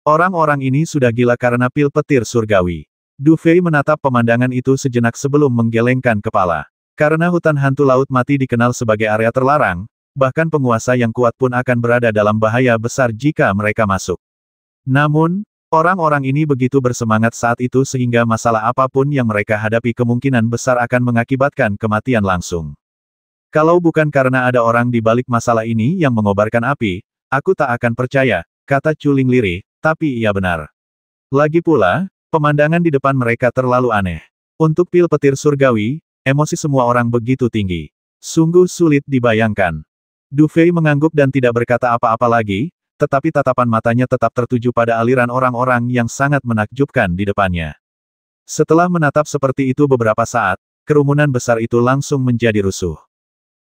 Orang-orang ini sudah gila karena pil petir surgawi. Du Fei menatap pemandangan itu sejenak sebelum menggelengkan kepala. Karena hutan hantu laut mati dikenal sebagai area terlarang, bahkan penguasa yang kuat pun akan berada dalam bahaya besar jika mereka masuk. Namun, orang-orang ini begitu bersemangat saat itu sehingga masalah apapun yang mereka hadapi kemungkinan besar akan mengakibatkan kematian langsung. Kalau bukan karena ada orang di balik masalah ini yang mengobarkan api, aku tak akan percaya, kata Culing lirih, tapi ia benar. Lagi pula, pemandangan di depan mereka terlalu aneh. Untuk pil petir surgawi, emosi semua orang begitu tinggi. Sungguh sulit dibayangkan. Du Fei mengangguk dan tidak berkata apa-apa lagi, tetapi tatapan matanya tetap tertuju pada aliran orang-orang yang sangat menakjubkan di depannya. Setelah menatap seperti itu beberapa saat, kerumunan besar itu langsung menjadi rusuh.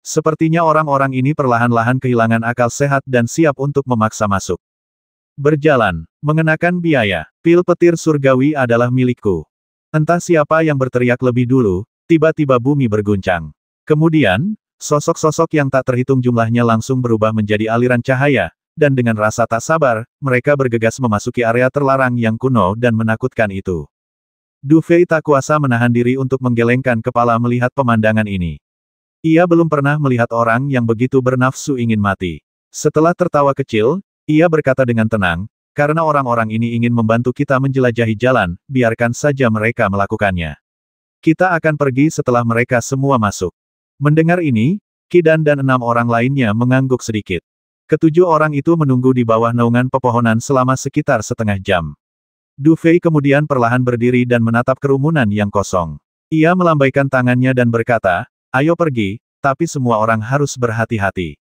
Sepertinya orang-orang ini perlahan-lahan kehilangan akal sehat dan siap untuk memaksa masuk. Berjalan, mengenakan biaya, pil petir surgawi adalah milikku. Entah siapa yang berteriak lebih dulu, tiba-tiba bumi berguncang. Kemudian, sosok-sosok yang tak terhitung jumlahnya langsung berubah menjadi aliran cahaya, dan dengan rasa tak sabar, mereka bergegas memasuki area terlarang yang kuno dan menakutkan itu. Du Fei tak kuasa menahan diri untuk menggelengkan kepala melihat pemandangan ini. Ia belum pernah melihat orang yang begitu bernafsu ingin mati. Setelah tertawa kecil, ia berkata dengan tenang, karena orang-orang ini ingin membantu kita menjelajahi jalan, biarkan saja mereka melakukannya. Kita akan pergi setelah mereka semua masuk. Mendengar ini, Qidan dan 6 orang lainnya mengangguk sedikit. Ketujuh orang itu menunggu di bawah naungan pepohonan selama sekitar setengah jam. Du Fei kemudian perlahan berdiri dan menatap kerumunan yang kosong. Ia melambaikan tangannya dan berkata, ayo pergi, tapi semua orang harus berhati-hati.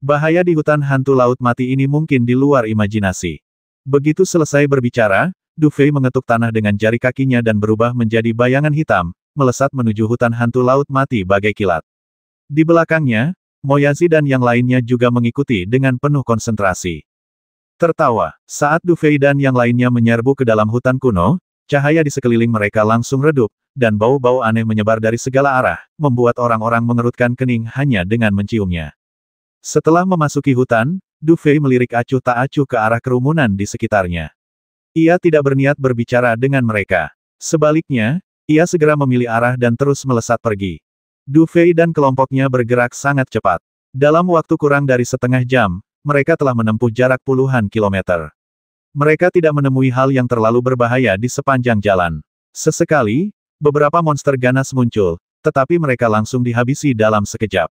Bahaya di hutan hantu laut mati ini mungkin di luar imajinasi. Begitu selesai berbicara, Du Fei mengetuk tanah dengan jari kakinya dan berubah menjadi bayangan hitam, melesat menuju hutan hantu laut mati bagai kilat. Di belakangnya, Moyazi dan yang lainnya juga mengikuti dengan penuh konsentrasi. Tertawa, saat Du Fei dan yang lainnya menyerbu ke dalam hutan kuno, cahaya di sekeliling mereka langsung redup, dan bau-bau aneh menyebar dari segala arah, membuat orang-orang mengerutkan kening hanya dengan menciumnya. Setelah memasuki hutan, Du Fei melirik acuh tak acuh ke arah kerumunan di sekitarnya. Ia tidak berniat berbicara dengan mereka. Sebaliknya, ia segera memilih arah dan terus melesat pergi. Du Fei dan kelompoknya bergerak sangat cepat. Dalam waktu kurang dari setengah jam, mereka telah menempuh jarak puluhan kilometer. Mereka tidak menemui hal yang terlalu berbahaya di sepanjang jalan. Sesekali, beberapa monster ganas muncul, tetapi mereka langsung dihabisi dalam sekejap.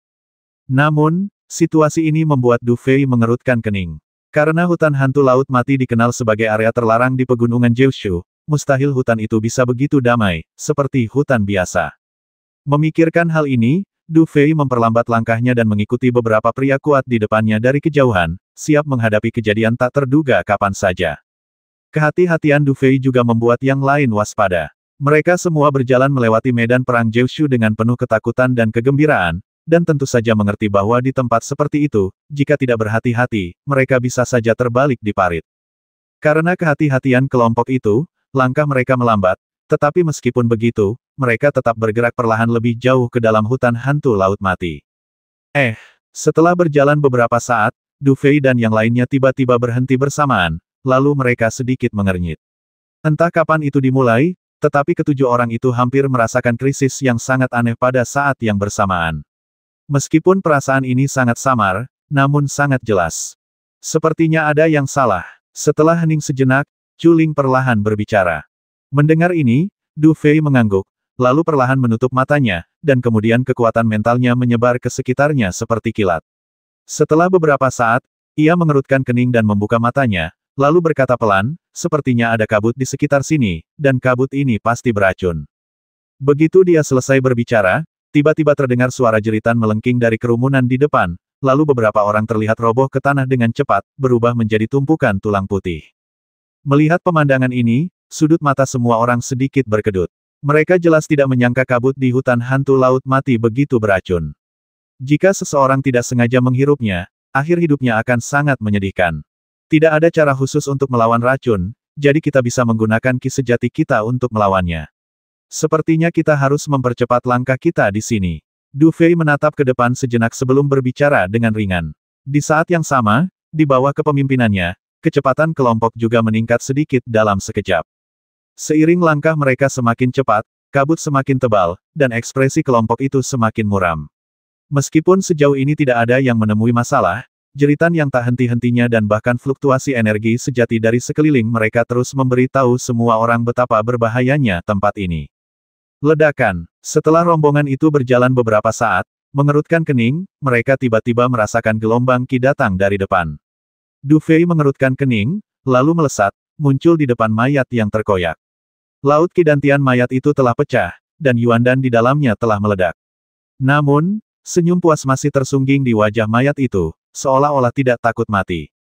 Namun, situasi ini membuat Du Fei mengerutkan kening. Karena hutan hantu laut mati dikenal sebagai area terlarang di pegunungan Jiushu, mustahil hutan itu bisa begitu damai, seperti hutan biasa. Memikirkan hal ini, Du Fei memperlambat langkahnya dan mengikuti beberapa pria kuat di depannya dari kejauhan, siap menghadapi kejadian tak terduga kapan saja. Kehati-hatian Du Fei juga membuat yang lain waspada. Mereka semua berjalan melewati medan perang Jiushu dengan penuh ketakutan dan kegembiraan, dan tentu saja mengerti bahwa di tempat seperti itu, jika tidak berhati-hati, mereka bisa saja terbalik di parit. Karena kehati-hatian kelompok itu, langkah mereka melambat, tetapi meskipun begitu, mereka tetap bergerak perlahan lebih jauh ke dalam hutan hantu laut mati. Setelah berjalan beberapa saat, Du Fei dan yang lainnya tiba-tiba berhenti bersamaan, lalu mereka sedikit mengernyit. Entah kapan itu dimulai, tetapi ketujuh orang itu hampir merasakan krisis yang sangat aneh pada saat yang bersamaan. Meskipun perasaan ini sangat samar, namun sangat jelas. Sepertinya ada yang salah. Setelah hening sejenak, Culing perlahan berbicara. Mendengar ini, Du Fei mengangguk, lalu perlahan menutup matanya, dan kemudian kekuatan mentalnya menyebar ke sekitarnya seperti kilat. Setelah beberapa saat, ia mengerutkan kening dan membuka matanya, lalu berkata pelan, sepertinya ada kabut di sekitar sini, dan kabut ini pasti beracun. Begitu dia selesai berbicara, tiba-tiba terdengar suara jeritan melengking dari kerumunan di depan, lalu beberapa orang terlihat roboh ke tanah dengan cepat, berubah menjadi tumpukan tulang putih. Melihat pemandangan ini, sudut mata semua orang sedikit berkedut. Mereka jelas tidak menyangka kabut di hutan hantu laut mati begitu beracun. Jika seseorang tidak sengaja menghirupnya, akhir hidupnya akan sangat menyedihkan. Tidak ada cara khusus untuk melawan racun, jadi kita bisa menggunakan ki sejati kita untuk melawannya. Sepertinya kita harus mempercepat langkah kita di sini. Du Fei menatap ke depan sejenak sebelum berbicara dengan ringan. Di saat yang sama, di bawah kepemimpinannya, kecepatan kelompok juga meningkat sedikit dalam sekejap. Seiring langkah mereka semakin cepat, kabut semakin tebal, dan ekspresi kelompok itu semakin muram. Meskipun sejauh ini tidak ada yang menemui masalah, jeritan yang tak henti-hentinya dan bahkan fluktuasi energi sejati dari sekeliling mereka terus memberi tahu semua orang betapa berbahayanya tempat ini. Ledakan. Setelah rombongan itu berjalan beberapa saat, mengerutkan kening, mereka tiba-tiba merasakan gelombang ki datang dari depan. Du Fei mengerutkan kening, lalu melesat, muncul di depan mayat yang terkoyak. Laut ki dantian mayat itu telah pecah, dan Yuandan di dalamnya telah meledak. Namun, senyum puas masih tersungging di wajah mayat itu, seolah-olah tidak takut mati.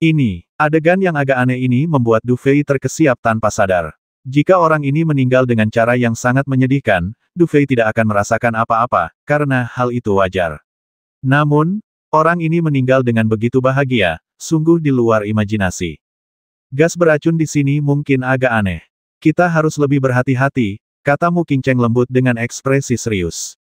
Ini, adegan yang agak aneh ini membuat Du Fei terkesiap tanpa sadar. Jika orang ini meninggal dengan cara yang sangat menyedihkan, Du Fei tidak akan merasakan apa-apa, karena hal itu wajar. Namun, orang ini meninggal dengan begitu bahagia, sungguh di luar imajinasi. Gas beracun di sini mungkin agak aneh. Kita harus lebih berhati-hati, kata Mu Qingcheng lembut dengan ekspresi serius.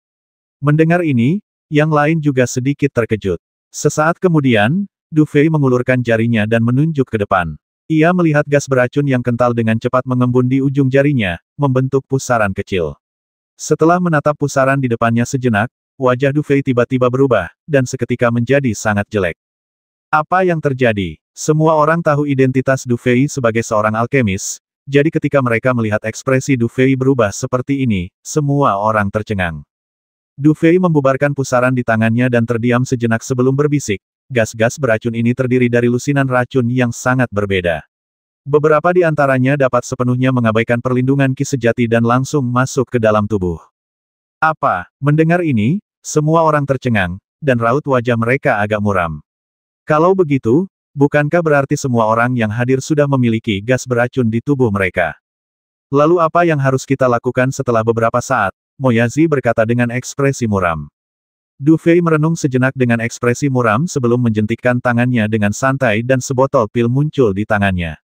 Mendengar ini, yang lain juga sedikit terkejut. Sesaat kemudian, Du Fei mengulurkan jarinya dan menunjuk ke depan. Ia melihat gas beracun yang kental dengan cepat mengembun di ujung jarinya, membentuk pusaran kecil. Setelah menatap pusaran di depannya sejenak, wajah Du Fei tiba-tiba berubah, dan seketika menjadi sangat jelek. Apa yang terjadi? Semua orang tahu identitas Du Fei sebagai seorang alkemis, jadi ketika mereka melihat ekspresi Du Fei berubah seperti ini, semua orang tercengang. Du Fei membubarkan pusaran di tangannya dan terdiam sejenak sebelum berbisik, gas-gas beracun ini terdiri dari lusinan racun yang sangat berbeda. Beberapa di antaranya dapat sepenuhnya mengabaikan perlindungan ki sejati dan langsung masuk ke dalam tubuh. Apa? Mendengar ini, semua orang tercengang, dan raut wajah mereka agak muram. Kalau begitu, bukankah berarti semua orang yang hadir sudah memiliki gas beracun di tubuh mereka? Lalu apa yang harus kita lakukan setelah beberapa saat? Mo Yazi berkata dengan ekspresi muram. Du Fei merenung sejenak dengan ekspresi muram sebelum menjentikkan tangannya dengan santai dan sebotol pil muncul di tangannya.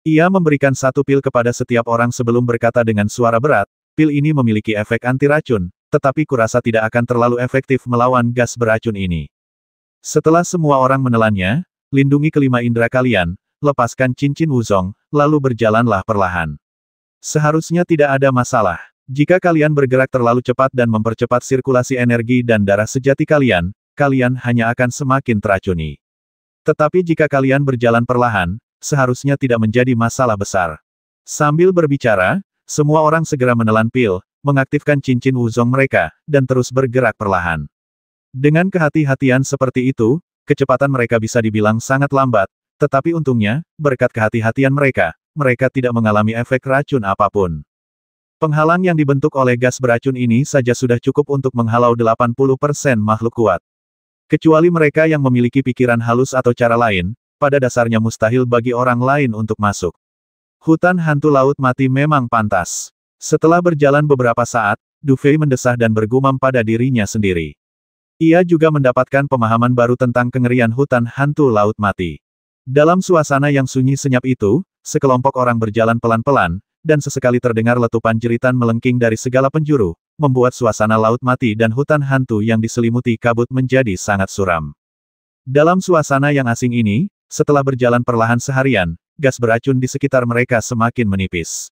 Ia memberikan satu pil kepada setiap orang sebelum berkata dengan suara berat, pil ini memiliki efek anti racun, tetapi kurasa tidak akan terlalu efektif melawan gas beracun ini. Setelah semua orang menelannya, lindungi kelima indera kalian, lepaskan cincin Wuzong, lalu berjalanlah perlahan. Seharusnya tidak ada masalah. Jika kalian bergerak terlalu cepat dan mempercepat sirkulasi energi dan darah sejati kalian, kalian hanya akan semakin teracuni. Tetapi jika kalian berjalan perlahan, seharusnya tidak menjadi masalah besar. Sambil berbicara, semua orang segera menelan pil, mengaktifkan cincin Wuzong mereka, dan terus bergerak perlahan. Dengan kehati-hatian seperti itu, kecepatan mereka bisa dibilang sangat lambat, tetapi untungnya, berkat kehati-hatian mereka, mereka tidak mengalami efek racun apapun. Penghalang yang dibentuk oleh gas beracun ini saja sudah cukup untuk menghalau 80% makhluk kuat. Kecuali mereka yang memiliki pikiran halus atau cara lain, pada dasarnya mustahil bagi orang lain untuk masuk. Hutan hantu laut mati memang pantas. Setelah berjalan beberapa saat, Du Fei mendesah dan bergumam pada dirinya sendiri. Ia juga mendapatkan pemahaman baru tentang kengerian hutan hantu laut mati. Dalam suasana yang sunyi senyap itu, sekelompok orang berjalan pelan-pelan, dan sesekali terdengar letupan jeritan melengking dari segala penjuru, membuat suasana laut mati dan hutan hantu yang diselimuti kabut menjadi sangat suram. Dalam suasana yang asing ini, setelah berjalan perlahan seharian, gas beracun di sekitar mereka semakin menipis.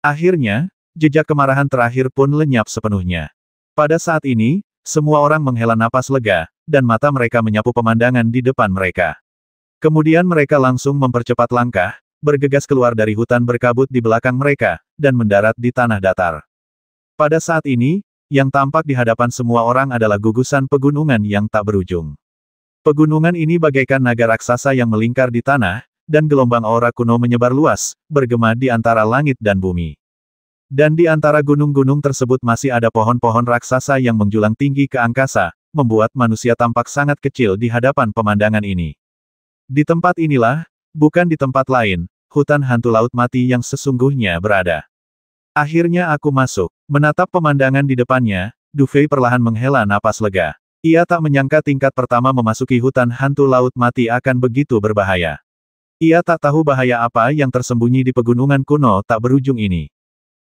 Akhirnya, jejak kemarahan terakhir pun lenyap sepenuhnya. Pada saat ini, semua orang menghela napas lega, dan mata mereka menyapu pemandangan di depan mereka. Kemudian mereka langsung mempercepat langkah, bergegas keluar dari hutan berkabut di belakang mereka, dan mendarat di tanah datar. Pada saat ini, yang tampak di hadapan semua orang adalah gugusan pegunungan yang tak berujung. Pegunungan ini bagaikan naga raksasa yang melingkar di tanah, dan gelombang aura kuno menyebar luas, bergema di antara langit dan bumi. Dan di antara gunung-gunung tersebut masih ada pohon-pohon raksasa yang menjulang tinggi ke angkasa, membuat manusia tampak sangat kecil di hadapan pemandangan ini. Di tempat inilah, bukan di tempat lain, hutan hantu laut mati yang sesungguhnya berada. Akhirnya aku masuk. Menatap pemandangan di depannya, Du Fei perlahan menghela napas lega. Ia tak menyangka tingkat pertama memasuki hutan hantu laut mati akan begitu berbahaya. Ia tak tahu bahaya apa yang tersembunyi di pegunungan kuno tak berujung ini.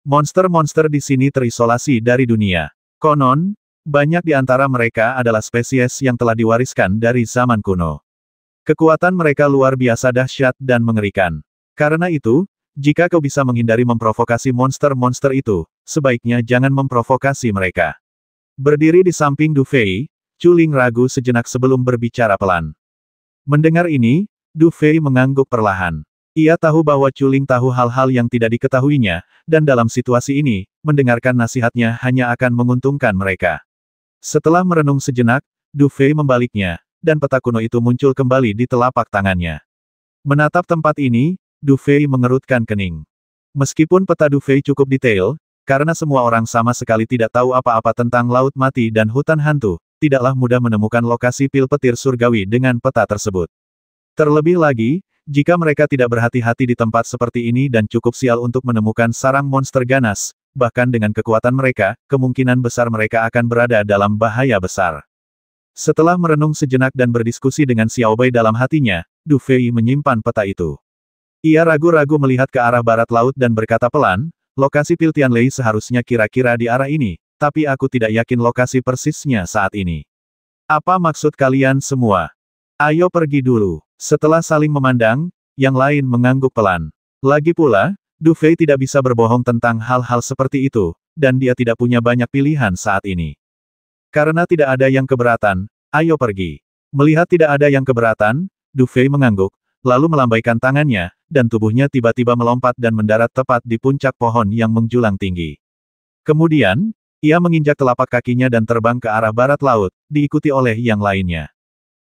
Monster-monster di sini terisolasi dari dunia. Konon, banyak di antara mereka adalah spesies yang telah diwariskan dari zaman kuno. Kekuatan mereka luar biasa dahsyat dan mengerikan. Karena itu, jika kau bisa menghindari memprovokasi monster-monster itu, sebaiknya jangan memprovokasi mereka. Berdiri di samping Du Fei, Chu Ling ragu sejenak sebelum berbicara pelan. Mendengar ini, Du Fei mengangguk perlahan. Ia tahu bahwa Chu Ling tahu hal-hal yang tidak diketahuinya, dan dalam situasi ini, mendengarkan nasihatnya hanya akan menguntungkan mereka. Setelah merenung sejenak, Du Fei membaliknya, dan peta kuno itu muncul kembali di telapak tangannya. Menatap tempat ini, Du Fei mengerutkan kening. Meskipun peta Du Fei cukup detail, karena semua orang sama sekali tidak tahu apa-apa tentang Laut Mati dan hutan hantu, tidaklah mudah menemukan lokasi pil petir surgawi dengan peta tersebut. Terlebih lagi, jika mereka tidak berhati-hati di tempat seperti ini dan cukup sial untuk menemukan sarang monster ganas, bahkan dengan kekuatan mereka, kemungkinan besar mereka akan berada dalam bahaya besar. Setelah merenung sejenak dan berdiskusi dengan Xiao Bai dalam hatinya, Du Fei menyimpan peta itu. Ia ragu-ragu melihat ke arah barat laut dan berkata pelan, lokasi pil Tianlei seharusnya kira-kira di arah ini, tapi aku tidak yakin lokasi persisnya saat ini. Apa maksud kalian semua? Ayo pergi dulu. Setelah saling memandang, yang lain mengangguk pelan. Lagi pula, Du Fei tidak bisa berbohong tentang hal-hal seperti itu, dan dia tidak punya banyak pilihan saat ini. Karena tidak ada yang keberatan, ayo pergi. Melihat tidak ada yang keberatan, Du Fei mengangguk, lalu melambaikan tangannya, dan tubuhnya tiba-tiba melompat dan mendarat tepat di puncak pohon yang menjulang tinggi. Kemudian, ia menginjak telapak kakinya dan terbang ke arah barat laut, diikuti oleh yang lainnya.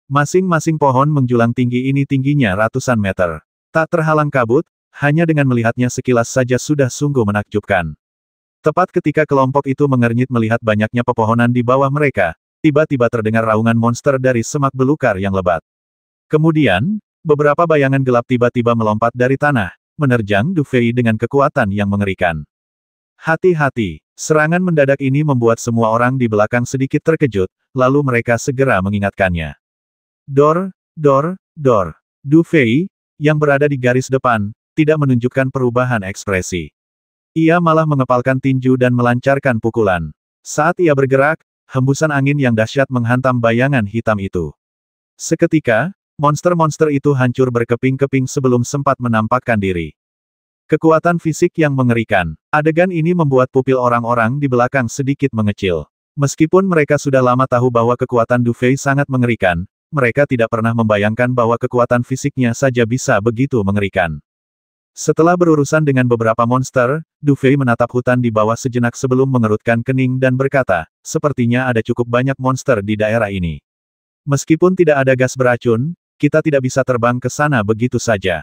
Masing-masing pohon menjulang tinggi ini tingginya ratusan meter. Tak terhalang kabut, hanya dengan melihatnya sekilas saja sudah sungguh menakjubkan. Tepat ketika kelompok itu mengernyit melihat banyaknya pepohonan di bawah mereka, tiba-tiba terdengar raungan monster dari semak belukar yang lebat. Kemudian, beberapa bayangan gelap tiba-tiba melompat dari tanah, menerjang Du Fei dengan kekuatan yang mengerikan. Hati-hati, serangan mendadak ini membuat semua orang di belakang sedikit terkejut, lalu mereka segera mengingatkannya. Dor, dor, dor. Du Fei, yang berada di garis depan, tidak menunjukkan perubahan ekspresi. Ia malah mengepalkan tinju dan melancarkan pukulan. Saat ia bergerak, hembusan angin yang dahsyat menghantam bayangan hitam itu. Seketika, monster-monster itu hancur berkeping-keping sebelum sempat menampakkan diri. Kekuatan fisik yang mengerikan. Adegan ini membuat pupil orang-orang di belakang sedikit mengecil. Meskipun mereka sudah lama tahu bahwa kekuatan Du Fei sangat mengerikan, mereka tidak pernah membayangkan bahwa kekuatan fisiknya saja bisa begitu mengerikan. Setelah berurusan dengan beberapa monster, Du Fei menatap hutan di bawah sejenak sebelum mengerutkan kening dan berkata, sepertinya ada cukup banyak monster di daerah ini. Meskipun tidak ada gas beracun, kita tidak bisa terbang ke sana begitu saja.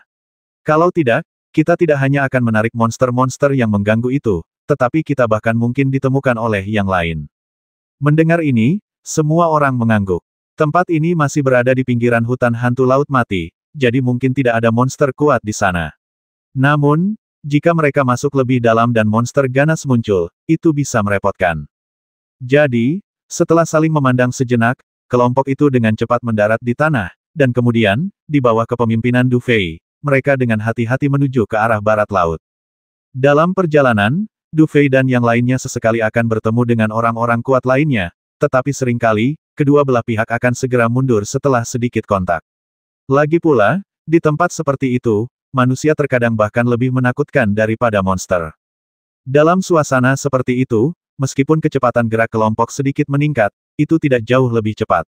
Kalau tidak, kita tidak hanya akan menarik monster-monster yang mengganggu itu, tetapi kita bahkan mungkin ditemukan oleh yang lain. Mendengar ini, semua orang mengangguk. Tempat ini masih berada di pinggiran hutan hantu Laut Mati, jadi mungkin tidak ada monster kuat di sana. Namun, jika mereka masuk lebih dalam dan monster ganas muncul, itu bisa merepotkan. Jadi, setelah saling memandang sejenak, kelompok itu dengan cepat mendarat di tanah, dan kemudian, di bawah kepemimpinan Du Fei, mereka dengan hati-hati menuju ke arah barat laut. Dalam perjalanan, Du Fei dan yang lainnya sesekali akan bertemu dengan orang-orang kuat lainnya, tetapi seringkali, kedua belah pihak akan segera mundur setelah sedikit kontak. Lagi pula, di tempat seperti itu, manusia terkadang bahkan lebih menakutkan daripada monster. Dalam suasana seperti itu, meskipun kecepatan gerak kelompok sedikit meningkat, itu tidak jauh lebih cepat.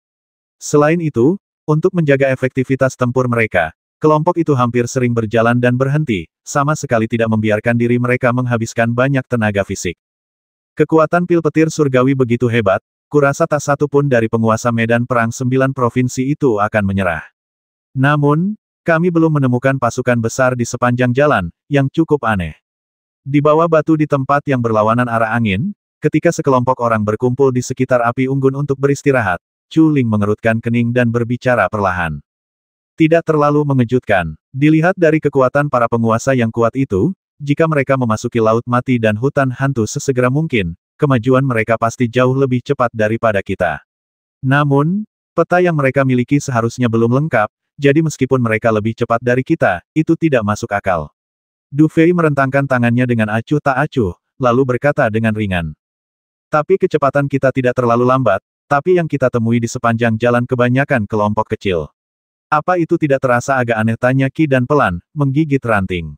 Selain itu, untuk menjaga efektivitas tempur mereka, kelompok itu hampir sering berjalan dan berhenti, sama sekali tidak membiarkan diri mereka menghabiskan banyak tenaga fisik. Kekuatan pil petir surgawi begitu hebat, kurasa tak satu pun dari penguasa medan perang 9 provinsi itu akan menyerah. Namun, kami belum menemukan pasukan besar di sepanjang jalan, yang cukup aneh. Di bawah batu di tempat yang berlawanan arah angin, ketika sekelompok orang berkumpul di sekitar api unggun untuk beristirahat, Chu Ling mengerutkan kening dan berbicara perlahan. Tidak terlalu mengejutkan. Dilihat dari kekuatan para penguasa yang kuat itu, jika mereka memasuki Laut Mati dan hutan hantu sesegera mungkin, kemajuan mereka pasti jauh lebih cepat daripada kita. Namun, peta yang mereka miliki seharusnya belum lengkap, jadi meskipun mereka lebih cepat dari kita, itu tidak masuk akal. Du Fei merentangkan tangannya dengan acuh tak acuh, lalu berkata dengan ringan. Tapi kecepatan kita tidak terlalu lambat, tapi yang kita temui di sepanjang jalan kebanyakan kelompok kecil. Apa itu tidak terasa agak aneh, tanya Qi dan pelan, menggigit ranting.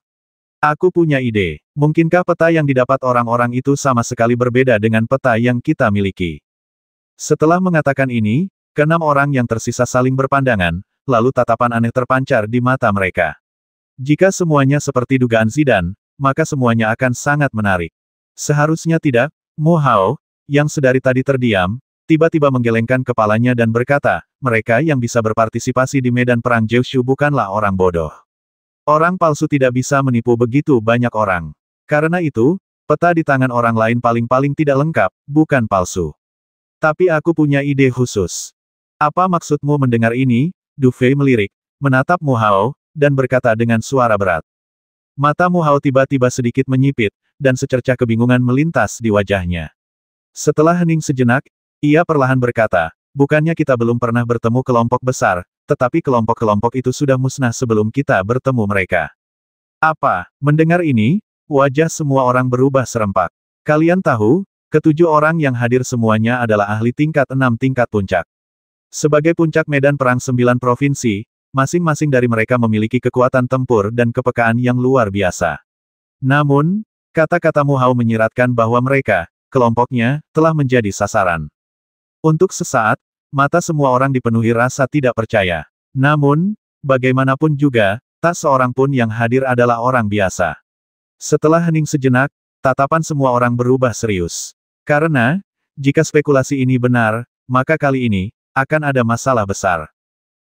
Aku punya ide. Mungkinkah peta yang didapat orang-orang itu sama sekali berbeda dengan peta yang kita miliki? Setelah mengatakan ini, keenam orang yang tersisa saling berpandangan, lalu tatapan aneh terpancar di mata mereka. Jika semuanya seperti dugaan Zidan, maka semuanya akan sangat menarik. Seharusnya tidak, Mu Hao, yang sedari tadi terdiam, tiba-tiba menggelengkan kepalanya dan berkata, mereka yang bisa berpartisipasi di medan perang Jiushu bukanlah orang bodoh. Orang palsu tidak bisa menipu begitu banyak orang. Karena itu, peta di tangan orang lain paling-paling tidak lengkap, bukan palsu. Tapi aku punya ide khusus. Apa maksudmu mendengar ini? Du Fei melirik, menatap Mu Hao, dan berkata dengan suara berat. Mata Mu Hao tiba-tiba sedikit menyipit, dan secercah kebingungan melintas di wajahnya. Setelah hening sejenak, ia perlahan berkata, bukannya kita belum pernah bertemu kelompok besar, tetapi kelompok-kelompok itu sudah musnah sebelum kita bertemu mereka. Apa? Mendengar ini, wajah semua orang berubah serempak. Kalian tahu, ketujuh orang yang hadir semuanya adalah ahli tingkat 6 tingkat puncak. Sebagai puncak medan perang 9 provinsi, masing-masing dari mereka memiliki kekuatan tempur dan kepekaan yang luar biasa. Namun, kata-kata Mu Hao menyiratkan bahwa mereka, kelompoknya, telah menjadi sasaran. Untuk sesaat, mata semua orang dipenuhi rasa tidak percaya. Namun, bagaimanapun juga, tak seorang pun yang hadir adalah orang biasa. Setelah hening sejenak, tatapan semua orang berubah serius. Karena, jika spekulasi ini benar, maka kali ini, akan ada masalah besar.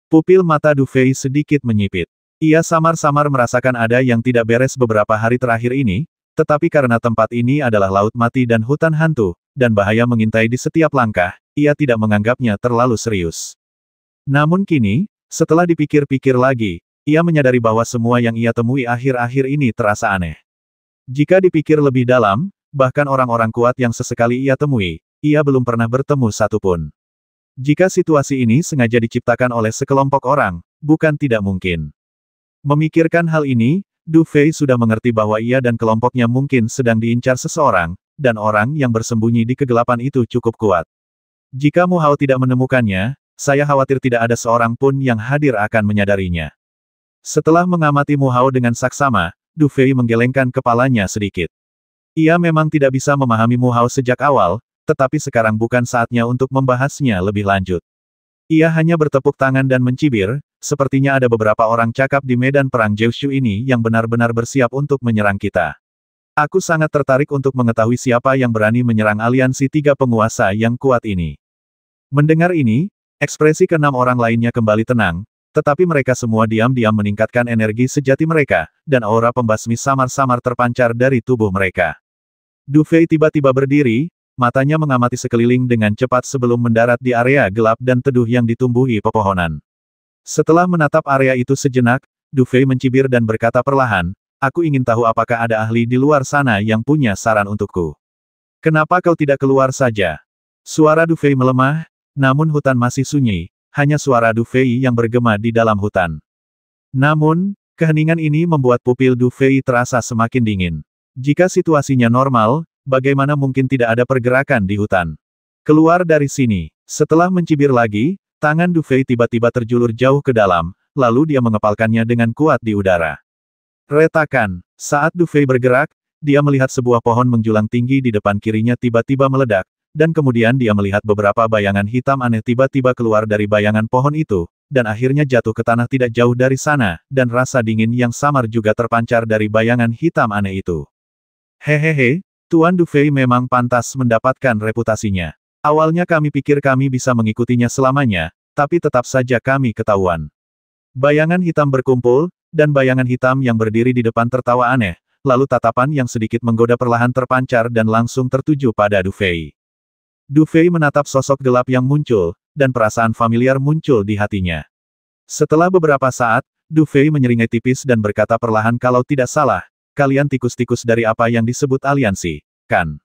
Pupil mata Du Fei sedikit menyipit. Ia samar-samar merasakan ada yang tidak beres beberapa hari terakhir ini, tetapi karena tempat ini adalah laut mati dan hutan hantu, dan bahaya mengintai di setiap langkah, ia tidak menganggapnya terlalu serius. Namun kini, setelah dipikir-pikir lagi, ia menyadari bahwa semua yang ia temui akhir-akhir ini terasa aneh. Jika dipikir lebih dalam, bahkan orang-orang kuat yang sesekali ia temui, ia belum pernah bertemu satupun. Jika situasi ini sengaja diciptakan oleh sekelompok orang, bukan tidak mungkin. Memikirkan hal ini, Du Fei sudah mengerti bahwa ia dan kelompoknya mungkin sedang diincar seseorang, dan orang yang bersembunyi di kegelapan itu cukup kuat. Jika Mu Hao tidak menemukannya, saya khawatir tidak ada seorang pun yang hadir akan menyadarinya. Setelah mengamati Mu Hao dengan saksama, Du Fei menggelengkan kepalanya sedikit. Ia memang tidak bisa memahami Mu Hao sejak awal, tetapi sekarang bukan saatnya untuk membahasnya lebih lanjut. Ia hanya bertepuk tangan dan mencibir, sepertinya ada beberapa orang cakap di medan perang Jiushu ini yang benar-benar bersiap untuk menyerang kita. Aku sangat tertarik untuk mengetahui siapa yang berani menyerang aliansi tiga penguasa yang kuat ini. Mendengar ini, ekspresi keenam orang lainnya kembali tenang, tetapi mereka semua diam-diam meningkatkan energi sejati mereka, dan aura pembasmi samar-samar terpancar dari tubuh mereka. Du Fei tiba-tiba berdiri, matanya mengamati sekeliling dengan cepat sebelum mendarat di area gelap dan teduh yang ditumbuhi pepohonan. Setelah menatap area itu sejenak, Du Fei mencibir dan berkata perlahan, aku ingin tahu apakah ada ahli di luar sana yang punya saran untukku. Kenapa kau tidak keluar saja? Suara Du Fei melemah, namun hutan masih sunyi, hanya suara Du Fei yang bergema di dalam hutan. Namun, keheningan ini membuat pupil Du Fei terasa semakin dingin. Jika situasinya normal, bagaimana mungkin tidak ada pergerakan di hutan? Keluar dari sini. Setelah mencibir lagi, tangan Du Fei tiba-tiba terjulur jauh ke dalam, lalu dia mengepalkannya dengan kuat di udara. Retakan. Saat Du Fei bergerak, dia melihat sebuah pohon menjulang tinggi di depan kirinya tiba-tiba meledak, dan kemudian dia melihat beberapa bayangan hitam aneh tiba-tiba keluar dari bayangan pohon itu, dan akhirnya jatuh ke tanah tidak jauh dari sana, dan rasa dingin yang samar juga terpancar dari bayangan hitam aneh itu. Hehehe, Tuan Du Fei memang pantas mendapatkan reputasinya. Awalnya kami pikir kami bisa mengikutinya selamanya, tapi tetap saja kami ketahuan. Bayangan hitam berkumpul, dan bayangan hitam yang berdiri di depan tertawa aneh, lalu tatapan yang sedikit menggoda perlahan terpancar dan langsung tertuju pada Du Fei. Du Fei menatap sosok gelap yang muncul, dan perasaan familiar muncul di hatinya. Setelah beberapa saat, Du Fei menyeringai tipis dan berkata perlahan, kalau tidak salah, kalian tikus-tikus dari apa yang disebut aliansi, kan?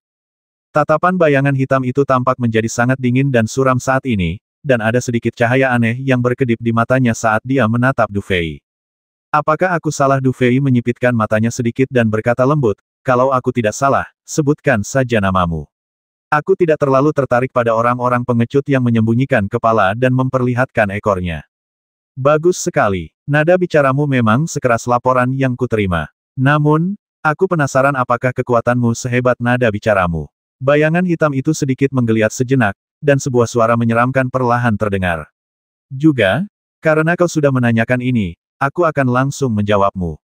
Tatapan bayangan hitam itu tampak menjadi sangat dingin dan suram saat ini, dan ada sedikit cahaya aneh yang berkedip di matanya saat dia menatap Du Fei. Apakah aku salah? Du Fei menyipitkan matanya sedikit dan berkata lembut, kalau aku tidak salah, sebutkan saja namamu. Aku tidak terlalu tertarik pada orang-orang pengecut yang menyembunyikan kepala dan memperlihatkan ekornya. Bagus sekali. Nada bicaramu memang sekeras laporan yang kuterima. Namun, aku penasaran apakah kekuatanmu sehebat nada bicaramu. Bayangan hitam itu sedikit menggeliat sejenak, dan sebuah suara menyeramkan perlahan terdengar. Juga, karena kau sudah menanyakan ini, aku akan langsung menjawabmu.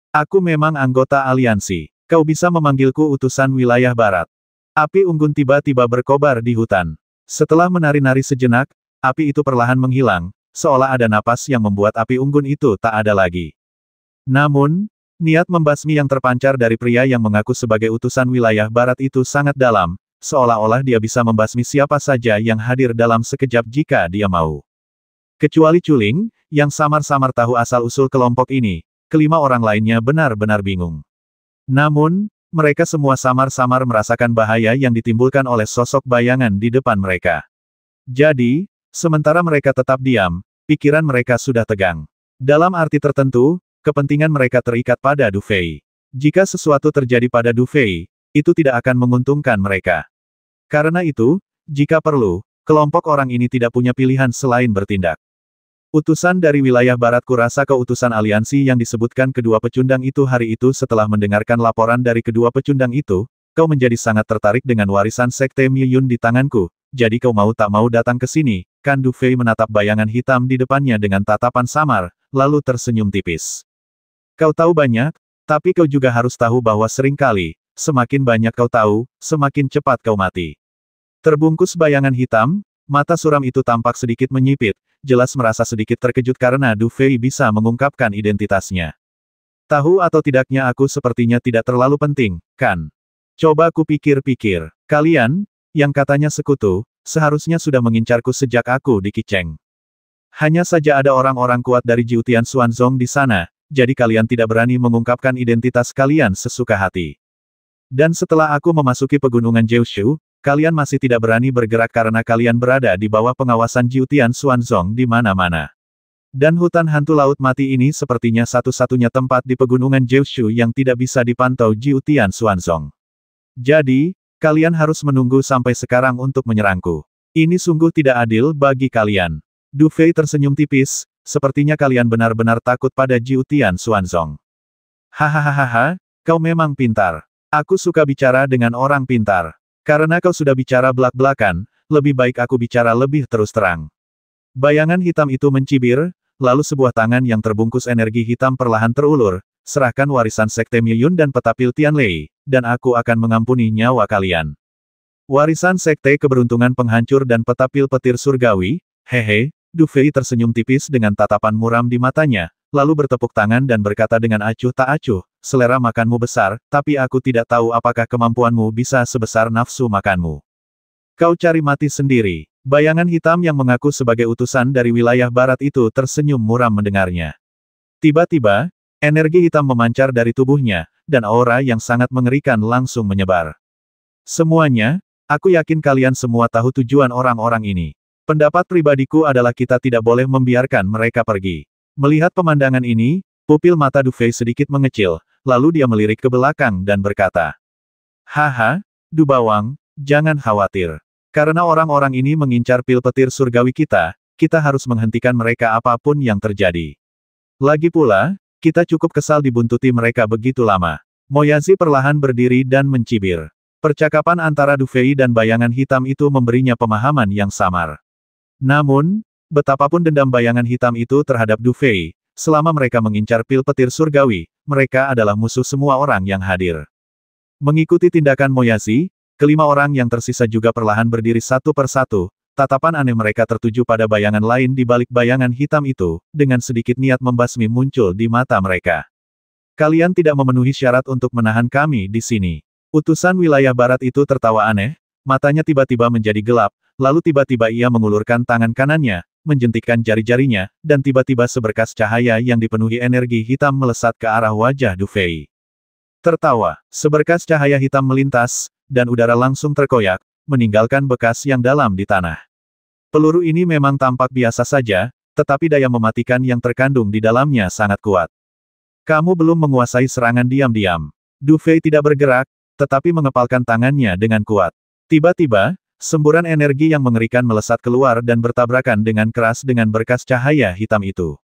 Aku memang anggota aliansi. Kau bisa memanggilku utusan wilayah barat. Api unggun tiba-tiba berkobar di hutan. Setelah menari-nari sejenak, api itu perlahan menghilang, seolah ada napas yang membuat api unggun itu tak ada lagi. Namun, niat membasmi yang terpancar dari pria yang mengaku sebagai utusan wilayah barat itu sangat dalam, seolah-olah dia bisa membasmi siapa saja yang hadir dalam sekejap jika dia mau. Kecuali Culing, yang samar-samar tahu asal-usul kelompok ini, kelima orang lainnya benar-benar bingung. Namun, mereka semua samar-samar merasakan bahaya yang ditimbulkan oleh sosok bayangan di depan mereka. Jadi, sementara mereka tetap diam, pikiran mereka sudah tegang. Dalam arti tertentu, kepentingan mereka terikat pada Du Fei. Jika sesuatu terjadi pada Du Fei, itu tidak akan menguntungkan mereka. Karena itu, jika perlu, kelompok orang ini tidak punya pilihan selain bertindak. Utusan dari wilayah barat kurasa ke utusan aliansi yang disebutkan kedua pecundang itu hari itu setelah mendengarkan laporan dari kedua pecundang itu, kau menjadi sangat tertarik dengan warisan Sekte Miyun di tanganku, jadi kau mau tak mau datang ke sini, kan? Du Fei menatap bayangan hitam di depannya dengan tatapan samar, lalu tersenyum tipis. Kau tahu banyak, tapi kau juga harus tahu bahwa seringkali, semakin banyak kau tahu, semakin cepat kau mati. Terbungkus bayangan hitam, mata suram itu tampak sedikit menyipit, jelas merasa sedikit terkejut karena Du Fei bisa mengungkapkan identitasnya. Tahu atau tidaknya aku sepertinya tidak terlalu penting, kan? Coba ku pikir-pikir, kalian, yang katanya sekutu, seharusnya sudah mengincarku sejak aku di Qiceng. Hanya saja ada orang-orang kuat dari Jiutian Xuanzong di sana, jadi kalian tidak berani mengungkapkan identitas kalian sesuka hati. Dan setelah aku memasuki pegunungan Jiushu, kalian masih tidak berani bergerak karena kalian berada di bawah pengawasan Jiutian Xuanzong di mana-mana. Dan hutan hantu laut mati ini sepertinya satu-satunya tempat di pegunungan Jiushu yang tidak bisa dipantau Jiutian Xuanzong. Jadi, kalian harus menunggu sampai sekarang untuk menyerangku. Ini sungguh tidak adil bagi kalian. Du Fei tersenyum tipis, sepertinya kalian benar-benar takut pada Jiutian Xuanzong. Hahaha, kau memang pintar. Aku suka bicara dengan orang pintar. Karena kau sudah bicara belak-belakan, lebih baik aku bicara lebih terus terang. Bayangan hitam itu mencibir, lalu sebuah tangan yang terbungkus energi hitam perlahan terulur, serahkan warisan Sekte Miyun dan petapil Tianlei, dan aku akan mengampuni nyawa kalian. Warisan Sekte Keberuntungan Penghancur dan petapil petir surgawi, hehe, Du Fei tersenyum tipis dengan tatapan muram di matanya, lalu bertepuk tangan dan berkata dengan acuh tak acuh, selera makanmu besar, tapi aku tidak tahu apakah kemampuanmu bisa sebesar nafsu makanmu. Kau cari mati sendiri. Bayangan hitam yang mengaku sebagai utusan dari wilayah barat itu tersenyum muram mendengarnya. Tiba-tiba, energi hitam memancar dari tubuhnya, dan aura yang sangat mengerikan langsung menyebar. Semuanya, aku yakin kalian semua tahu tujuan orang-orang ini. Pendapat pribadiku adalah kita tidak boleh membiarkan mereka pergi. Melihat pemandangan ini, pupil mata Du Fei sedikit mengecil, lalu dia melirik ke belakang dan berkata, "Haha, Du Bawang, jangan khawatir. Karena orang-orang ini mengincar pil petir surgawi kita harus menghentikan mereka apapun yang terjadi. Lagi pula, kita cukup kesal dibuntuti mereka begitu lama." Moyazi perlahan berdiri dan mencibir. Percakapan antara Du Fei dan bayangan hitam itu memberinya pemahaman yang samar. Namun, betapapun dendam bayangan hitam itu terhadap Du Fei, selama mereka mengincar pil petir surgawi, mereka adalah musuh semua orang yang hadir. Mengikuti tindakan Moyazi, kelima orang yang tersisa juga perlahan berdiri satu persatu, tatapan aneh mereka tertuju pada bayangan lain di balik bayangan hitam itu, dengan sedikit niat membasmi muncul di mata mereka. Kalian tidak memenuhi syarat untuk menahan kami di sini. Utusan wilayah barat itu tertawa aneh, matanya tiba-tiba menjadi gelap, lalu tiba-tiba ia mengulurkan tangan kanannya, menjentikkan jari-jarinya, dan tiba-tiba seberkas cahaya yang dipenuhi energi hitam melesat ke arah wajah Du Fei. Tertawa, seberkas cahaya hitam melintas, dan udara langsung terkoyak, meninggalkan bekas yang dalam di tanah. Peluru ini memang tampak biasa saja, tetapi daya mematikan yang terkandung di dalamnya sangat kuat. Kamu belum menguasai serangan diam-diam. Du Fei tidak bergerak, tetapi mengepalkan tangannya dengan kuat. Tiba-tiba, semburan energi yang mengerikan melesat keluar dan bertabrakan dengan keras dengan berkas cahaya hitam itu.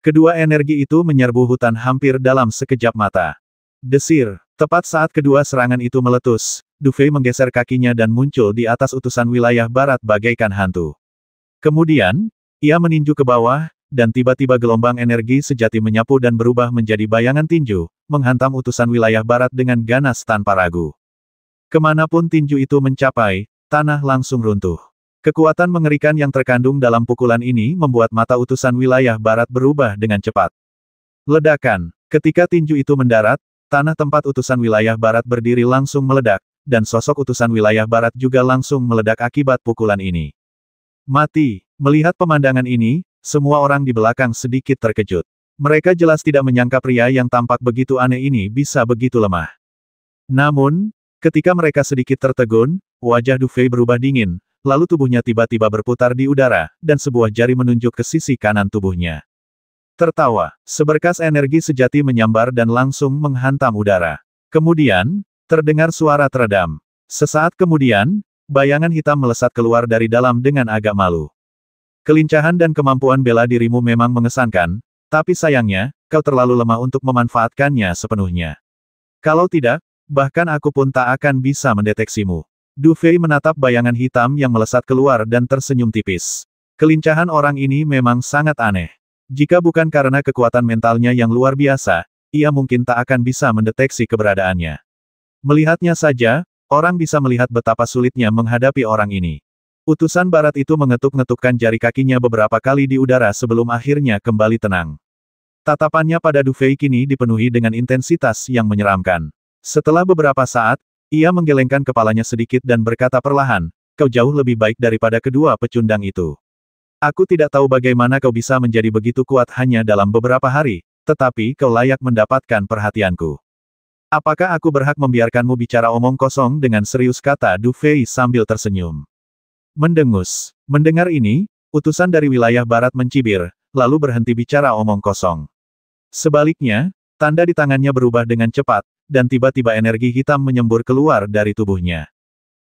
Kedua energi itu menyerbu hutan hampir dalam sekejap mata. Desir, tepat saat kedua serangan itu meletus, Du Fei menggeser kakinya dan muncul di atas utusan wilayah barat bagaikan hantu. Kemudian, ia meninju ke bawah, dan tiba-tiba gelombang energi sejati menyapu dan berubah menjadi bayangan tinju, menghantam utusan wilayah barat dengan ganas tanpa ragu. Kemanapun tinju itu mencapai, tanah langsung runtuh. Kekuatan mengerikan yang terkandung dalam pukulan ini membuat mata utusan wilayah barat berubah dengan cepat. Ledakan. Ketika tinju itu mendarat, tanah tempat utusan wilayah barat berdiri langsung meledak, dan sosok utusan wilayah barat juga langsung meledak akibat pukulan ini. Mati. Melihat pemandangan ini, semua orang di belakang sedikit terkejut. Mereka jelas tidak menyangka pria yang tampak begitu aneh ini bisa begitu lemah. Namun, ketika mereka sedikit tertegun, wajah Du Fei berubah dingin. Lalu tubuhnya tiba-tiba berputar di udara, dan sebuah jari menunjuk ke sisi kanan tubuhnya. Tertawa, seberkas energi sejati menyambar dan langsung menghantam udara. Kemudian, terdengar suara teredam. Sesaat kemudian, bayangan hitam melesat keluar dari dalam dengan agak malu. Kelincahan dan kemampuan bela dirimu memang mengesankan, tapi sayangnya, kau terlalu lemah untuk memanfaatkannya sepenuhnya. Kalau tidak, bahkan aku pun tak akan bisa mendeteksimu. Du Fei menatap bayangan hitam yang melesat keluar dan tersenyum tipis. Kelincahan orang ini memang sangat aneh. Jika bukan karena kekuatan mentalnya yang luar biasa, ia mungkin tak akan bisa mendeteksi keberadaannya. Melihatnya saja, orang bisa melihat betapa sulitnya menghadapi orang ini. Utusan barat itu mengetuk-ngetukkan jari kakinya beberapa kali di udara sebelum akhirnya kembali tenang. Tatapannya pada Du Fei kini dipenuhi dengan intensitas yang menyeramkan. Setelah beberapa saat, ia menggelengkan kepalanya sedikit dan berkata perlahan, kau jauh lebih baik daripada kedua pecundang itu. Aku tidak tahu bagaimana kau bisa menjadi begitu kuat hanya dalam beberapa hari, tetapi kau layak mendapatkan perhatianku. Apakah aku berhak membiarkanmu bicara omong kosong dengan serius, kata Du Fei sambil tersenyum. Mendengus. Mendengar ini, utusan dari wilayah barat mencibir, lalu berhenti bicara omong kosong. Sebaliknya, tanda di tangannya berubah dengan cepat, dan tiba-tiba energi hitam menyembur keluar dari tubuhnya.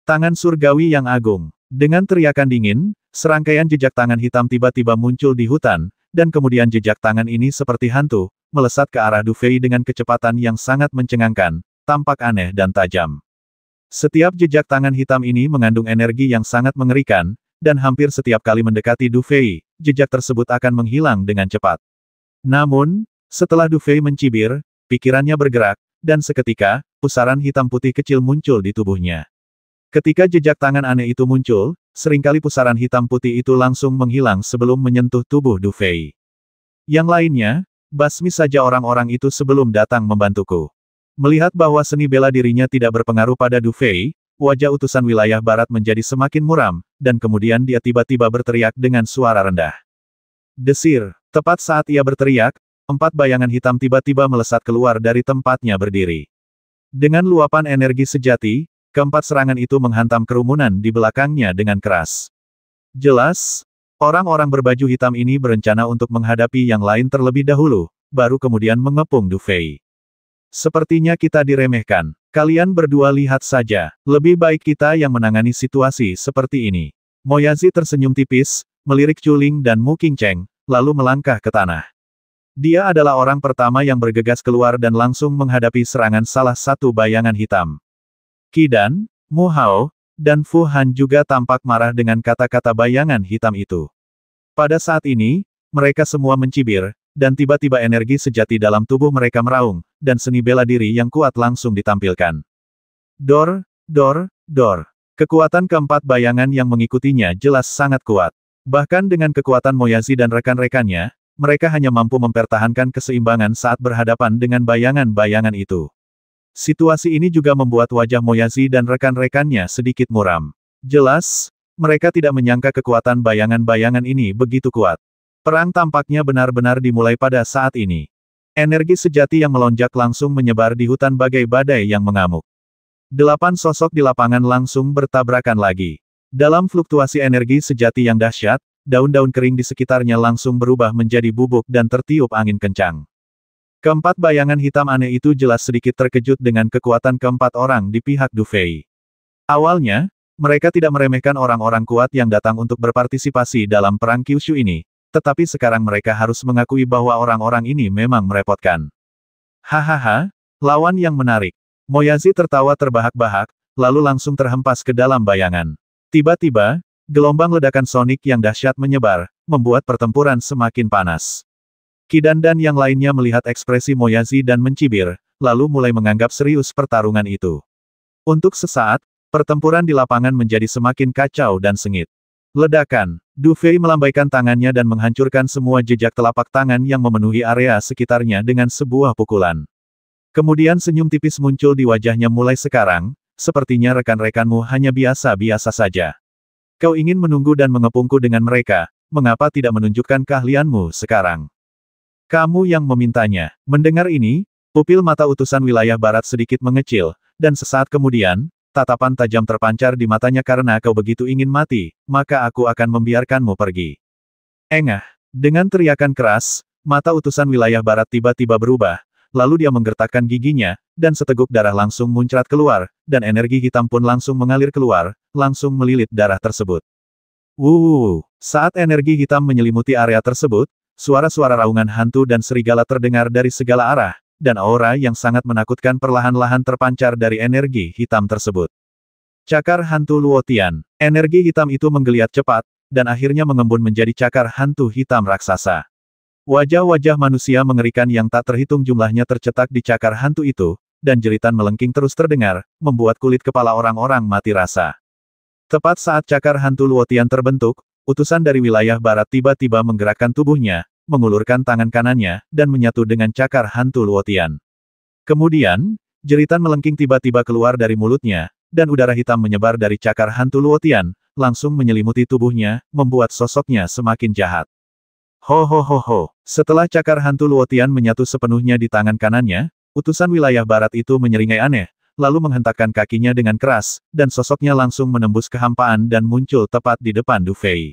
Tangan surgawi yang agung. Dengan teriakan dingin, serangkaian jejak tangan hitam tiba-tiba muncul di hutan, dan kemudian jejak tangan ini seperti hantu, melesat ke arah Du Fei dengan kecepatan yang sangat mencengangkan, tampak aneh dan tajam. Setiap jejak tangan hitam ini mengandung energi yang sangat mengerikan, dan hampir setiap kali mendekati Du Fei, jejak tersebut akan menghilang dengan cepat. Namun, setelah Du Fei mencibir, pikirannya bergerak, dan seketika, pusaran hitam putih kecil muncul di tubuhnya. Ketika jejak tangan aneh itu muncul, seringkali pusaran hitam putih itu langsung menghilang sebelum menyentuh tubuh Du Fei. Yang lainnya, basmi saja orang-orang itu sebelum datang membantuku. Melihat bahwa seni bela dirinya tidak berpengaruh pada Du Fei, wajah utusan wilayah barat menjadi semakin muram, dan kemudian dia tiba-tiba berteriak dengan suara rendah. Desir, tepat saat ia berteriak, 4 bayangan hitam tiba-tiba melesat keluar dari tempatnya berdiri. Dengan luapan energi sejati, keempat serangan itu menghantam kerumunan di belakangnya dengan keras. Jelas, orang-orang berbaju hitam ini berencana untuk menghadapi yang lain terlebih dahulu, baru kemudian mengepung Du Fei. Sepertinya kita diremehkan. Kalian berdua lihat saja, lebih baik kita yang menangani situasi seperti ini. Moyazi tersenyum tipis, melirik Chuling dan Mu Qingcheng, lalu melangkah ke tanah. Dia adalah orang pertama yang bergegas keluar dan langsung menghadapi serangan salah satu bayangan hitam. Qi Dan, Mu Hao, dan Fu Han juga tampak marah dengan kata-kata bayangan hitam itu. Pada saat ini, mereka semua mencibir, dan tiba-tiba energi sejati dalam tubuh mereka meraung, dan seni bela diri yang kuat langsung ditampilkan. Dor, dor, dor. Kekuatan keempat bayangan yang mengikutinya jelas sangat kuat. Bahkan dengan kekuatan Moyazi dan rekan-rekannya, mereka hanya mampu mempertahankan keseimbangan saat berhadapan dengan bayangan-bayangan itu. Situasi ini juga membuat wajah Moyazi dan rekan-rekannya sedikit muram. Jelas, mereka tidak menyangka kekuatan bayangan-bayangan ini begitu kuat. Perang tampaknya benar-benar dimulai pada saat ini. Energi sejati yang melonjak langsung menyebar di hutan bagai badai yang mengamuk. 8 sosok di lapangan langsung bertabrakan lagi. Dalam fluktuasi energi sejati yang dahsyat, daun-daun kering di sekitarnya langsung berubah menjadi bubuk dan tertiup angin kencang. Keempat bayangan hitam aneh itu jelas sedikit terkejut dengan kekuatan keempat orang di pihak Du Fei. Awalnya, mereka tidak meremehkan orang-orang kuat yang datang untuk berpartisipasi dalam perang Kyushu ini, tetapi sekarang mereka harus mengakui bahwa orang-orang ini memang merepotkan. Hahaha, lawan yang menarik. Moyazi tertawa terbahak-bahak, lalu langsung terhempas ke dalam bayangan. Tiba-tiba, gelombang ledakan sonik yang dahsyat menyebar, membuat pertempuran semakin panas. Kidan dan yang lainnya melihat ekspresi Moyazi dan mencibir, lalu mulai menganggap serius pertarungan itu. Untuk sesaat, pertempuran di lapangan menjadi semakin kacau dan sengit. Ledakan. Du Fei melambaikan tangannya dan menghancurkan semua jejak telapak tangan yang memenuhi area sekitarnya dengan sebuah pukulan. Kemudian senyum tipis muncul di wajahnya. Mulai sekarang, sepertinya rekan-rekanmu hanya biasa-biasa saja. Kau ingin menunggu dan mengepungku dengan mereka, mengapa tidak menunjukkan keahlianmu sekarang? Kamu yang memintanya. Mendengar ini, pupil mata utusan wilayah barat sedikit mengecil, dan sesaat kemudian, tatapan tajam terpancar di matanya. Karena kau begitu ingin mati, maka aku akan membiarkanmu pergi. Engah. Dengan teriakan keras, mata utusan wilayah barat tiba-tiba berubah, lalu dia menggertakkan giginya, dan seteguk darah langsung muncrat keluar, dan energi hitam pun langsung mengalir keluar, langsung melilit darah tersebut. Wuh! Saat energi hitam menyelimuti area tersebut, suara-suara raungan hantu dan serigala terdengar dari segala arah, dan aura yang sangat menakutkan perlahan-lahan terpancar dari energi hitam tersebut. Cakar hantu Luotian. Energi hitam itu menggeliat cepat, dan akhirnya mengembun menjadi cakar hantu hitam raksasa. Wajah-wajah manusia mengerikan yang tak terhitung jumlahnya tercetak di cakar hantu itu, dan jeritan melengking terus terdengar, membuat kulit kepala orang-orang mati rasa. Tepat saat cakar hantu Luotian terbentuk, utusan dari wilayah barat tiba-tiba menggerakkan tubuhnya, mengulurkan tangan kanannya, dan menyatu dengan cakar hantu Luotian. Kemudian, jeritan melengking tiba-tiba keluar dari mulutnya, dan udara hitam menyebar dari cakar hantu Luotian, langsung menyelimuti tubuhnya, membuat sosoknya semakin jahat. Ho ho ho ho. Setelah cakar hantu Luotian menyatu sepenuhnya di tangan kanannya, utusan wilayah barat itu menyeringai aneh, lalu menghentakkan kakinya dengan keras, dan sosoknya langsung menembus kehampaan dan muncul tepat di depan Du Fei.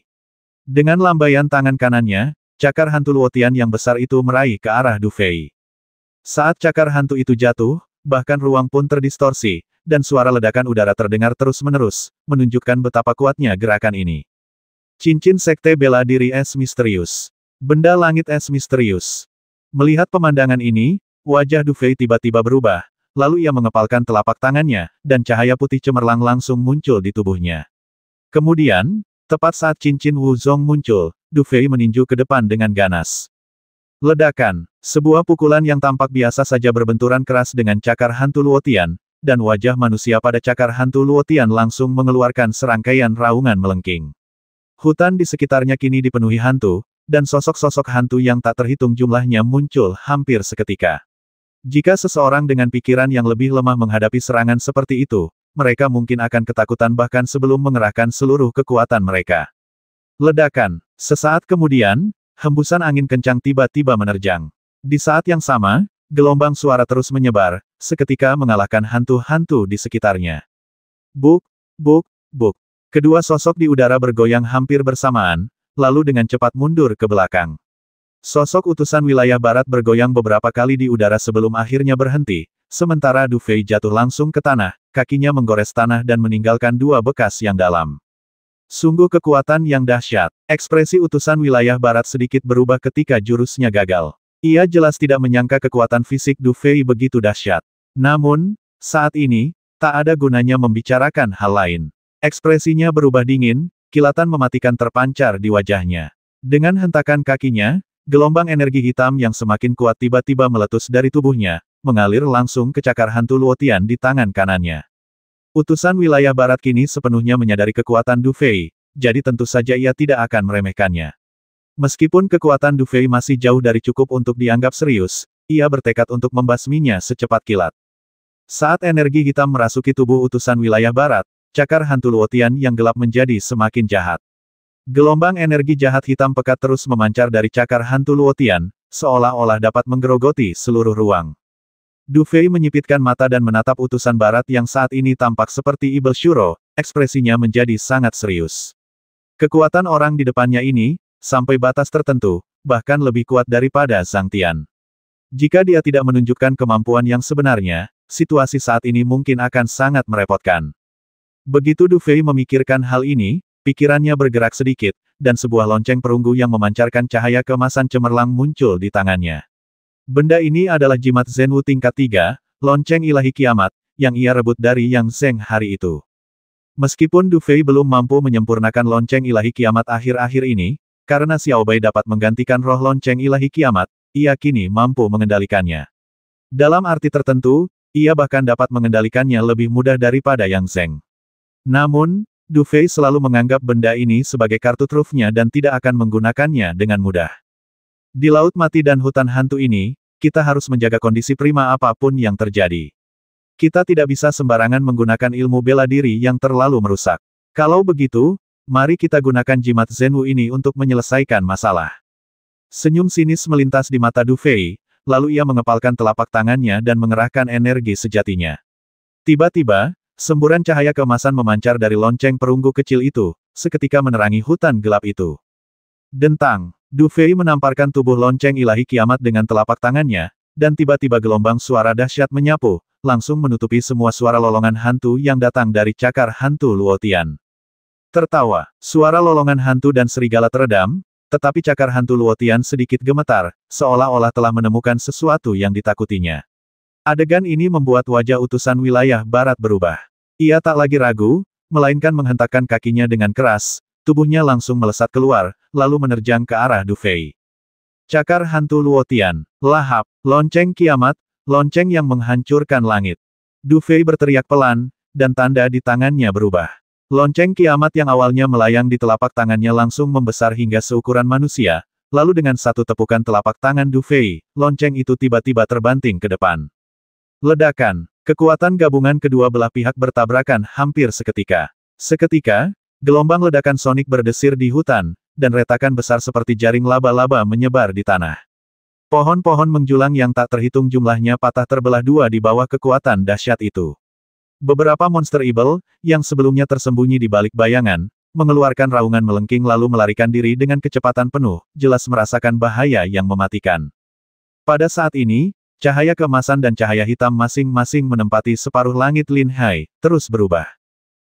Dengan lambaian tangan kanannya, cakar hantu Luotian yang besar itu meraih ke arah Du Fei. Saat cakar hantu itu jatuh, bahkan ruang pun terdistorsi, dan suara ledakan udara terdengar terus-menerus, menunjukkan betapa kuatnya gerakan ini. Cincin Sekte Bela Diri Es Misterius. Benda langit es misterius. Melihat pemandangan ini, wajah Du Fei tiba-tiba berubah, lalu ia mengepalkan telapak tangannya, dan cahaya putih cemerlang langsung muncul di tubuhnya. Kemudian, tepat saat cincin Wuzong muncul, Du Fei meninju ke depan dengan ganas. Ledakan. Sebuah pukulan yang tampak biasa saja berbenturan keras dengan cakar hantu Luotian, dan wajah manusia pada cakar hantu Luotian langsung mengeluarkan serangkaian raungan melengking. Hutan di sekitarnya kini dipenuhi hantu, dan sosok-sosok hantu yang tak terhitung jumlahnya muncul hampir seketika. Jika seseorang dengan pikiran yang lebih lemah menghadapi serangan seperti itu, mereka mungkin akan ketakutan bahkan sebelum mengerahkan seluruh kekuatan mereka. Ledakan. Sesaat kemudian, hembusan angin kencang tiba-tiba menerjang. Di saat yang sama, gelombang suara terus menyebar, seketika mengalahkan hantu-hantu di sekitarnya. Buk, buk, buk. Kedua sosok di udara bergoyang hampir bersamaan, lalu dengan cepat mundur ke belakang. Sosok utusan wilayah barat bergoyang beberapa kali di udara sebelum akhirnya berhenti, sementara Du Fei jatuh langsung ke tanah, kakinya menggores tanah dan meninggalkan dua bekas yang dalam. Sungguh kekuatan yang dahsyat. Ekspresi utusan wilayah barat sedikit berubah ketika jurusnya gagal. Ia jelas tidak menyangka kekuatan fisik Du Fei begitu dahsyat. Namun, saat ini, tak ada gunanya membicarakan hal lain. Ekspresinya berubah dingin, kilatan mematikan terpancar di wajahnya. Dengan hentakan kakinya, gelombang energi hitam yang semakin kuat tiba-tiba meletus dari tubuhnya, mengalir langsung ke cakar hantu Luotian di tangan kanannya. Utusan wilayah barat kini sepenuhnya menyadari kekuatan Du Fei, jadi tentu saja ia tidak akan meremehkannya. Meskipun kekuatan Du Fei masih jauh dari cukup untuk dianggap serius, ia bertekad untuk membasminya secepat kilat. Saat energi hitam merasuki tubuh utusan wilayah barat, cakar hantu Luotian yang gelap menjadi semakin jahat. Gelombang energi jahat hitam pekat terus memancar dari cakar hantu Luotian, seolah-olah dapat menggerogoti seluruh ruang. Du Fei menyipitkan mata dan menatap utusan barat yang saat ini tampak seperti Ibel Shuro, ekspresinya menjadi sangat serius. Kekuatan orang di depannya ini, sampai batas tertentu, bahkan lebih kuat daripada Zhang Tian. Jika dia tidak menunjukkan kemampuan yang sebenarnya, situasi saat ini mungkin akan sangat merepotkan. Begitu Du Fei memikirkan hal ini, pikirannya bergerak sedikit, dan sebuah lonceng perunggu yang memancarkan cahaya keemasan cemerlang muncul di tangannya. Benda ini adalah jimat Zenwu tingkat 3, lonceng ilahi kiamat, yang ia rebut dari Yang Zeng hari itu. Meskipun Du Fei belum mampu menyempurnakan lonceng ilahi kiamat akhir-akhir ini, karena Xiao Bai dapat menggantikan roh lonceng ilahi kiamat, ia kini mampu mengendalikannya. Dalam arti tertentu, ia bahkan dapat mengendalikannya lebih mudah daripada Yang Zeng. Namun, Du Fei selalu menganggap benda ini sebagai kartu trufnya dan tidak akan menggunakannya dengan mudah. Di Laut Mati dan hutan hantu ini, kita harus menjaga kondisi prima apapun yang terjadi. Kita tidak bisa sembarangan menggunakan ilmu bela diri yang terlalu merusak. Kalau begitu, mari kita gunakan jimat Zenwu ini untuk menyelesaikan masalah. Senyum sinis melintas di mata Du Fei, lalu ia mengepalkan telapak tangannya dan mengerahkan energi sejatinya. Tiba-tiba, semburan cahaya keemasan memancar dari lonceng perunggu kecil itu, seketika menerangi hutan gelap itu. Dentang, Du Fei menamparkan tubuh lonceng ilahi kiamat dengan telapak tangannya, dan tiba-tiba gelombang suara dahsyat menyapu, langsung menutupi semua suara lolongan hantu yang datang dari cakar hantu Luotian. Tertawa, suara lolongan hantu dan serigala teredam, tetapi cakar hantu Luotian sedikit gemetar, seolah-olah telah menemukan sesuatu yang ditakutinya. Adegan ini membuat wajah utusan wilayah barat berubah. Ia tak lagi ragu, melainkan menghentakkan kakinya dengan keras, tubuhnya langsung melesat keluar, lalu menerjang ke arah Du Fei. Cakar hantu Luotian, lahap, lonceng kiamat, lonceng yang menghancurkan langit. Du Fei berteriak pelan, dan tanda di tangannya berubah. Lonceng kiamat yang awalnya melayang di telapak tangannya langsung membesar hingga seukuran manusia, lalu dengan satu tepukan telapak tangan Du Fei, lonceng itu tiba-tiba terbanting ke depan. Ledakan. Kekuatan gabungan kedua belah pihak bertabrakan hampir seketika. Seketika, gelombang ledakan sonik berdesir di hutan, dan retakan besar seperti jaring laba-laba menyebar di tanah. Pohon-pohon menjulang yang tak terhitung jumlahnya patah terbelah dua di bawah kekuatan dahsyat itu. Beberapa monster evil, yang sebelumnya tersembunyi di balik bayangan, mengeluarkan raungan melengking lalu melarikan diri dengan kecepatan penuh, jelas merasakan bahaya yang mematikan. Pada saat ini, cahaya keemasan dan cahaya hitam masing-masing menempati separuh langit Lin Hai, terus berubah.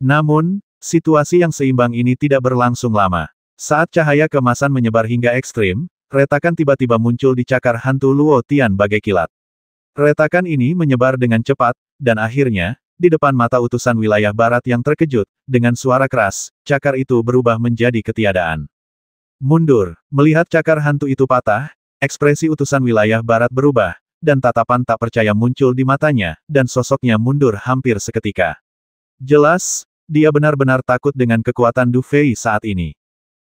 Namun, situasi yang seimbang ini tidak berlangsung lama. Saat cahaya keemasan menyebar hingga ekstrim, retakan tiba-tiba muncul di cakar hantu Luotian bagai kilat. Retakan ini menyebar dengan cepat, dan akhirnya, di depan mata utusan wilayah barat yang terkejut, dengan suara keras, cakar itu berubah menjadi ketiadaan. Mundur, melihat cakar hantu itu patah, ekspresi utusan wilayah barat berubah, dan tatapan tak percaya muncul di matanya, dan sosoknya mundur hampir seketika. Jelas, dia benar-benar takut dengan kekuatan Du Fei saat ini.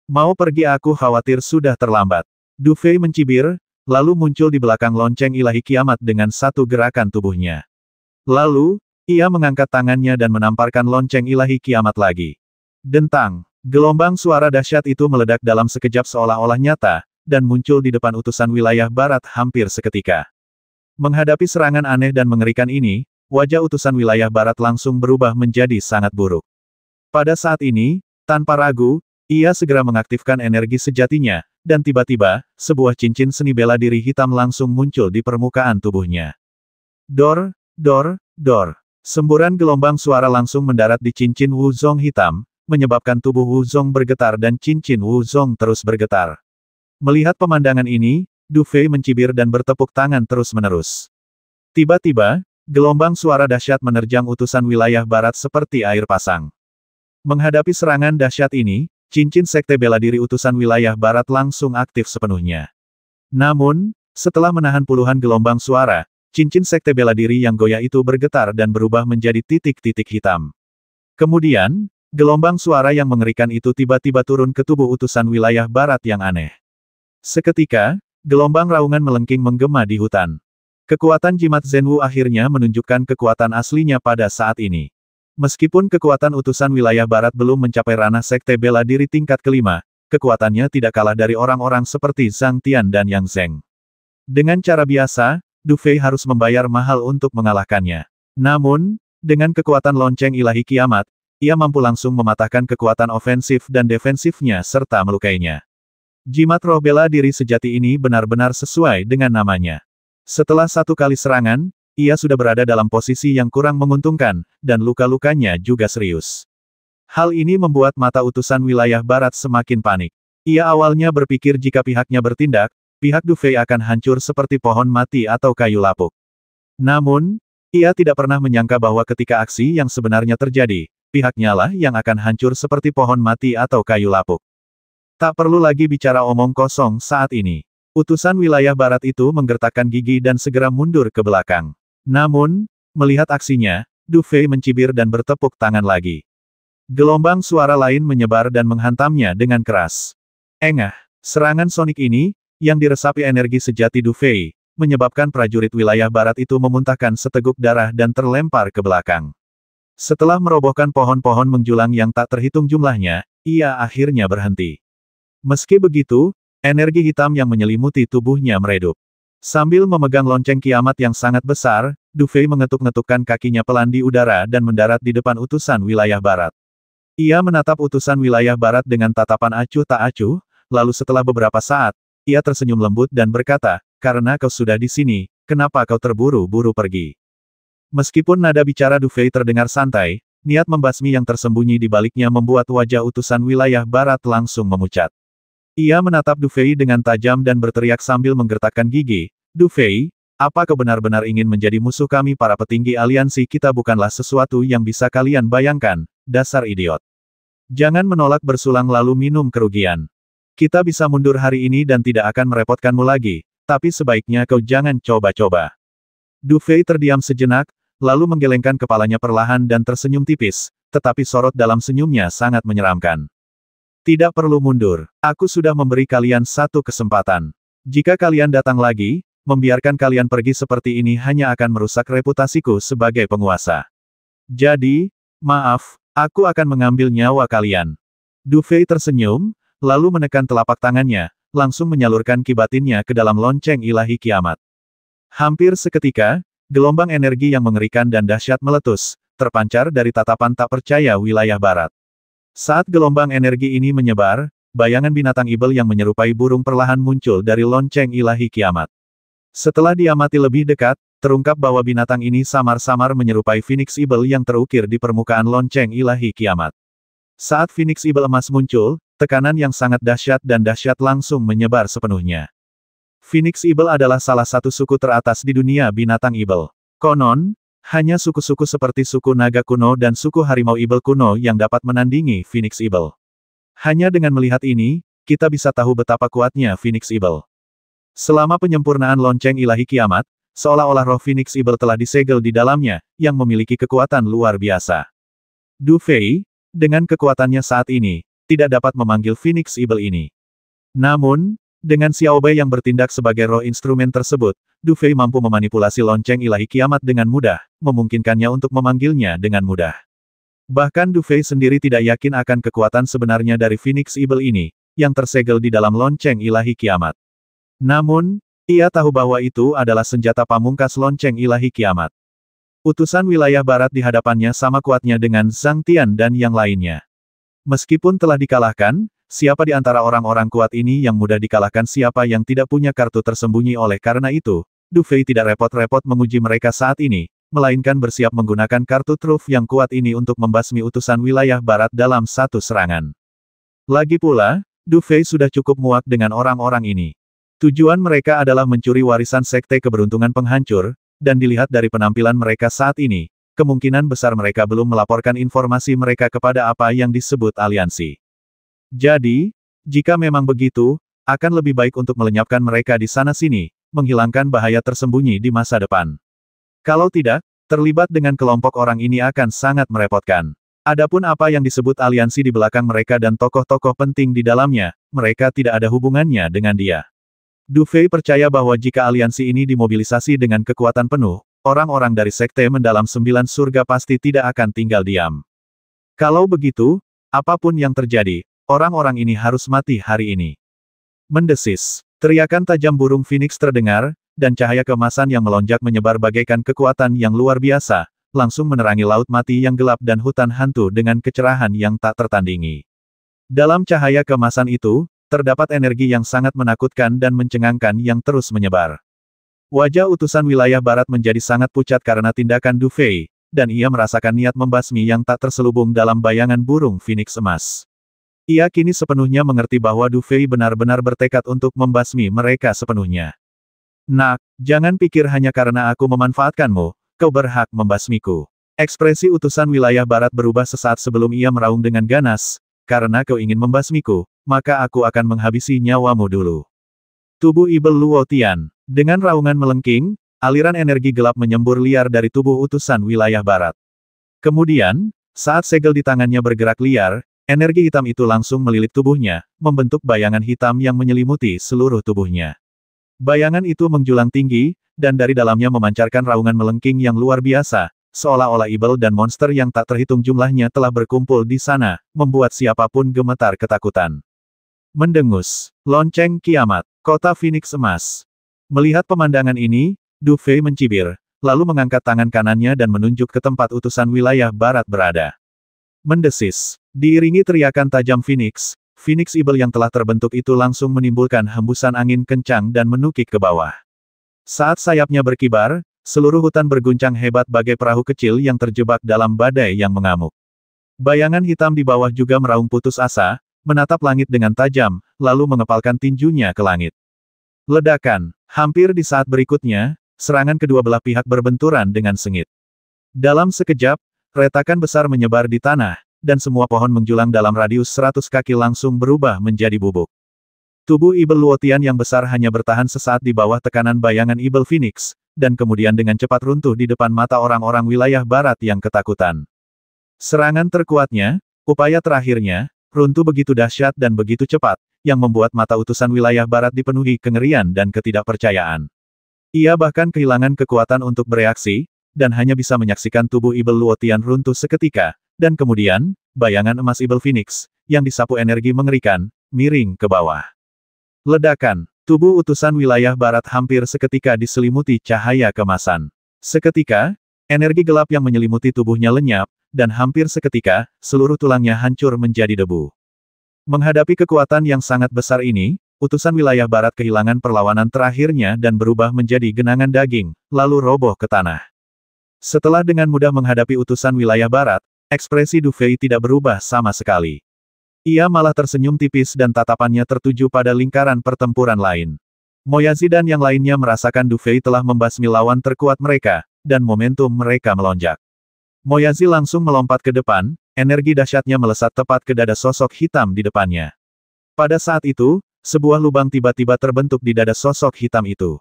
Mau pergi aku khawatir sudah terlambat. Du Fei mencibir, lalu muncul di belakang lonceng ilahi kiamat dengan satu gerakan tubuhnya. Lalu, ia mengangkat tangannya dan menamparkan lonceng ilahi kiamat lagi. Dentang, gelombang suara dahsyat itu meledak dalam sekejap seolah-olah nyata, dan muncul di depan utusan wilayah barat hampir seketika. Menghadapi serangan aneh dan mengerikan ini, wajah utusan wilayah barat langsung berubah menjadi sangat buruk. Pada saat ini, tanpa ragu, ia segera mengaktifkan energi sejatinya, dan tiba-tiba, sebuah cincin seni bela diri hitam langsung muncul di permukaan tubuhnya. Dor, dor, dor. Semburan gelombang suara langsung mendarat di cincin Wu Zong hitam, menyebabkan tubuh Wu Zong bergetar dan cincin Wu Zong terus bergetar. Melihat pemandangan ini, Du Fei mencibir dan bertepuk tangan terus-menerus. Tiba-tiba, gelombang suara dahsyat menerjang utusan wilayah barat seperti air pasang. Menghadapi serangan dahsyat ini, cincin sekte bela diri utusan wilayah barat langsung aktif sepenuhnya. Namun, setelah menahan puluhan gelombang suara, cincin sekte bela diri yang goyah itu bergetar dan berubah menjadi titik-titik hitam. Kemudian, gelombang suara yang mengerikan itu tiba-tiba turun ke tubuh utusan wilayah barat yang aneh. Seketika, gelombang raungan melengking menggema di hutan. Kekuatan jimat Zenwu akhirnya menunjukkan kekuatan aslinya pada saat ini. Meskipun kekuatan utusan wilayah barat belum mencapai ranah sekte bela diri tingkat kelima, kekuatannya tidak kalah dari orang-orang seperti Zhang Tian dan Yang Zeng. Dengan cara biasa, Du Fei harus membayar mahal untuk mengalahkannya. Namun, dengan kekuatan lonceng ilahi kiamat, ia mampu langsung mematahkan kekuatan ofensif dan defensifnya serta melukainya. Jimat roh bela diri sejati ini benar-benar sesuai dengan namanya. Setelah satu kali serangan, ia sudah berada dalam posisi yang kurang menguntungkan, dan luka-lukanya juga serius. Hal ini membuat mata utusan wilayah barat semakin panik. Ia awalnya berpikir jika pihaknya bertindak, pihak Du Fei akan hancur seperti pohon mati atau kayu lapuk. Namun, ia tidak pernah menyangka bahwa ketika aksi yang sebenarnya terjadi, pihaknya lah yang akan hancur seperti pohon mati atau kayu lapuk. Tak perlu lagi bicara omong kosong saat ini. Utusan wilayah barat itu menggertakkan gigi dan segera mundur ke belakang. Namun, melihat aksinya, Du Fei mencibir dan bertepuk tangan lagi. Gelombang suara lain menyebar dan menghantamnya dengan keras. Engah, serangan sonik ini, yang diresapi energi sejati Du Fei, menyebabkan prajurit wilayah barat itu memuntahkan seteguk darah dan terlempar ke belakang. Setelah merobohkan pohon-pohon menjulang yang tak terhitung jumlahnya, ia akhirnya berhenti. Meski begitu, energi hitam yang menyelimuti tubuhnya meredup. Sambil memegang lonceng kiamat yang sangat besar, Du Fei mengetuk-ngetukkan kakinya pelan di udara dan mendarat di depan utusan wilayah barat. Ia menatap utusan wilayah barat dengan tatapan acuh tak acuh, lalu setelah beberapa saat, ia tersenyum lembut dan berkata, "Karena kau sudah di sini, kenapa kau terburu-buru pergi?" Meskipun nada bicara Du Fei terdengar santai, niat membasmi yang tersembunyi di baliknya membuat wajah utusan wilayah barat langsung memucat. Ia menatap Du Fei dengan tajam dan berteriak sambil menggertakkan gigi, "Du Fei, apa kau benar-benar ingin menjadi musuh kami para petinggi aliansi kita? Bukanlah sesuatu yang bisa kalian bayangkan. Dasar idiot. Jangan menolak bersulang lalu minum kerugian. Kita bisa mundur hari ini dan tidak akan merepotkanmu lagi, tapi sebaiknya kau jangan coba-coba." Du Fei terdiam sejenak, lalu menggelengkan kepalanya perlahan dan tersenyum tipis, tetapi sorot dalam senyumnya sangat menyeramkan. "Tidak perlu mundur. Aku sudah memberi kalian satu kesempatan. Jika kalian datang lagi, membiarkan kalian pergi seperti ini hanya akan merusak reputasiku sebagai penguasa. Jadi, maaf, aku akan mengambil nyawa kalian." Du Fei tersenyum, lalu menekan telapak tangannya, langsung menyalurkan kibatinnya ke dalam lonceng ilahi kiamat. Hampir seketika, gelombang energi yang mengerikan dan dahsyat meletus, terpancar dari tatapan tak percaya wilayah barat. Saat gelombang energi ini menyebar, bayangan binatang ibel yang menyerupai burung perlahan muncul dari lonceng ilahi kiamat. Setelah diamati lebih dekat, terungkap bahwa binatang ini samar-samar menyerupai Phoenix Eagle yang terukir di permukaan lonceng ilahi kiamat. Saat Phoenix Eagle emas muncul, tekanan yang sangat dahsyat dan dahsyat langsung menyebar sepenuhnya. Phoenix Eagle adalah salah satu suku teratas di dunia binatang ibel. Konon, hanya suku-suku seperti suku naga kuno dan suku harimau ibel kuno yang dapat menandingi Phoenix Eagle. Hanya dengan melihat ini, kita bisa tahu betapa kuatnya Phoenix Eagle. Selama penyempurnaan lonceng ilahi kiamat, seolah-olah roh Phoenix Eagle telah disegel di dalamnya, yang memiliki kekuatan luar biasa. Du Fei, dengan kekuatannya saat ini, tidak dapat memanggil Phoenix Eagle ini. Namun, dengan Xiao Bei yang bertindak sebagai roh instrumen tersebut, Du Fei mampu memanipulasi lonceng ilahi kiamat dengan mudah, memungkinkannya untuk memanggilnya dengan mudah. Bahkan Du Fei sendiri tidak yakin akan kekuatan sebenarnya dari Phoenix Eagle ini, yang tersegel di dalam lonceng ilahi kiamat. Namun, ia tahu bahwa itu adalah senjata pamungkas lonceng ilahi kiamat. Utusan wilayah barat di hadapannya sama kuatnya dengan Zhang Tian dan yang lainnya. Meskipun telah dikalahkan, siapa di antara orang-orang kuat ini yang mudah dikalahkan? Siapa yang tidak punya kartu tersembunyi? Oleh karena itu, Du Fei tidak repot-repot menguji mereka saat ini, melainkan bersiap menggunakan kartu truf yang kuat ini untuk membasmi utusan wilayah barat dalam satu serangan. Lagi pula, Du Fei sudah cukup muak dengan orang-orang ini. Tujuan mereka adalah mencuri warisan sekte keberuntungan penghancur, dan dilihat dari penampilan mereka saat ini, kemungkinan besar mereka belum melaporkan informasi mereka kepada apa yang disebut aliansi. Jadi, jika memang begitu, akan lebih baik untuk melenyapkan mereka di sana-sini, menghilangkan bahaya tersembunyi di masa depan. Kalau tidak, terlibat dengan kelompok orang ini akan sangat merepotkan. Adapun apa yang disebut aliansi di belakang mereka dan tokoh-tokoh penting di dalamnya, mereka tidak ada hubungannya dengan dia. Du Fei percaya bahwa jika aliansi ini dimobilisasi dengan kekuatan penuh, orang-orang dari sekte mendalam 9 surga pasti tidak akan tinggal diam. Kalau begitu, apapun yang terjadi, orang-orang ini harus mati hari ini. Mendesis. Teriakan tajam burung Phoenix terdengar, dan cahaya keemasan yang melonjak menyebar bagaikan kekuatan yang luar biasa, langsung menerangi laut mati yang gelap dan hutan hantu dengan kecerahan yang tak tertandingi. Dalam cahaya keemasan itu, terdapat energi yang sangat menakutkan dan mencengangkan yang terus menyebar. Wajah utusan wilayah barat menjadi sangat pucat karena tindakan Du Fei, dan ia merasakan niat membasmi yang tak terselubung dalam bayangan burung Phoenix emas. Ia kini sepenuhnya mengerti bahwa Du Fei benar-benar bertekad untuk membasmi mereka sepenuhnya. Nak, jangan pikir hanya karena aku memanfaatkanmu, kau berhak membasmiku. Ekspresi utusan wilayah barat berubah sesaat sebelum ia meraung dengan ganas, karena kau ingin membasmiku, maka aku akan menghabisi nyawamu dulu. Tubuh Ibel Luo Tian. Dengan raungan melengking, aliran energi gelap menyembur liar dari tubuh utusan wilayah barat. Kemudian, saat segel di tangannya bergerak liar, energi hitam itu langsung melilit tubuhnya, membentuk bayangan hitam yang menyelimuti seluruh tubuhnya. Bayangan itu menjulang tinggi, dan dari dalamnya memancarkan raungan melengking yang luar biasa, seolah-olah Ibel dan monster yang tak terhitung jumlahnya telah berkumpul di sana, membuat siapapun gemetar ketakutan. Mendengus. Lonceng kiamat. Kota Phoenix emas. Melihat pemandangan ini, Du Fei mencibir, lalu mengangkat tangan kanannya dan menunjuk ke tempat utusan wilayah barat berada. Mendesis. Diiringi teriakan tajam Phoenix Ibel yang telah terbentuk itu langsung menimbulkan hembusan angin kencang dan menukik ke bawah. Saat sayapnya berkibar, seluruh hutan berguncang hebat bagai perahu kecil yang terjebak dalam badai yang mengamuk. Bayangan hitam di bawah juga meraung putus asa, menatap langit dengan tajam, lalu mengepalkan tinjunya ke langit. Ledakan. Hampir di saat berikutnya, serangan kedua belah pihak berbenturan dengan sengit. Dalam sekejap, retakan besar menyebar di tanah, dan semua pohon menjulang dalam radius 100 kaki langsung berubah menjadi bubuk. Tubuh Ibel Luo Tian yang besar hanya bertahan sesaat di bawah tekanan bayangan Ibel Phoenix, dan kemudian dengan cepat runtuh di depan mata orang-orang wilayah barat yang ketakutan. Serangan terkuatnya, upaya terakhirnya, runtuh begitu dahsyat dan begitu cepat, yang membuat mata utusan wilayah barat dipenuhi kengerian dan ketidakpercayaan. Ia bahkan kehilangan kekuatan untuk bereaksi, dan hanya bisa menyaksikan tubuh Ibel Luo Tian runtuh seketika, dan kemudian, bayangan emas Ibel Phoenix, yang disapu energi mengerikan, miring ke bawah. Ledakan. Tubuh utusan wilayah barat hampir seketika diselimuti cahaya kemasan. Seketika, energi gelap yang menyelimuti tubuhnya lenyap, dan hampir seketika, seluruh tulangnya hancur menjadi debu. Menghadapi kekuatan yang sangat besar ini, utusan wilayah barat kehilangan perlawanan terakhirnya dan berubah menjadi genangan daging, lalu roboh ke tanah. Setelah dengan mudah menghadapi utusan wilayah barat, ekspresi Du Fei tidak berubah sama sekali. Ia malah tersenyum tipis dan tatapannya tertuju pada lingkaran pertempuran lain. Moyazi dan yang lainnya merasakan Du Fei telah membasmi lawan terkuat mereka, dan momentum mereka melonjak. Moyazi langsung melompat ke depan, energi dahsyatnya melesat tepat ke dada sosok hitam di depannya. Pada saat itu, sebuah lubang tiba-tiba terbentuk di dada sosok hitam itu.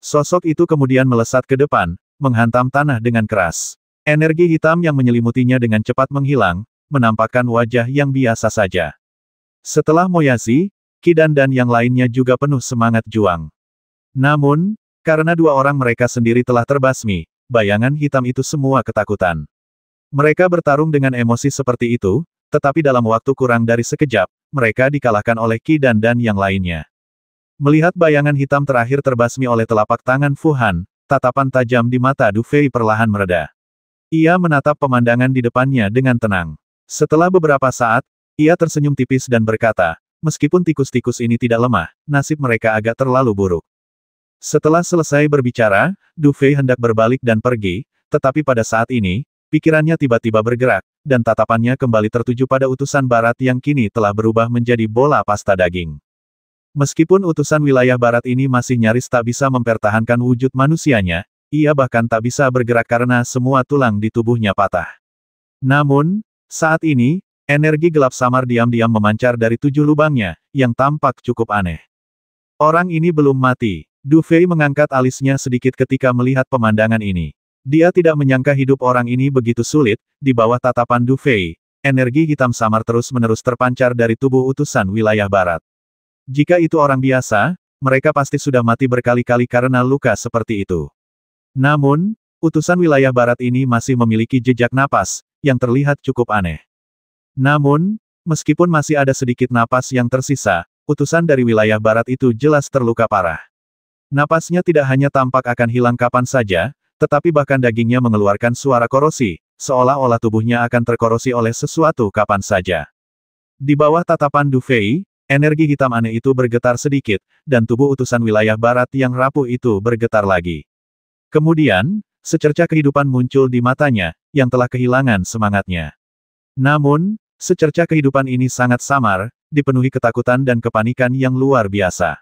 Sosok itu kemudian melesat ke depan, menghantam tanah dengan keras. Energi hitam yang menyelimutinya dengan cepat menghilang, menampakkan wajah yang biasa saja. Setelah Moyazi, Qidan dan yang lainnya juga penuh semangat juang. Namun, karena dua orang mereka sendiri telah terbasmi, bayangan hitam itu semua ketakutan. Mereka bertarung dengan emosi seperti itu, tetapi dalam waktu kurang dari sekejap, mereka dikalahkan oleh Qidan dan yang lainnya. Melihat bayangan hitam terakhir terbasmi oleh telapak tangan Fu Han, tatapan tajam di mata Du Fei perlahan mereda. Ia menatap pemandangan di depannya dengan tenang. Setelah beberapa saat, ia tersenyum tipis dan berkata, meskipun tikus-tikus ini tidak lemah, nasib mereka agak terlalu buruk. Setelah selesai berbicara, Du Fei hendak berbalik dan pergi, tetapi pada saat ini, pikirannya tiba-tiba bergerak, dan tatapannya kembali tertuju pada utusan barat yang kini telah berubah menjadi bola pasta daging. Meskipun utusan wilayah barat ini masih nyaris tak bisa mempertahankan wujud manusianya, ia bahkan tak bisa bergerak karena semua tulang di tubuhnya patah. Namun, saat ini, energi gelap samar diam-diam memancar dari 7 lubangnya, yang tampak cukup aneh. Orang ini belum mati. Du Fei mengangkat alisnya sedikit ketika melihat pemandangan ini. Dia tidak menyangka hidup orang ini begitu sulit, di bawah tatapan Du Fei, energi hitam samar terus-menerus terpancar dari tubuh utusan wilayah barat. Jika itu orang biasa, mereka pasti sudah mati berkali-kali karena luka seperti itu. Namun, utusan wilayah barat ini masih memiliki jejak napas, yang terlihat cukup aneh. Namun, meskipun masih ada sedikit napas yang tersisa, utusan dari wilayah barat itu jelas terluka parah. Napasnya tidak hanya tampak akan hilang kapan saja, tetapi bahkan dagingnya mengeluarkan suara korosi, seolah-olah tubuhnya akan terkorosi oleh sesuatu kapan saja. Di bawah tatapan Du Fei, energi hitam aneh itu bergetar sedikit, dan tubuh utusan wilayah barat yang rapuh itu bergetar lagi. Kemudian, secercah kehidupan muncul di matanya, yang telah kehilangan semangatnya. Namun, secerca kehidupan ini sangat samar, dipenuhi ketakutan dan kepanikan yang luar biasa.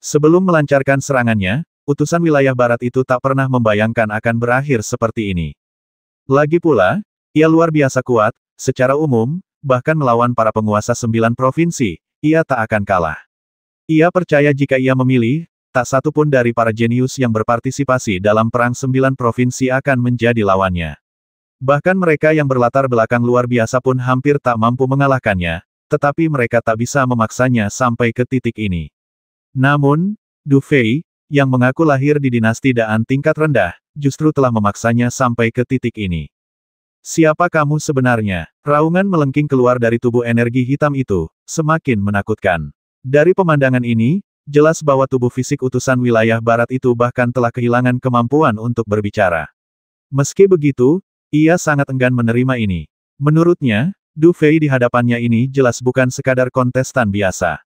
Sebelum melancarkan serangannya, utusan wilayah barat itu tak pernah membayangkan akan berakhir seperti ini. Lagi pula, ia luar biasa kuat, secara umum, bahkan melawan para penguasa 9 provinsi, ia tak akan kalah. Ia percaya jika ia memilih, tak satu pun dari para jenius yang berpartisipasi dalam perang 9 provinsi akan menjadi lawannya. Bahkan mereka yang berlatar belakang luar biasa pun hampir tak mampu mengalahkannya, tetapi mereka tak bisa memaksanya sampai ke titik ini. Namun, Du Fei, yang mengaku lahir di dinasti Daan tingkat rendah, justru telah memaksanya sampai ke titik ini. Siapa kamu sebenarnya? Raungan melengking keluar dari tubuh energi hitam itu, semakin menakutkan. Dari pemandangan ini, jelas bahwa tubuh fisik utusan wilayah barat itu bahkan telah kehilangan kemampuan untuk berbicara. Meski begitu, ia sangat enggan menerima ini. Menurutnya, Du Fei di hadapannya ini jelas bukan sekadar kontestan biasa.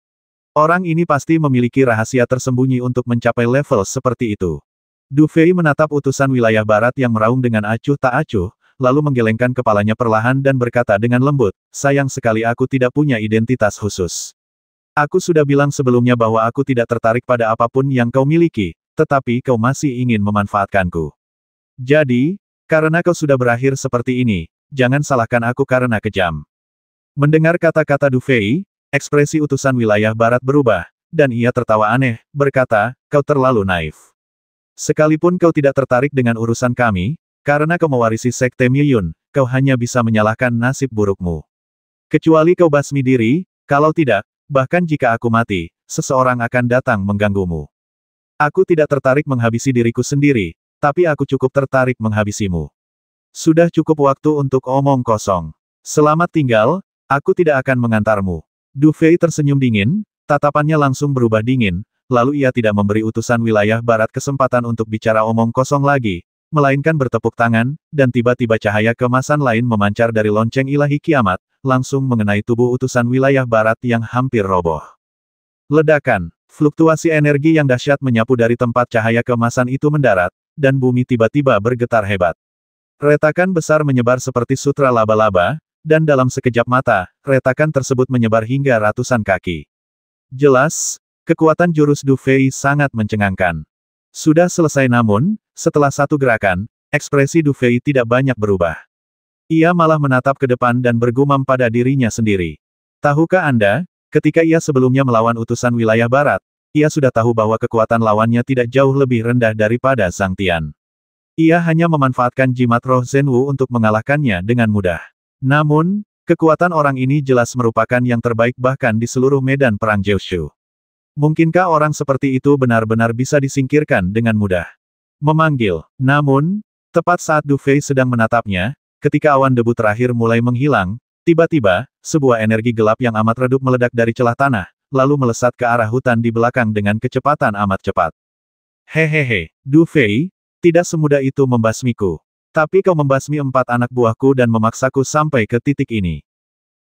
Orang ini pasti memiliki rahasia tersembunyi untuk mencapai level seperti itu. Du Fei menatap utusan wilayah barat yang meraung dengan acuh tak acuh, lalu menggelengkan kepalanya perlahan dan berkata dengan lembut, sayang sekali aku tidak punya identitas khusus. Aku sudah bilang sebelumnya bahwa aku tidak tertarik pada apapun yang kau miliki, tetapi kau masih ingin memanfaatkanku. Jadi, karena kau sudah berakhir seperti ini, jangan salahkan aku karena kejam. Mendengar kata-kata Du Fei, ekspresi utusan wilayah barat berubah, dan ia tertawa aneh, berkata, kau terlalu naif. Sekalipun kau tidak tertarik dengan urusan kami, karena kau mewarisi Sekte Miyun, kau hanya bisa menyalahkan nasib burukmu. Kecuali kau basmi diri, kalau tidak, bahkan jika aku mati, seseorang akan datang mengganggumu. Aku tidak tertarik menghabisi diriku sendiri, tapi aku cukup tertarik menghabisimu. Sudah cukup waktu untuk omong kosong. Selamat tinggal, aku tidak akan mengantarmu. Du Fei tersenyum dingin, tatapannya langsung berubah dingin, lalu ia tidak memberi utusan wilayah barat kesempatan untuk bicara omong kosong lagi, melainkan bertepuk tangan, dan tiba-tiba cahaya keemasan lain memancar dari lonceng ilahi kiamat, langsung mengenai tubuh utusan wilayah barat yang hampir roboh. Ledakan, fluktuasi energi yang dahsyat menyapu dari tempat cahaya keemasan itu mendarat, dan bumi tiba-tiba bergetar hebat. Retakan besar menyebar seperti sutra laba-laba, dan dalam sekejap mata, retakan tersebut menyebar hingga ratusan kaki. Jelas, kekuatan jurus Du Fei sangat mencengangkan. Sudah selesai namun, setelah satu gerakan, ekspresi Du Fei tidak banyak berubah. Ia malah menatap ke depan dan bergumam pada dirinya sendiri. Tahukah Anda, ketika ia sebelumnya melawan utusan wilayah barat, ia sudah tahu bahwa kekuatan lawannya tidak jauh lebih rendah daripada Zhang Tian. Ia hanya memanfaatkan jimat roh Zhenwu untuk mengalahkannya dengan mudah. Namun, kekuatan orang ini jelas merupakan yang terbaik bahkan di seluruh medan perang Jiushu. Mungkinkah orang seperti itu benar-benar bisa disingkirkan dengan mudah? Memanggil. Namun, tepat saat Du Fei sedang menatapnya, ketika awan debu terakhir mulai menghilang, tiba-tiba, sebuah energi gelap yang amat redup meledak dari celah tanah, lalu melesat ke arah hutan di belakang dengan kecepatan amat cepat. Hehehe, Du Fei, tidak semudah itu membasmiku. Tapi kau membasmi 4 anak buahku dan memaksaku sampai ke titik ini.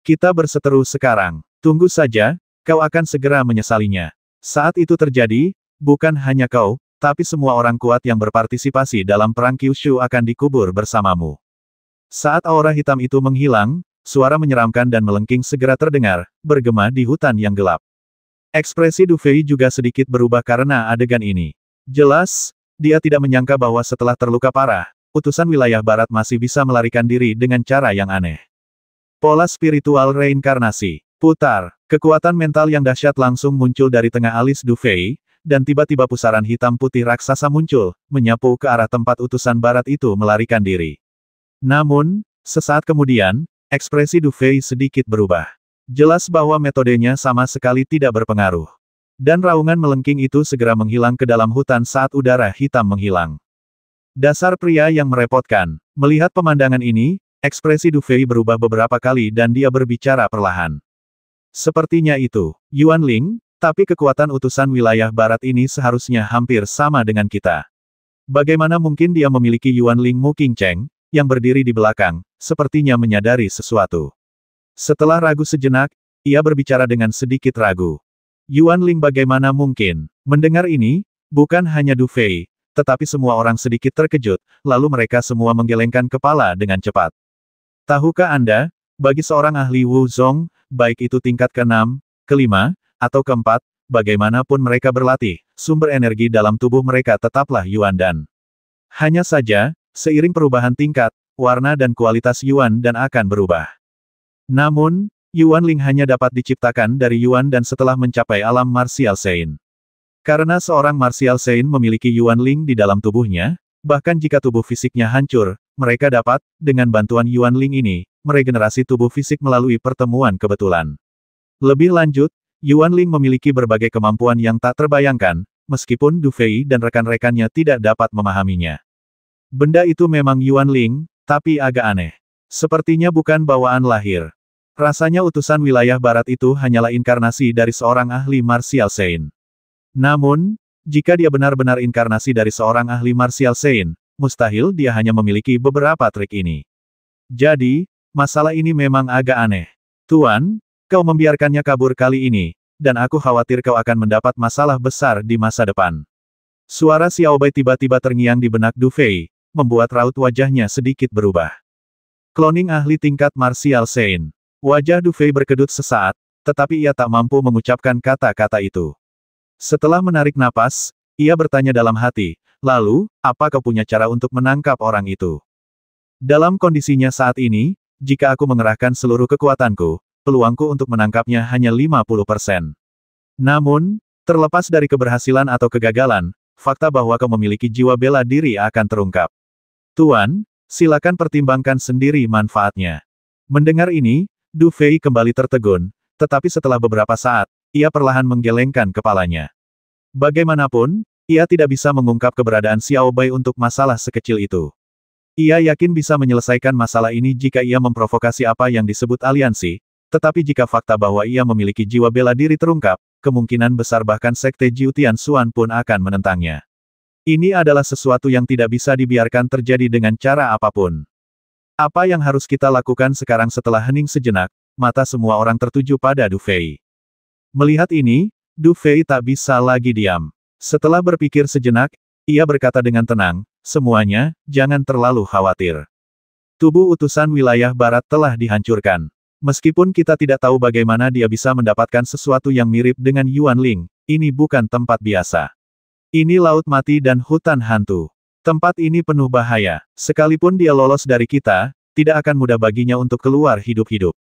Kita berseteru sekarang. Tunggu saja, kau akan segera menyesalinya. Saat itu terjadi, bukan hanya kau, tapi semua orang kuat yang berpartisipasi dalam perang Kyushu akan dikubur bersamamu. Saat aura hitam itu menghilang, suara menyeramkan dan melengking segera terdengar, bergema di hutan yang gelap. Ekspresi Du Fei juga sedikit berubah karena adegan ini. Jelas, dia tidak menyangka bahwa setelah terluka parah, utusan wilayah barat masih bisa melarikan diri dengan cara yang aneh. Pola spiritual reinkarnasi. Putar. Kekuatan mental yang dahsyat langsung muncul dari tengah alis Du Fei, dan tiba-tiba pusaran hitam putih raksasa muncul, menyapu ke arah tempat utusan barat itu melarikan diri. Namun, sesaat kemudian, ekspresi Du Fei sedikit berubah. Jelas bahwa metodenya sama sekali tidak berpengaruh. Dan raungan melengking itu segera menghilang ke dalam hutan saat udara hitam menghilang. Dasar pria yang merepotkan. Melihat pemandangan ini, ekspresi Du Fei berubah beberapa kali dan dia berbicara perlahan. Sepertinya itu, Yuan Ling, tapi kekuatan utusan wilayah barat ini seharusnya hampir sama dengan kita. Bagaimana mungkin dia memiliki Yuan Ling Mu King Cheng, yang berdiri di belakang, sepertinya menyadari sesuatu. Setelah ragu sejenak, ia berbicara dengan sedikit ragu. Yuan Ling bagaimana mungkin? Mendengar ini, bukan hanya Du Fei, tetapi semua orang sedikit terkejut, lalu mereka semua menggelengkan kepala dengan cepat. Tahukah Anda, bagi seorang ahli Wuzong, baik itu tingkat ke-6, ke-5, atau ke-4, bagaimanapun mereka berlatih, sumber energi dalam tubuh mereka tetaplah Yuan Dan. Hanya saja, seiring perubahan tingkat, warna dan kualitas Yuan Dan akan berubah. Namun, Yuan Ling hanya dapat diciptakan dari Yuan Dan setelah mencapai alam martial Sein. Karena seorang martial Sein memiliki Yuan Ling di dalam tubuhnya, bahkan jika tubuh fisiknya hancur, mereka dapat, dengan bantuan Yuan Ling ini, meregenerasi tubuh fisik melalui pertemuan kebetulan. Lebih lanjut, Yuan Ling memiliki berbagai kemampuan yang tak terbayangkan, meskipun Du Fei dan rekan-rekannya tidak dapat memahaminya. Benda itu memang Yuan Ling, tapi agak aneh. Sepertinya bukan bawaan lahir. Rasanya utusan wilayah barat itu hanyalah inkarnasi dari seorang ahli martial Sein. Namun, jika dia benar-benar inkarnasi dari seorang ahli martial Sein, mustahil dia hanya memiliki beberapa trik ini. Jadi, masalah ini memang agak aneh. Tuan, kau membiarkannya kabur kali ini, dan aku khawatir kau akan mendapat masalah besar di masa depan. Suara Xiao Bai tiba-tiba terngiang di benak Du Fei, membuat raut wajahnya sedikit berubah. Cloning ahli tingkat martial Sein. Wajah Du Fei berkedut sesaat, tetapi ia tak mampu mengucapkan kata-kata itu. Setelah menarik napas, ia bertanya dalam hati, lalu, apa kau punya cara untuk menangkap orang itu? Dalam kondisinya saat ini, jika aku mengerahkan seluruh kekuatanku, peluangku untuk menangkapnya hanya 50%. Namun, terlepas dari keberhasilan atau kegagalan, fakta bahwa kau memiliki jiwa bela diri akan terungkap. Tuan, silakan pertimbangkan sendiri manfaatnya. Mendengar ini, Du Fei kembali tertegun, tetapi setelah beberapa saat, ia perlahan menggelengkan kepalanya. Bagaimanapun, ia tidak bisa mengungkap keberadaan Xiao Bai untuk masalah sekecil itu. Ia yakin bisa menyelesaikan masalah ini jika ia memprovokasi apa yang disebut aliansi, tetapi jika fakta bahwa ia memiliki jiwa bela diri terungkap, kemungkinan besar bahkan Sekte Jiu Tianxuan pun akan menentangnya. Ini adalah sesuatu yang tidak bisa dibiarkan terjadi dengan cara apapun. Apa yang harus kita lakukan sekarang setelah hening sejenak, mata semua orang tertuju pada Du Fei. Melihat ini, Du Fei tak bisa lagi diam. Setelah berpikir sejenak, ia berkata dengan tenang, semuanya, jangan terlalu khawatir. Tubuh utusan wilayah barat telah dihancurkan. Meskipun kita tidak tahu bagaimana dia bisa mendapatkan sesuatu yang mirip dengan Yuan Ling, ini bukan tempat biasa. Ini laut mati dan hutan hantu. Tempat ini penuh bahaya. Sekalipun dia lolos dari kita, tidak akan mudah baginya untuk keluar hidup-hidup.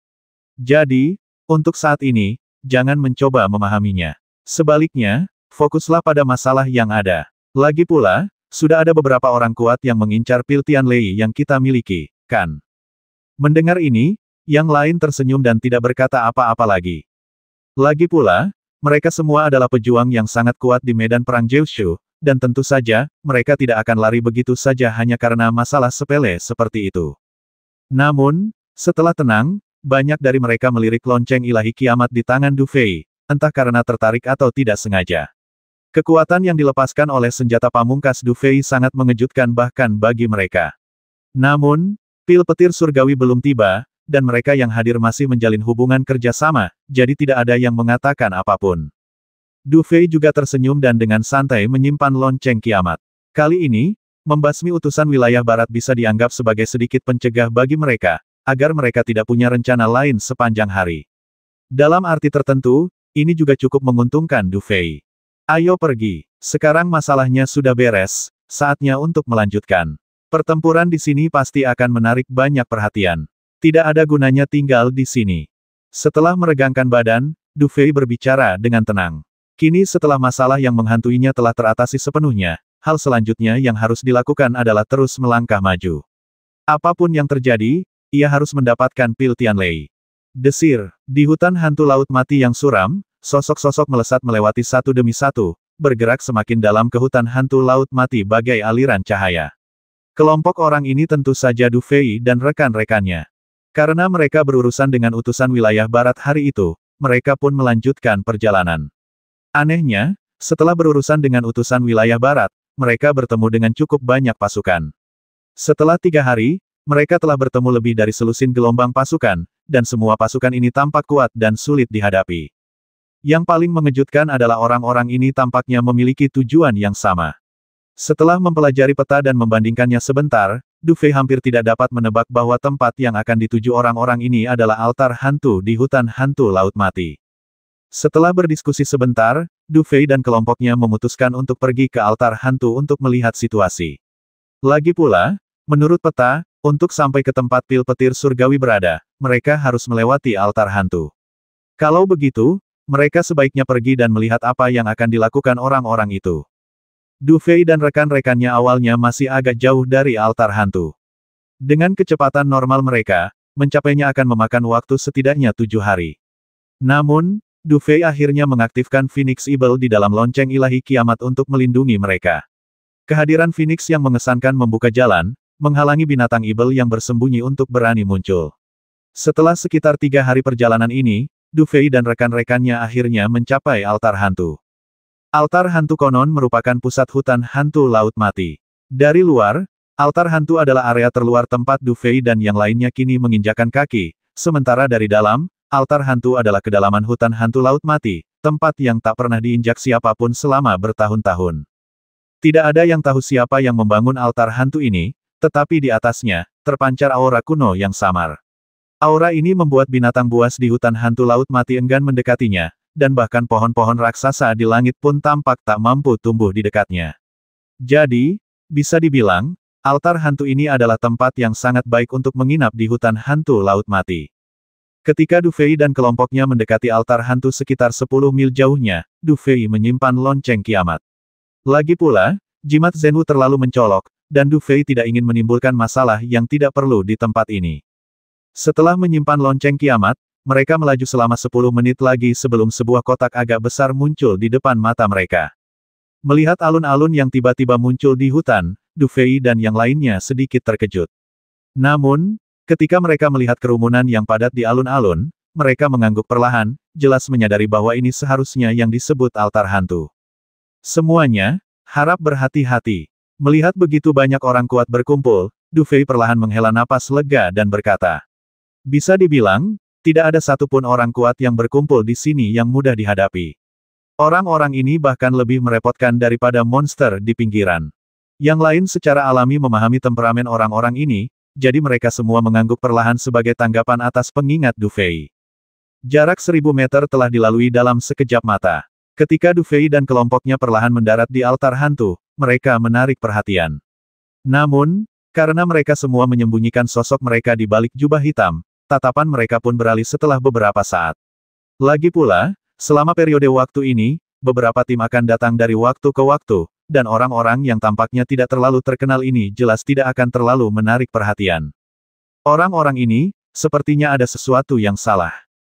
Jadi, untuk saat ini, jangan mencoba memahaminya. Sebaliknya, fokuslah pada masalah yang ada. Lagi pula, sudah ada beberapa orang kuat yang mengincar pil Tianlei yang kita miliki, kan? Mendengar ini, yang lain tersenyum dan tidak berkata apa-apa lagi. Lagi pula, mereka semua adalah pejuang yang sangat kuat di medan perang Jiushu, dan tentu saja, mereka tidak akan lari begitu saja hanya karena masalah sepele seperti itu. Namun, setelah tenang, banyak dari mereka melirik lonceng ilahi kiamat di tangan Du Fei, entah karena tertarik atau tidak sengaja. Kekuatan yang dilepaskan oleh senjata pamungkas Du Fei sangat mengejutkan bahkan bagi mereka. Namun, pil petir surgawi belum tiba, dan mereka yang hadir masih menjalin hubungan kerja sama, jadi tidak ada yang mengatakan apapun. Du Fei juga tersenyum dan dengan santai menyimpan lonceng kiamat. Kali ini, membasmi utusan wilayah barat bisa dianggap sebagai sedikit pencegah bagi mereka, agar mereka tidak punya rencana lain sepanjang hari. Dalam arti tertentu, ini juga cukup menguntungkan Du Fei. Ayo pergi. Sekarang masalahnya sudah beres, saatnya untuk melanjutkan. Pertempuran di sini pasti akan menarik banyak perhatian. Tidak ada gunanya tinggal di sini. Setelah meregangkan badan, Du Fei berbicara dengan tenang. Kini setelah masalah yang menghantuinya telah teratasi sepenuhnya, hal selanjutnya yang harus dilakukan adalah terus melangkah maju. Apapun yang terjadi, ia harus mendapatkan pil Tianlei. Desir, di hutan hantu laut mati yang suram, sosok-sosok melesat melewati satu demi satu, bergerak semakin dalam ke hutan hantu laut mati bagai aliran cahaya. Kelompok orang ini tentu saja Du Fei dan rekan-rekannya. Karena mereka berurusan dengan utusan wilayah barat hari itu, mereka pun melanjutkan perjalanan. Anehnya, setelah berurusan dengan utusan wilayah barat, mereka bertemu dengan cukup banyak pasukan. Setelah 3 hari, mereka telah bertemu lebih dari selusin gelombang pasukan, dan semua pasukan ini tampak kuat dan sulit dihadapi. Yang paling mengejutkan adalah orang-orang ini tampaknya memiliki tujuan yang sama. Setelah mempelajari peta dan membandingkannya sebentar, Du Fei hampir tidak dapat menebak bahwa tempat yang akan dituju orang-orang ini adalah altar hantu di hutan hantu Laut Mati. Setelah berdiskusi sebentar, Du Fei dan kelompoknya memutuskan untuk pergi ke altar hantu untuk melihat situasi. Lagi pula, menurut peta, untuk sampai ke tempat pil petir surgawi berada, mereka harus melewati altar hantu. Kalau begitu, mereka sebaiknya pergi dan melihat apa yang akan dilakukan orang-orang itu. Du Fei dan rekan-rekannya awalnya masih agak jauh dari altar hantu. Dengan kecepatan normal mereka, mencapainya akan memakan waktu setidaknya 7 hari. Namun, Du Fei akhirnya mengaktifkan Phoenix Eagle di dalam lonceng ilahi kiamat untuk melindungi mereka. Kehadiran Phoenix yang mengesankan membuka jalan, menghalangi binatang Eagle yang bersembunyi untuk berani muncul. Setelah sekitar 3 hari perjalanan ini, Du Fei dan rekan-rekannya akhirnya mencapai altar hantu. Altar hantu konon merupakan pusat hutan hantu Laut Mati. Dari luar, altar hantu adalah area terluar tempat Du Fei dan yang lainnya kini menginjakan kaki, sementara dari dalam, altar hantu adalah kedalaman hutan hantu Laut Mati, tempat yang tak pernah diinjak siapapun selama bertahun-tahun. Tidak ada yang tahu siapa yang membangun altar hantu ini, tetapi di atasnya, terpancar aura kuno yang samar. Aura ini membuat binatang buas di hutan hantu Laut Mati enggan mendekatinya, dan bahkan pohon-pohon raksasa di langit pun tampak tak mampu tumbuh di dekatnya. Jadi, bisa dibilang, altar hantu ini adalah tempat yang sangat baik untuk menginap di hutan hantu Laut Mati. Ketika Du Fei dan kelompoknya mendekati altar hantu sekitar 10 mil jauhnya, Du Fei menyimpan lonceng kiamat. Lagi pula, jimat Zenwu terlalu mencolok, dan Du Fei tidak ingin menimbulkan masalah yang tidak perlu di tempat ini. Setelah menyimpan lonceng kiamat, mereka melaju selama 10 menit lagi sebelum sebuah kotak agak besar muncul di depan mata mereka. Melihat alun-alun yang tiba-tiba muncul di hutan, Du Fei dan yang lainnya sedikit terkejut. Namun, ketika mereka melihat kerumunan yang padat di alun-alun, mereka mengangguk perlahan, jelas menyadari bahwa ini seharusnya yang disebut altar hantu. Semuanya, harap berhati-hati. Melihat begitu banyak orang kuat berkumpul, Du Fei perlahan menghela napas lega dan berkata, "Bisa dibilang, tidak ada satupun orang kuat yang berkumpul di sini yang mudah dihadapi. Orang-orang ini bahkan lebih merepotkan daripada monster di pinggiran." Yang lain secara alami memahami temperamen orang-orang ini, jadi mereka semua mengangguk perlahan sebagai tanggapan atas pengingat Du Fei. Jarak 1000 meter telah dilalui dalam sekejap mata. Ketika Du Fei dan kelompoknya perlahan mendarat di altar hantu, mereka menarik perhatian. Namun, karena mereka semua menyembunyikan sosok mereka di balik jubah hitam, tatapan mereka pun beralih setelah beberapa saat. Lagi pula, selama periode waktu ini, beberapa tim akan datang dari waktu ke waktu, dan orang-orang yang tampaknya tidak terlalu terkenal ini jelas tidak akan terlalu menarik perhatian. Orang-orang ini, sepertinya ada sesuatu yang salah.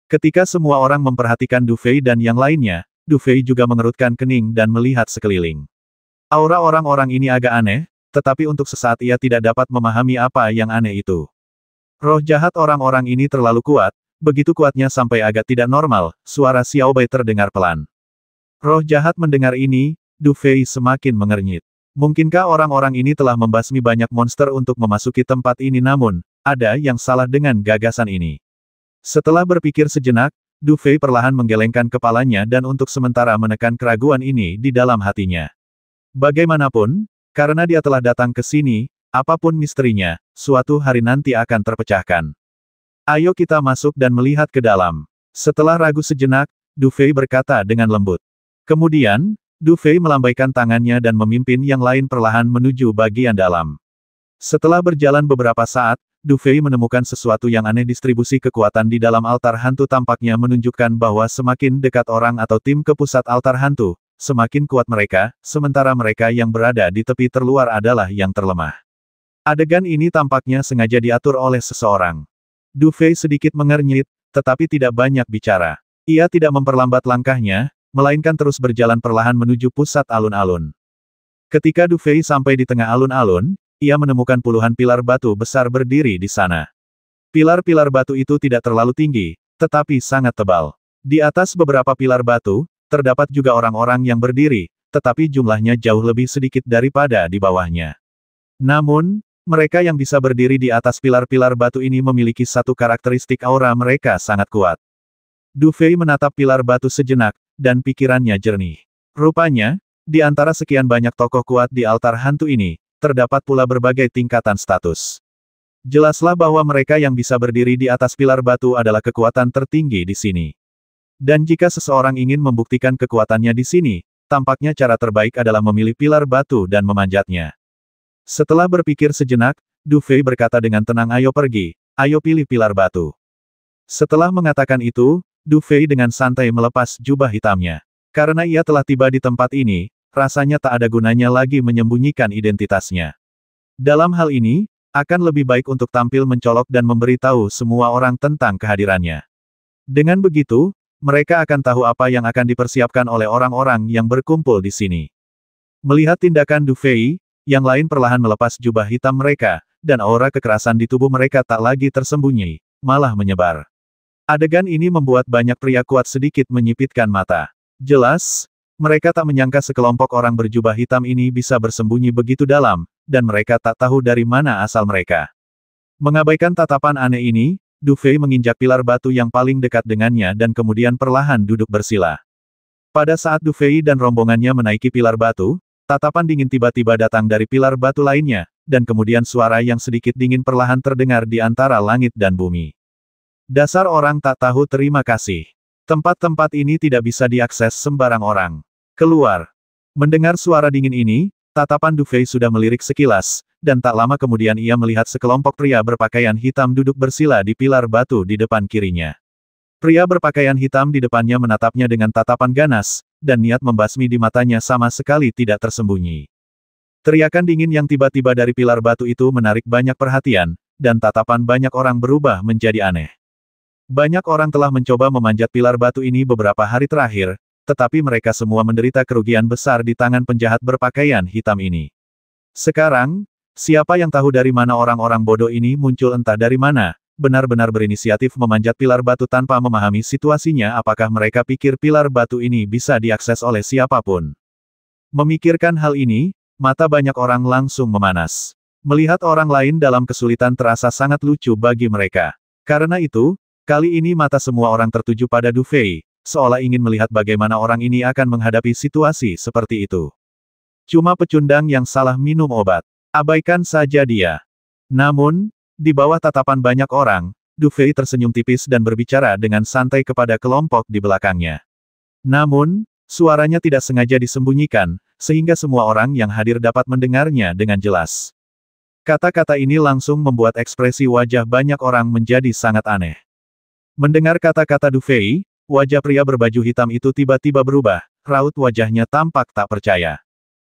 Ketika semua orang memperhatikan Du Fei dan yang lainnya, Du Fei juga mengerutkan kening dan melihat sekeliling. Aura orang-orang ini agak aneh, tetapi untuk sesaat ia tidak dapat memahami apa yang aneh itu. Roh jahat orang-orang ini terlalu kuat, begitu kuatnya sampai agak tidak normal, suara Xiao Bai terdengar pelan. Roh jahat mendengar ini, Du Fei semakin mengernyit. Mungkinkah orang-orang ini telah membasmi banyak monster untuk memasuki tempat ini namun, ada yang salah dengan gagasan ini. Setelah berpikir sejenak, Du Fei perlahan menggelengkan kepalanya dan untuk sementara menekan keraguan ini di dalam hatinya. Bagaimanapun, karena dia telah datang ke sini, apapun misterinya, suatu hari nanti akan terpecahkan. Ayo kita masuk dan melihat ke dalam. Setelah ragu sejenak, Du Fei berkata dengan lembut. Kemudian, Du Fei melambaikan tangannya dan memimpin yang lain perlahan menuju bagian dalam. Setelah berjalan beberapa saat, Du Fei menemukan sesuatu yang aneh. Distribusi kekuatan di dalam altar hantu tampaknya menunjukkan bahwa semakin dekat orang atau tim ke pusat altar hantu, semakin kuat mereka, sementara mereka yang berada di tepi terluar adalah yang terlemah. Adegan ini tampaknya sengaja diatur oleh seseorang. Du Fei sedikit mengernyit, tetapi tidak banyak bicara. Ia tidak memperlambat langkahnya, melainkan terus berjalan perlahan menuju pusat alun-alun. Ketika Du Fei sampai di tengah alun-alun, ia menemukan puluhan pilar batu besar berdiri di sana. Pilar-pilar batu itu tidak terlalu tinggi, tetapi sangat tebal. Di atas beberapa pilar batu, terdapat juga orang-orang yang berdiri, tetapi jumlahnya jauh lebih sedikit daripada di bawahnya. Namun, mereka yang bisa berdiri di atas pilar-pilar batu ini memiliki satu karakteristik aura mereka sangat kuat. Du Fei menatap pilar batu sejenak, dan pikirannya jernih. Rupanya, Di antara sekian banyak tokoh kuat di altar hantu ini, terdapat pula berbagai tingkatan status. Jelaslah bahwa mereka yang bisa berdiri di atas pilar batu adalah kekuatan tertinggi di sini. Dan jika seseorang ingin membuktikan kekuatannya di sini, tampaknya cara terbaik adalah memilih pilar batu dan memanjatnya. Setelah berpikir sejenak, Du Fei berkata dengan tenang, ayo pergi, ayo pilih pilar batu. Setelah mengatakan itu, Du Fei dengan santai melepas jubah hitamnya. Karena ia telah tiba di tempat ini, rasanya tak ada gunanya lagi menyembunyikan identitasnya. Dalam hal ini, akan lebih baik untuk tampil mencolok dan memberitahu semua orang tentang kehadirannya. Dengan begitu, mereka akan tahu apa yang akan dipersiapkan oleh orang-orang yang berkumpul di sini. Melihat tindakan Du Fei, yang lain perlahan melepas jubah hitam mereka, dan aura kekerasan di tubuh mereka tak lagi tersembunyi, malah menyebar. Adegan ini membuat banyak pria kuat sedikit menyipitkan mata. Jelas, mereka tak menyangka sekelompok orang berjubah hitam ini bisa bersembunyi begitu dalam, dan mereka tak tahu dari mana asal mereka. Mengabaikan tatapan aneh ini, Du Fei menginjak pilar batu yang paling dekat dengannya dan kemudian perlahan duduk bersila. Pada saat Du Fei dan rombongannya menaiki pilar batu, tatapan dingin tiba-tiba datang dari pilar batu lainnya, dan kemudian suara yang sedikit dingin perlahan terdengar di antara langit dan bumi. Dasar orang tak tahu terima kasih. Tempat-tempat ini tidak bisa diakses sembarang orang. Keluar. Mendengar suara dingin ini, tatapan Du Fei sudah melirik sekilas, dan tak lama kemudian ia melihat sekelompok pria berpakaian hitam duduk bersila di pilar batu di depan kirinya. Pria berpakaian hitam di depannya menatapnya dengan tatapan ganas, dan niat membasmi di matanya sama sekali tidak tersembunyi. Teriakan dingin yang tiba-tiba dari pilar batu itu menarik banyak perhatian, dan tatapan banyak orang berubah menjadi aneh. Banyak orang telah mencoba memanjat pilar batu ini beberapa hari terakhir, tetapi mereka semua menderita kerugian besar di tangan penjahat berpakaian hitam ini. Sekarang, siapa yang tahu dari mana orang-orang bodoh ini muncul entah dari mana, benar-benar berinisiatif memanjat pilar batu tanpa memahami situasinya. Apakah mereka pikir pilar batu ini bisa diakses oleh siapapun? Memikirkan hal ini, mata banyak orang langsung memanas. Melihat orang lain dalam kesulitan terasa sangat lucu bagi mereka. Karena itu, kali ini mata semua orang tertuju pada Du Fei, seolah ingin melihat bagaimana orang ini akan menghadapi situasi seperti itu. Cuma pecundang yang salah minum obat. Abaikan saja dia. Namun, di bawah tatapan banyak orang, Du Fei tersenyum tipis dan berbicara dengan santai kepada kelompok di belakangnya. Namun, suaranya tidak sengaja disembunyikan, sehingga semua orang yang hadir dapat mendengarnya dengan jelas. Kata-kata ini langsung membuat ekspresi wajah banyak orang menjadi sangat aneh. Mendengar kata-kata Du Fei, wajah pria berbaju hitam itu tiba-tiba berubah, raut wajahnya tampak tak percaya.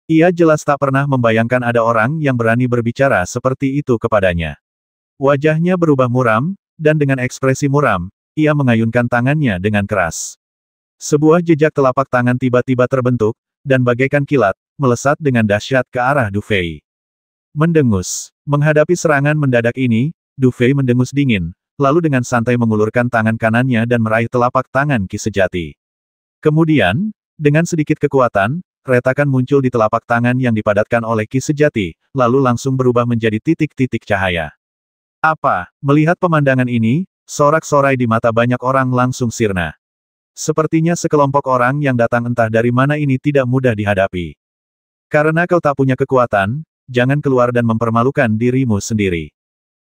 Ia jelas tak pernah membayangkan ada orang yang berani berbicara seperti itu kepadanya. Wajahnya berubah muram, dan dengan ekspresi muram, ia mengayunkan tangannya dengan keras. Sebuah jejak telapak tangan tiba-tiba terbentuk, dan bagaikan kilat, melesat dengan dahsyat ke arah Du Fei. Mendengus. Menghadapi serangan mendadak ini, Du Fei mendengus dingin, lalu dengan santai mengulurkan tangan kanannya dan meraih telapak tangan Ki Sejati. Kemudian, dengan sedikit kekuatan, retakan muncul di telapak tangan yang dipadatkan oleh Ki Sejati, lalu langsung berubah menjadi titik-titik cahaya. Apa? Melihat pemandangan ini, sorak-sorai di mata banyak orang langsung sirna. Sepertinya sekelompok orang yang datang entah dari mana ini tidak mudah dihadapi. Karena kau tak punya kekuatan, jangan keluar dan mempermalukan dirimu sendiri.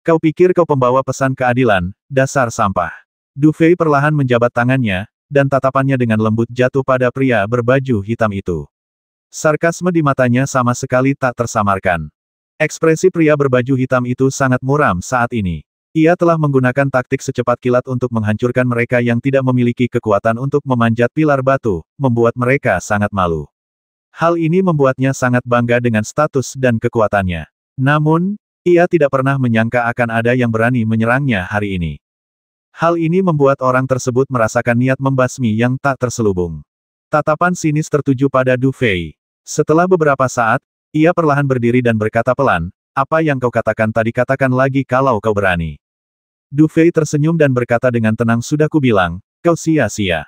Kau pikir kau pembawa pesan keadilan, dasar sampah. Du Fei perlahan menjabat tangannya, dan tatapannya dengan lembut jatuh pada pria berbaju hitam itu. Sarkasme di matanya sama sekali tak tersamarkan. Ekspresi pria berbaju hitam itu sangat muram saat ini. Ia telah menggunakan taktik secepat kilat untuk menghancurkan mereka yang tidak memiliki kekuatan untuk memanjat pilar batu, membuat mereka sangat malu. Hal ini membuatnya sangat bangga dengan status dan kekuatannya. Namun, ia tidak pernah menyangka akan ada yang berani menyerangnya hari ini. Hal ini membuat orang tersebut merasakan niat membasmi yang tak terselubung. Tatapan sinis tertuju pada Du Fei. Setelah beberapa saat, ia perlahan berdiri dan berkata pelan, apa yang kau katakan tadi katakan lagi kalau kau berani. Du Fei tersenyum dan berkata dengan tenang, sudah kubilang, kau sia-sia.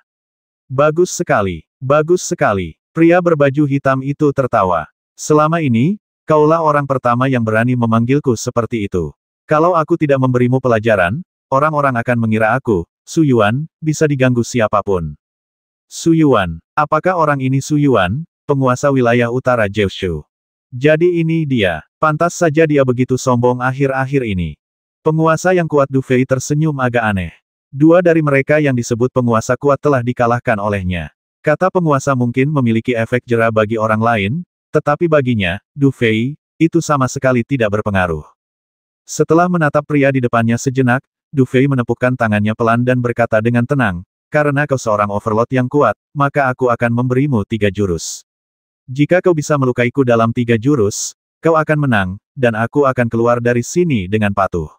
Bagus sekali, bagus sekali. Pria berbaju hitam itu tertawa. Selama ini, kaulah orang pertama yang berani memanggilku seperti itu. Kalau aku tidak memberimu pelajaran, orang-orang akan mengira aku, Su Yuan, bisa diganggu siapapun. Su Yuan, apakah orang ini Su Yuan? penguasa wilayah utara Jiushu. Jadi ini dia. Pantas saja dia begitu sombong akhir-akhir ini. Penguasa yang kuat. Du Fei tersenyum agak aneh. Dua dari mereka yang disebut penguasa kuat telah dikalahkan olehnya. Kata penguasa mungkin memiliki efek jera bagi orang lain, tetapi baginya, Du Fei, itu sama sekali tidak berpengaruh. Setelah menatap pria di depannya sejenak, Du Fei menepukkan tangannya pelan dan berkata dengan tenang, karena kau seorang overlord yang kuat, maka aku akan memberimu 3 jurus. Jika kau bisa melukaiku dalam 3 jurus, kau akan menang, dan aku akan keluar dari sini dengan patuh.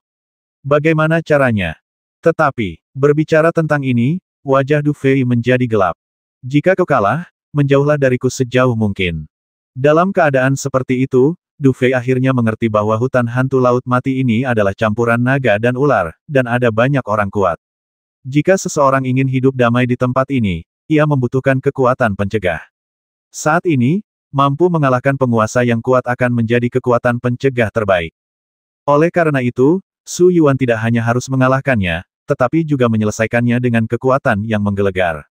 Bagaimana caranya? Tetapi, berbicara tentang ini, wajah Du Fei menjadi gelap. Jika kau kalah, menjauhlah dariku sejauh mungkin. Dalam keadaan seperti itu, Du Fei akhirnya mengerti bahwa hutan hantu laut mati ini adalah campuran naga dan ular, dan ada banyak orang kuat. Jika seseorang ingin hidup damai di tempat ini, ia membutuhkan kekuatan pencegah. Saat ini, mampu mengalahkan penguasa yang kuat akan menjadi kekuatan pencegah terbaik. Oleh karena itu, Su Yuan tidak hanya harus mengalahkannya, tetapi juga menyelesaikannya dengan kekuatan yang menggelegar.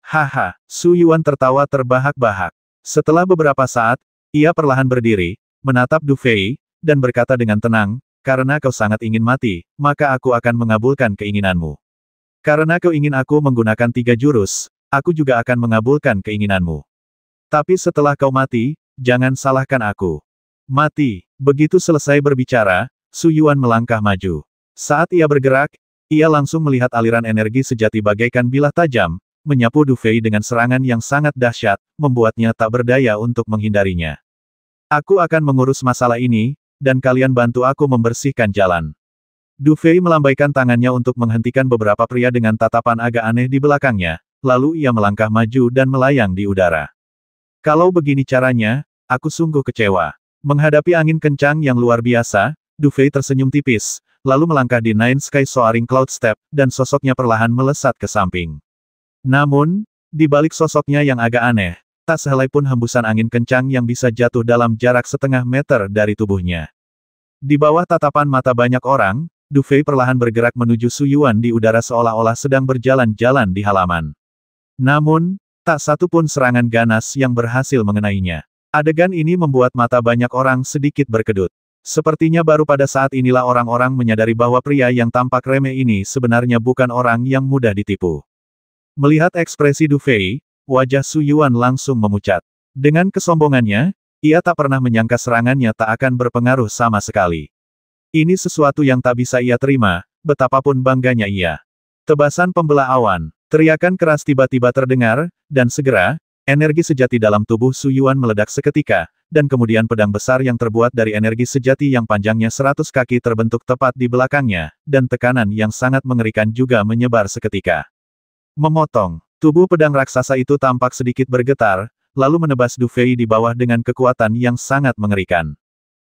Haha, Su Yuan tertawa terbahak-bahak. Setelah beberapa saat, ia perlahan berdiri, menatap Du Fei, dan berkata dengan tenang, karena kau sangat ingin mati, maka aku akan mengabulkan keinginanmu. Karena kau ingin aku menggunakan 3 jurus, aku juga akan mengabulkan keinginanmu. Tapi setelah kau mati, jangan salahkan aku. Mati. Begitu selesai berbicara, Su Yuan melangkah maju. Saat ia bergerak, ia langsung melihat aliran energi sejati bagaikan bilah tajam, menyapu Du Fei dengan serangan yang sangat dahsyat, membuatnya tak berdaya untuk menghindarinya. Aku akan mengurus masalah ini, dan kalian bantu aku membersihkan jalan. Du Fei melambaikan tangannya untuk menghentikan beberapa pria dengan tatapan agak aneh di belakangnya, lalu ia melangkah maju dan melayang di udara. Kalau begini caranya, aku sungguh kecewa. Menghadapi angin kencang yang luar biasa, Du Fei tersenyum tipis, lalu melangkah di Nine Sky Soaring Cloud Step, dan sosoknya perlahan melesat ke samping. Namun, di balik sosoknya yang agak aneh, tak sehelai pun hembusan angin kencang yang bisa jatuh dalam jarak setengah meter dari tubuhnya. Di bawah tatapan mata banyak orang, Du Fei perlahan bergerak menuju Su Yuan di udara seolah-olah sedang berjalan-jalan di halaman. Namun, tak satu pun serangan ganas yang berhasil mengenainya. Adegan ini membuat mata banyak orang sedikit berkedut. Sepertinya baru pada saat inilah orang-orang menyadari bahwa pria yang tampak remeh ini sebenarnya bukan orang yang mudah ditipu. Melihat ekspresi Du Fei, wajah Su Yuan langsung memucat. Dengan kesombongannya, ia tak pernah menyangka serangannya tak akan berpengaruh sama sekali. Ini sesuatu yang tak bisa ia terima, betapapun bangganya ia. Tebasan pembelah awan, teriakan keras tiba-tiba terdengar, dan segera, energi sejati dalam tubuh Su Yuan meledak seketika, dan kemudian pedang besar yang terbuat dari energi sejati yang panjangnya 100 kaki terbentuk tepat di belakangnya, dan tekanan yang sangat mengerikan juga menyebar seketika. Memotong. Tubuh pedang raksasa itu tampak sedikit bergetar, lalu menebas Du Fei di bawah dengan kekuatan yang sangat mengerikan.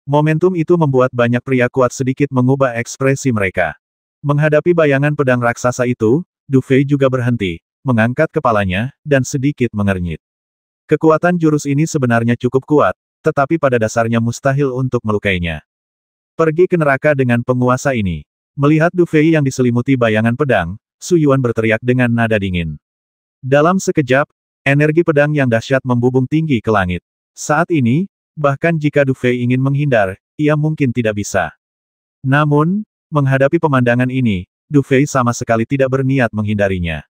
Momentum itu membuat banyak pria kuat sedikit mengubah ekspresi mereka. Menghadapi bayangan pedang raksasa itu, Du Fei juga berhenti, mengangkat kepalanya, dan sedikit mengernyit. Kekuatan jurus ini sebenarnya cukup kuat, tetapi pada dasarnya mustahil untuk melukainya. Pergi ke neraka dengan penguasa ini. Melihat Du Fei yang diselimuti bayangan pedang, Su Yuan berteriak dengan nada dingin. Dalam sekejap, energi pedang yang dahsyat membubung tinggi ke langit. Saat ini, bahkan jika Du Fei ingin menghindar, ia mungkin tidak bisa. Namun, menghadapi pemandangan ini, Du Fei sama sekali tidak berniat menghindarinya.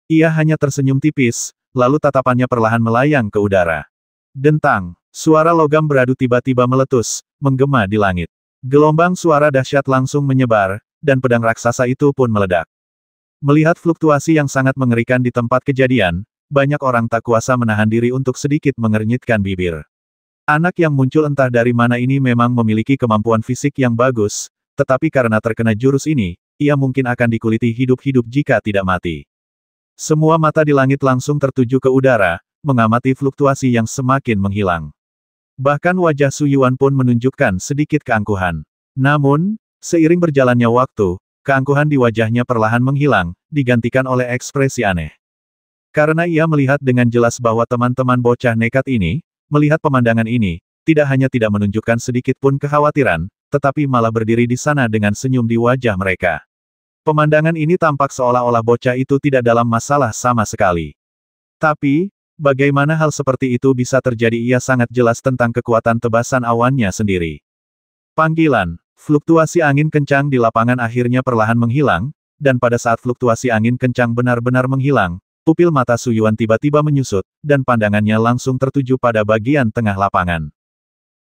Ia hanya tersenyum tipis, lalu tatapannya perlahan melayang ke udara. Dentang, suara logam beradu tiba-tiba meletus, menggema di langit. Gelombang suara dahsyat langsung menyebar, dan pedang raksasa itu pun meledak. Melihat fluktuasi yang sangat mengerikan di tempat kejadian, banyak orang tak kuasa menahan diri untuk sedikit mengernyitkan bibir. Anak yang muncul entah dari mana ini memang memiliki kemampuan fisik yang bagus, tetapi karena terkena jurus ini, ia mungkin akan dikuliti hidup-hidup jika tidak mati. Semua mata di langit langsung tertuju ke udara, mengamati fluktuasi yang semakin menghilang. Bahkan wajah Su Yuan pun menunjukkan sedikit keangkuhan. Namun, seiring berjalannya waktu, keangkuhan di wajahnya perlahan menghilang, digantikan oleh ekspresi aneh. Karena ia melihat dengan jelas bahwa teman-teman bocah nekat ini, melihat pemandangan ini, tidak hanya tidak menunjukkan sedikit pun kekhawatiran, tetapi malah berdiri di sana dengan senyum di wajah mereka. Pemandangan ini tampak seolah-olah bocah itu tidak dalam masalah sama sekali. Tapi, bagaimana hal seperti itu bisa terjadi? Ia sangat jelas tentang kekuatan tebasan awannya sendiri. Panggilan, fluktuasi angin kencang di lapangan akhirnya perlahan menghilang, dan pada saat fluktuasi angin kencang benar-benar menghilang, pupil mata Su Yuan tiba-tiba menyusut, dan pandangannya langsung tertuju pada bagian tengah lapangan.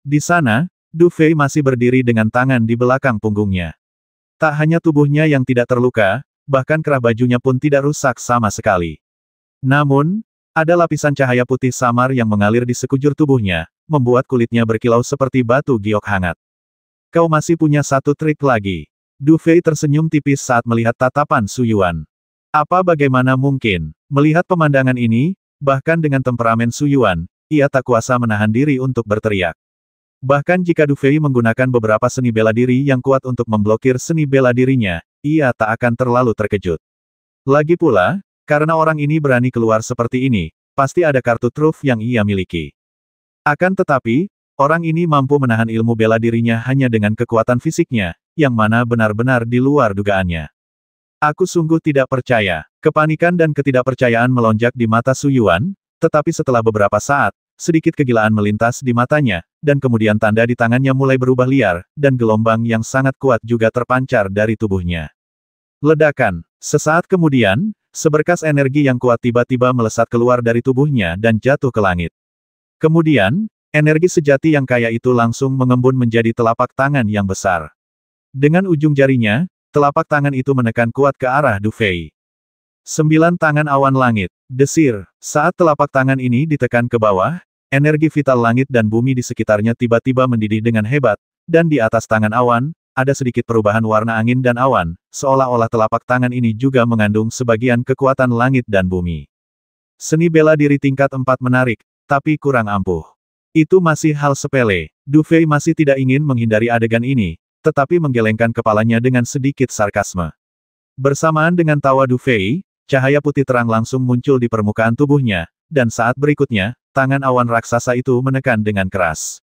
Di sana, Du Fei masih berdiri dengan tangan di belakang punggungnya. Tak hanya tubuhnya yang tidak terluka, bahkan kerah bajunya pun tidak rusak sama sekali. Namun, ada lapisan cahaya putih samar yang mengalir di sekujur tubuhnya, membuat kulitnya berkilau seperti batu giok hangat. Kau masih punya satu trik lagi. Du Fei tersenyum tipis saat melihat tatapan Su Yuan. Apa bagaimana mungkin? Melihat pemandangan ini, bahkan dengan temperamen Su Yuan, ia tak kuasa menahan diri untuk berteriak. Bahkan jika Du Fei menggunakan beberapa seni bela diri yang kuat untuk memblokir seni bela dirinya, ia tak akan terlalu terkejut. Lagi pula, karena orang ini berani keluar seperti ini, pasti ada kartu truf yang ia miliki. Akan tetapi, orang ini mampu menahan ilmu bela dirinya hanya dengan kekuatan fisiknya, yang mana benar-benar di luar dugaannya. Aku sungguh tidak percaya. Kepanikan dan ketidakpercayaan melonjak di mata Su Yuan, tetapi setelah beberapa saat, sedikit kegilaan melintas di matanya, dan kemudian tanda di tangannya mulai berubah liar, dan gelombang yang sangat kuat juga terpancar dari tubuhnya. Ledakan. Sesaat kemudian, seberkas energi yang kuat tiba-tiba melesat keluar dari tubuhnya dan jatuh ke langit. Kemudian, energi sejati yang kaya itu langsung mengembun menjadi telapak tangan yang besar. Dengan ujung jarinya, telapak tangan itu menekan kuat ke arah Du Fei. 9 tangan awan langit. Desir. Saat telapak tangan ini ditekan ke bawah, energi vital langit dan bumi di sekitarnya tiba-tiba mendidih dengan hebat, dan di atas tangan awan, ada sedikit perubahan warna angin dan awan, seolah-olah telapak tangan ini juga mengandung sebagian kekuatan langit dan bumi. Seni bela diri tingkat 4 menarik, tapi kurang ampuh. Itu masih hal sepele. Du Fei masih tidak ingin menghindari adegan ini, tetapi menggelengkan kepalanya dengan sedikit sarkasme. Bersamaan dengan tawa Du Fei, cahaya putih terang langsung muncul di permukaan tubuhnya, dan saat berikutnya, tangan awan raksasa itu menekan dengan keras.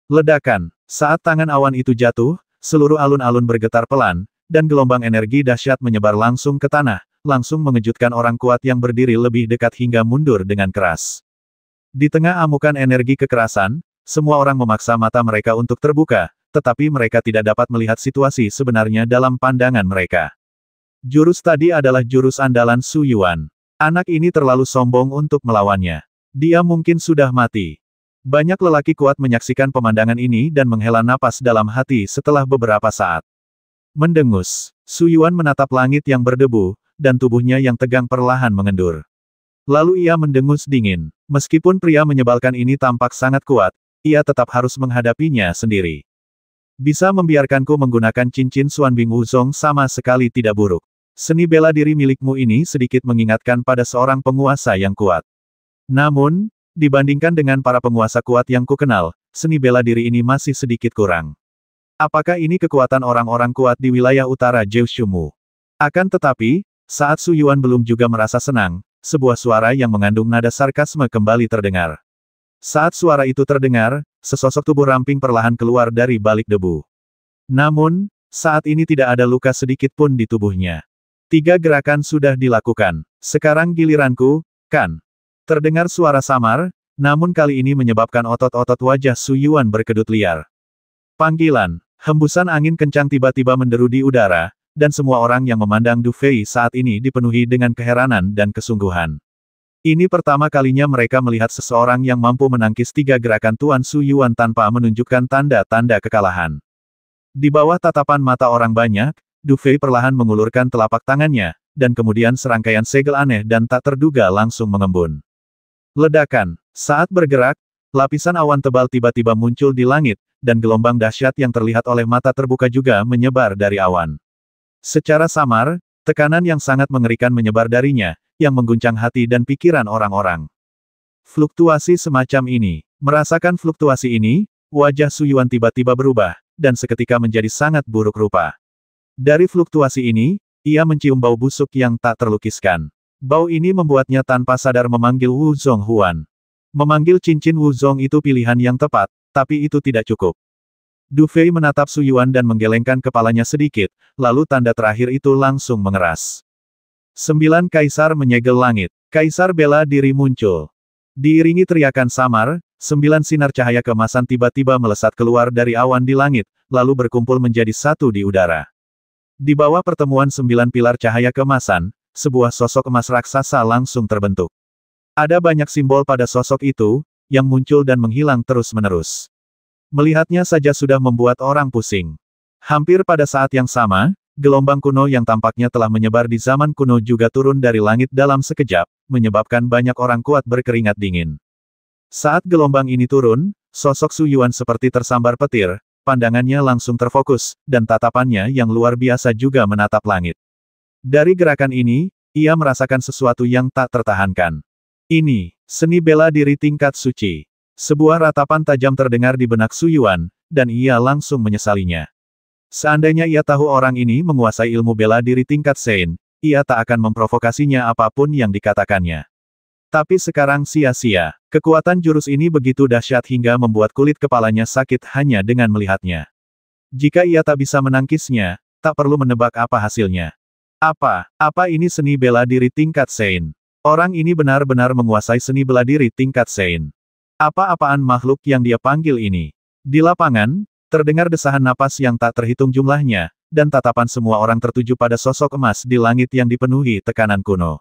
Ledakan. Saat tangan awan itu jatuh, seluruh alun-alun bergetar pelan, dan gelombang energi dahsyat menyebar langsung ke tanah, langsung mengejutkan orang kuat yang berdiri lebih dekat hingga mundur dengan keras. Di tengah amukan energi kekerasan, semua orang memaksa mata mereka untuk terbuka, tetapi mereka tidak dapat melihat situasi sebenarnya dalam pandangan mereka. Jurus tadi adalah jurus andalan Su Yuan. Anak ini terlalu sombong untuk melawannya. Dia mungkin sudah mati. Banyak lelaki kuat menyaksikan pemandangan ini dan menghela napas dalam hati setelah beberapa saat. Mendengus, Su Yuan menatap langit yang berdebu, dan tubuhnya yang tegang perlahan mengendur. Lalu ia mendengus dingin. Meskipun pria menyebalkan ini tampak sangat kuat, ia tetap harus menghadapinya sendiri. Bisa membiarkanku menggunakan cincin Xuanbing Wuzong sama sekali tidak buruk. Seni bela diri milikmu ini sedikit mengingatkan pada seorang penguasa yang kuat. Namun, dibandingkan dengan para penguasa kuat yang kukenal, seni bela diri ini masih sedikit kurang. Apakah ini kekuatan orang-orang kuat di wilayah utara Jeushumu? Akan tetapi, saat Su Yuan belum juga merasa senang, sebuah suara yang mengandung nada sarkasme kembali terdengar. Saat suara itu terdengar, sesosok tubuh ramping perlahan keluar dari balik debu. Namun, saat ini tidak ada luka sedikit pun di tubuhnya. 3 gerakan sudah dilakukan. Sekarang giliranku, kan? Terdengar suara samar, namun kali ini menyebabkan otot-otot wajah Su Yuan berkedut liar. Panggilan. Hembusan angin kencang tiba-tiba menderu di udara, dan semua orang yang memandang Du Fei saat ini dipenuhi dengan keheranan dan kesungguhan. Ini pertama kalinya mereka melihat seseorang yang mampu menangkis 3 gerakan Tuan Su Yuan tanpa menunjukkan tanda-tanda kekalahan. Di bawah tatapan mata orang banyak, Du Fei perlahan mengulurkan telapak tangannya, dan kemudian serangkaian segel aneh dan tak terduga langsung mengembun. Ledakan. Saat bergerak, lapisan awan tebal tiba-tiba muncul di langit, dan gelombang dahsyat yang terlihat oleh mata terbuka juga menyebar dari awan. Secara samar, tekanan yang sangat mengerikan menyebar darinya, yang mengguncang hati dan pikiran orang-orang. Fluktuasi semacam ini. Merasakan fluktuasi ini, wajah Su Yuan tiba-tiba berubah, dan seketika menjadi sangat buruk rupa. Dari fluktuasi ini, ia mencium bau busuk yang tak terlukiskan. Bau ini membuatnya tanpa sadar memanggil Wuzong Huan. Memanggil cincin Wuzong itu pilihan yang tepat, tapi itu tidak cukup. Du Fei menatap Su Yuan dan menggelengkan kepalanya sedikit, lalu tanda terakhir itu langsung mengeras. 9 kaisar menyegel langit. Kaisar bela diri muncul. Diiringi teriakan samar, 9 sinar cahaya keemasan tiba-tiba melesat keluar dari awan di langit, lalu berkumpul menjadi satu di udara. Di bawah pertemuan 9 pilar cahaya keemasan, sebuah sosok emas raksasa langsung terbentuk. Ada banyak simbol pada sosok itu, yang muncul dan menghilang terus-menerus. Melihatnya saja sudah membuat orang pusing. Hampir pada saat yang sama, gelombang kuno yang tampaknya telah menyebar di zaman kuno juga turun dari langit dalam sekejap, menyebabkan banyak orang kuat berkeringat dingin. Saat gelombang ini turun, sosok Su Yuan seperti tersambar petir, pandangannya langsung terfokus, dan tatapannya yang luar biasa juga menatap langit. Dari gerakan ini, ia merasakan sesuatu yang tak tertahankan. Ini, seni bela diri tingkat suci. Sebuah ratapan tajam terdengar di benak Su Yuan, dan ia langsung menyesalinya. Seandainya ia tahu orang ini menguasai ilmu bela diri tingkat Sein, ia tak akan memprovokasinya apapun yang dikatakannya. Tapi sekarang sia-sia. Kekuatan jurus ini begitu dahsyat hingga membuat kulit kepalanya sakit hanya dengan melihatnya. Jika ia tak bisa menangkisnya, tak perlu menebak apa hasilnya. Apa ini seni bela diri tingkat Sein? Orang ini benar-benar menguasai seni bela diri tingkat Sein. Apa-apaan makhluk yang dia panggil ini? Di lapangan, terdengar desahan napas yang tak terhitung jumlahnya, dan tatapan semua orang tertuju pada sosok emas di langit yang dipenuhi tekanan kuno.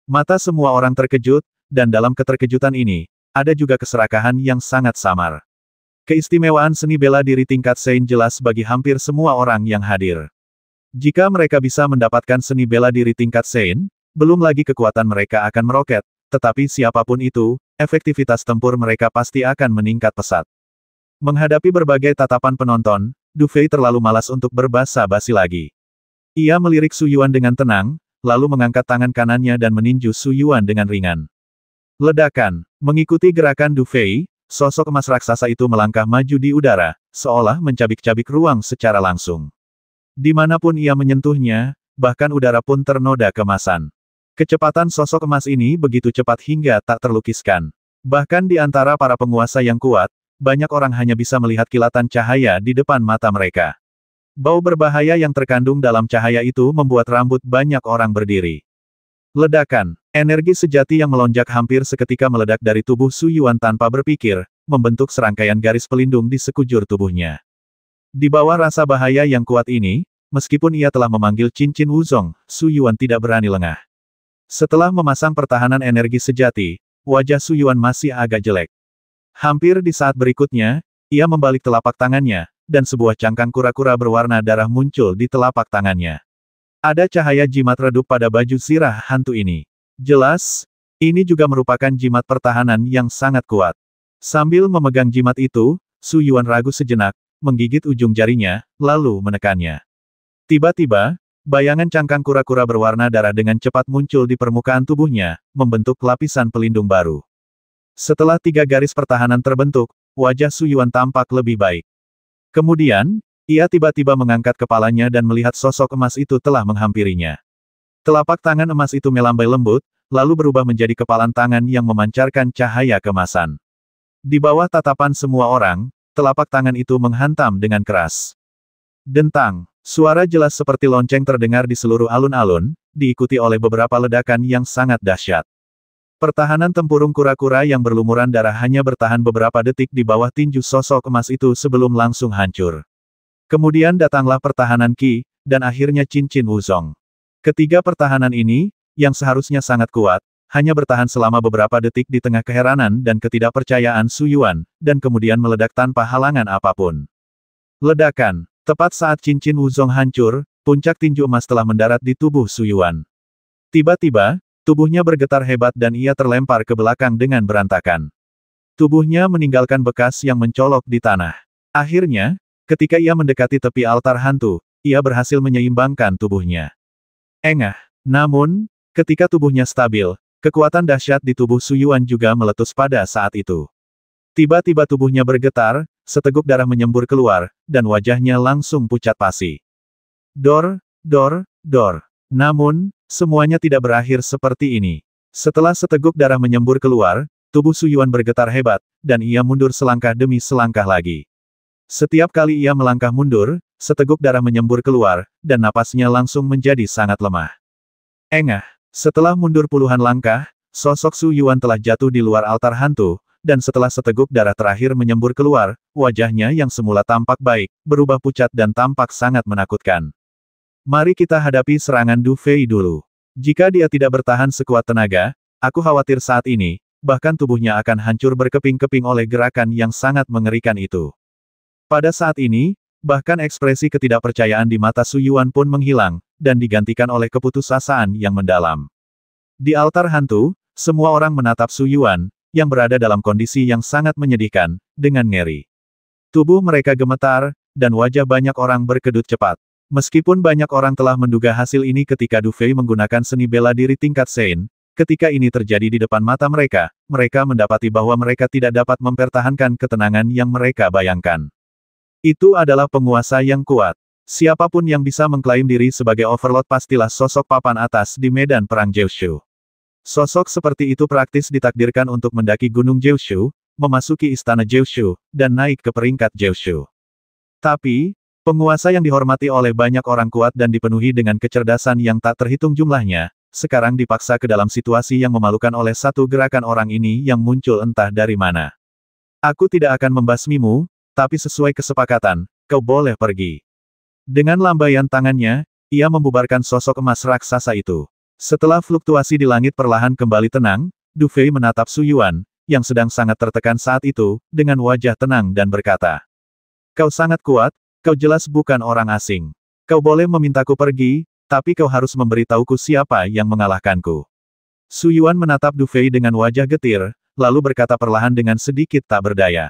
Mata semua orang terkejut, dan dalam keterkejutan ini, ada juga keserakahan yang sangat samar. Keistimewaan seni bela diri tingkat Sein jelas bagi hampir semua orang yang hadir. Jika mereka bisa mendapatkan seni bela diri tingkat Sein, belum lagi kekuatan mereka akan meroket, tetapi siapapun itu, efektivitas tempur mereka pasti akan meningkat pesat. Menghadapi berbagai tatapan penonton, Du Fei terlalu malas untuk berbasa-basi lagi. Ia melirik Su Yuan dengan tenang, lalu mengangkat tangan kanannya dan meninju Su Yuan dengan ringan. Ledakan. Mengikuti gerakan Du Fei, sosok emas raksasa itu melangkah maju di udara, seolah mencabik-cabik ruang secara langsung. Dimanapun ia menyentuhnya, bahkan udara pun ternoda kemasan. Kecepatan sosok emas ini begitu cepat hingga tak terlukiskan. Bahkan di antara para penguasa yang kuat, banyak orang hanya bisa melihat kilatan cahaya di depan mata mereka. Bau berbahaya yang terkandung dalam cahaya itu membuat rambut banyak orang berdiri. Ledakan. Energi sejati yang melonjak hampir seketika meledak dari tubuh Su Yuan tanpa berpikir, membentuk serangkaian garis pelindung di sekujur tubuhnya. Di bawah rasa bahaya yang kuat ini, meskipun ia telah memanggil cincin Wuzong, Su Yuan tidak berani lengah. Setelah memasang pertahanan energi sejati, wajah Su Yuan masih agak jelek. Hampir di saat berikutnya, ia membalik telapak tangannya, dan sebuah cangkang kura-kura berwarna darah muncul di telapak tangannya. Ada cahaya jimat redup pada baju zirah hantu ini. Jelas, ini juga merupakan jimat pertahanan yang sangat kuat. Sambil memegang jimat itu, Su Yuan ragu sejenak, menggigit ujung jarinya, lalu menekannya. Tiba-tiba, bayangan cangkang kura-kura berwarna darah dengan cepat muncul di permukaan tubuhnya, membentuk lapisan pelindung baru. Setelah 3 garis pertahanan terbentuk, wajah Su Yuan tampak lebih baik. Kemudian, ia tiba-tiba mengangkat kepalanya dan melihat sosok emas itu telah menghampirinya. Telapak tangan emas itu melambai lembut, lalu berubah menjadi kepalan tangan yang memancarkan cahaya keemasan. Di bawah tatapan semua orang, telapak tangan itu menghantam dengan keras. Dentang. Suara jelas seperti lonceng terdengar di seluruh alun-alun, diikuti oleh beberapa ledakan yang sangat dahsyat. Pertahanan tempurung kura-kura yang berlumuran darah hanya bertahan beberapa detik di bawah tinju sosok emas itu sebelum langsung hancur. Kemudian datanglah pertahanan Qi, dan akhirnya cincin Wuzong. Ketiga pertahanan ini, yang seharusnya sangat kuat, hanya bertahan selama beberapa detik di tengah keheranan dan ketidakpercayaan Su Yuan, dan kemudian meledak tanpa halangan apapun. Ledakan. Tepat saat cincin Wuzong hancur, puncak tinju emas telah mendarat di tubuh Su Yuan. Tiba-tiba, tubuhnya bergetar hebat dan ia terlempar ke belakang dengan berantakan. Tubuhnya meninggalkan bekas yang mencolok di tanah. Akhirnya, ketika ia mendekati tepi altar hantu, ia berhasil menyeimbangkan tubuhnya. Engah. Namun, ketika tubuhnya stabil, kekuatan dahsyat di tubuh Su Yuan juga meletus pada saat itu. Tiba-tiba tubuhnya bergetar, seteguk darah menyembur keluar, dan wajahnya langsung pucat pasi. Dor. Namun, semuanya tidak berakhir seperti ini. Setelah seteguk darah menyembur keluar, tubuh Su Yuan bergetar hebat, dan ia mundur selangkah demi selangkah lagi. Setiap kali ia melangkah mundur, seteguk darah menyembur keluar, dan napasnya langsung menjadi sangat lemah. Engah. Setelah mundur puluhan langkah, sosok Su Yuan telah jatuh di luar altar hantu, dan setelah seteguk darah terakhir menyembur keluar, wajahnya yang semula tampak baik, berubah pucat dan tampak sangat menakutkan. Mari kita hadapi serangan Du Fei dulu. Jika dia tidak bertahan sekuat tenaga, aku khawatir saat ini, bahkan tubuhnya akan hancur berkeping-keping oleh gerakan yang sangat mengerikan itu. Pada saat ini, bahkan ekspresi ketidakpercayaan di mata Su Yuan pun menghilang, dan digantikan oleh keputusasaan yang mendalam. Di altar hantu, semua orang menatap Su Yuan, yang berada dalam kondisi yang sangat menyedihkan, dengan ngeri. Tubuh mereka gemetar, dan wajah banyak orang berkedut cepat. Meskipun banyak orang telah menduga hasil ini ketika Du Fei menggunakan seni bela diri tingkat Sein, ketika ini terjadi di depan mata mereka, mereka mendapati bahwa mereka tidak dapat mempertahankan ketenangan yang mereka bayangkan. Itu adalah penguasa yang kuat. Siapapun yang bisa mengklaim diri sebagai Overlord pastilah sosok papan atas di medan perang Jiushu. Sosok seperti itu praktis ditakdirkan untuk mendaki Gunung Jiushu, memasuki istana Jiushu, dan naik ke peringkat Jiushu. Tapi, penguasa yang dihormati oleh banyak orang kuat dan dipenuhi dengan kecerdasan yang tak terhitung jumlahnya, sekarang dipaksa ke dalam situasi yang memalukan oleh satu gerakan orang ini yang muncul entah dari mana. Aku tidak akan membasmimu, tapi sesuai kesepakatan, kau boleh pergi. Dengan lambaian tangannya, ia membubarkan sosok emas raksasa itu. Setelah fluktuasi di langit perlahan kembali tenang, Du Fei menatap Su Yuan, yang sedang sangat tertekan saat itu, dengan wajah tenang dan berkata, "Kau sangat kuat, kau jelas bukan orang asing. Kau boleh memintaku pergi, tapi kau harus memberitahuku siapa yang mengalahkanku." Su Yuan menatap Du Fei dengan wajah getir, lalu berkata perlahan dengan sedikit tak berdaya.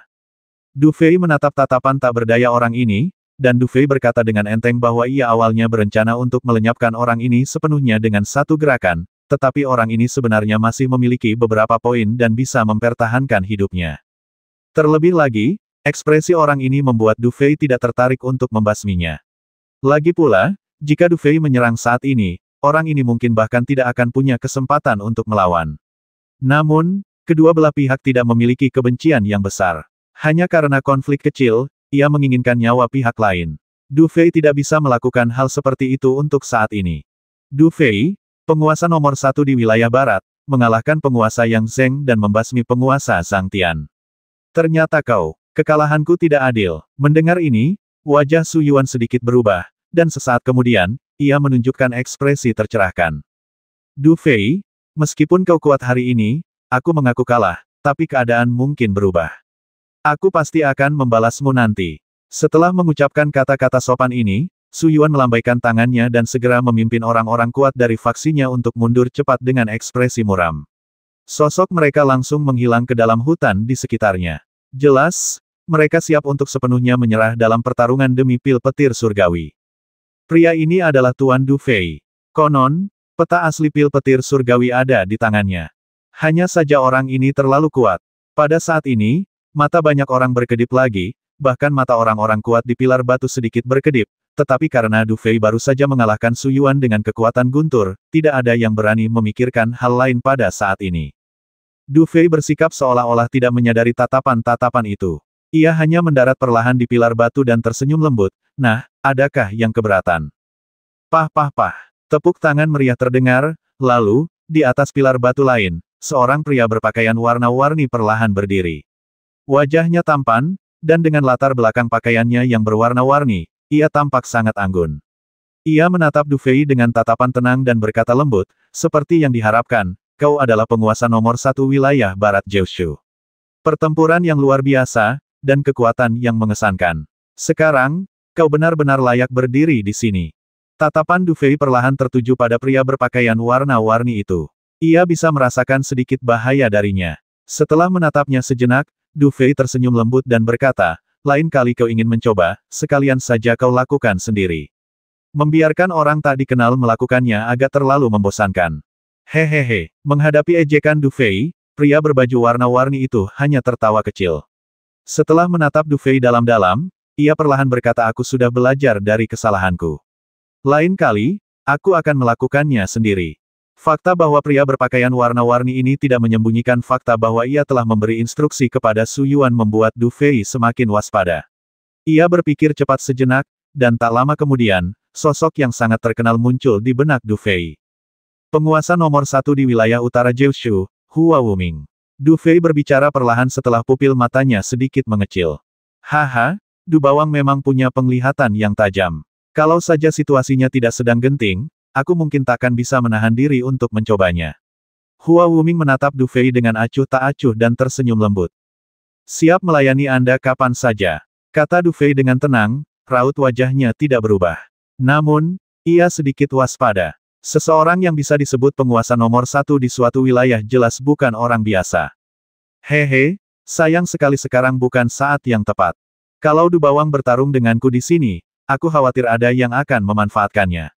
Du Fei menatap tatapan tak berdaya orang ini, dan Du Fei berkata dengan enteng bahwa ia awalnya berencana untuk melenyapkan orang ini sepenuhnya dengan satu gerakan, tetapi orang ini sebenarnya masih memiliki beberapa poin dan bisa mempertahankan hidupnya. Terlebih lagi, ekspresi orang ini membuat Du Fei tidak tertarik untuk membasminya. Lagi pula, jika Du Fei menyerang saat ini, orang ini mungkin bahkan tidak akan punya kesempatan untuk melawan. Namun, kedua belah pihak tidak memiliki kebencian yang besar. Hanya karena konflik kecil, ia menginginkan nyawa pihak lain. Du Fei tidak bisa melakukan hal seperti itu untuk saat ini. Du Fei, penguasa nomor satu di wilayah barat, mengalahkan penguasa Yang Zheng dan membasmi penguasa Zhang Tian. Ternyata kekalahanku tidak adil. Mendengar ini, wajah Su Yuan sedikit berubah, dan sesaat kemudian, ia menunjukkan ekspresi tercerahkan. Du Fei, meskipun kau kuat hari ini, aku mengaku kalah, tapi keadaan mungkin berubah. Aku pasti akan membalasmu nanti. Setelah mengucapkan kata-kata sopan ini, Su Yuan melambaikan tangannya dan segera memimpin orang-orang kuat dari faksinya untuk mundur cepat dengan ekspresi muram. Sosok mereka langsung menghilang ke dalam hutan di sekitarnya. Jelas, mereka siap untuk sepenuhnya menyerah dalam pertarungan demi pil petir surgawi. Pria ini adalah Tuan Du Fei. Konon, peta asli pil petir surgawi ada di tangannya. Hanya saja orang ini terlalu kuat. Pada saat ini, mata banyak orang berkedip lagi, bahkan mata orang-orang kuat di pilar batu sedikit berkedip, tetapi karena Du Fei baru saja mengalahkan Su Yuan dengan kekuatan guntur, tidak ada yang berani memikirkan hal lain pada saat ini. Du Fei bersikap seolah-olah tidak menyadari tatapan-tatapan itu. Ia hanya mendarat perlahan di pilar batu dan tersenyum lembut. Nah, adakah yang keberatan? Pah pah pah. Tepuk tangan meriah terdengar, lalu, di atas pilar batu lain, seorang pria berpakaian warna-warni perlahan berdiri. Wajahnya tampan, dan dengan latar belakang pakaiannya yang berwarna-warni, ia tampak sangat anggun. Ia menatap Du Fei dengan tatapan tenang dan berkata lembut, seperti yang diharapkan, kau adalah penguasa nomor satu wilayah barat Jiushu. Pertempuran yang luar biasa, dan kekuatan yang mengesankan. Sekarang, kau benar-benar layak berdiri di sini. Tatapan Du Fei perlahan tertuju pada pria berpakaian warna-warni itu. Ia bisa merasakan sedikit bahaya darinya. Setelah menatapnya sejenak, Du Fei tersenyum lembut dan berkata, lain kali kau ingin mencoba, sekalian saja kau lakukan sendiri. Membiarkan orang tak dikenal melakukannya agak terlalu membosankan. Hehehe, menghadapi ejekan Du Fei, pria berbaju warna-warni itu hanya tertawa kecil. Setelah menatap Du Fei dalam-dalam, ia perlahan berkata aku sudah belajar dari kesalahanku. Lain kali, aku akan melakukannya sendiri. Fakta bahwa pria berpakaian warna-warni ini tidak menyembunyikan fakta bahwa ia telah memberi instruksi kepada Su Yuan membuat Du Fei semakin waspada. Ia berpikir cepat sejenak, dan tak lama kemudian, sosok yang sangat terkenal muncul di benak Du Fei. Penguasa nomor satu di wilayah utara Jiushu, Hua Wuming. Du Fei berbicara perlahan setelah pupil matanya sedikit mengecil. Haha, Du Bawang memang punya penglihatan yang tajam. Kalau saja situasinya tidak sedang genting, aku mungkin takkan bisa menahan diri untuk mencobanya. Hua Wuming menatap Du Fei dengan acuh tak acuh dan tersenyum lembut. Siap melayani Anda kapan saja, kata Du Fei dengan tenang, raut wajahnya tidak berubah. Namun, ia sedikit waspada. Seseorang yang bisa disebut penguasa nomor satu di suatu wilayah jelas bukan orang biasa. Hehe, sayang sekali sekarang bukan saat yang tepat. Kalau Du Bawang bertarung denganku di sini, aku khawatir ada yang akan memanfaatkannya.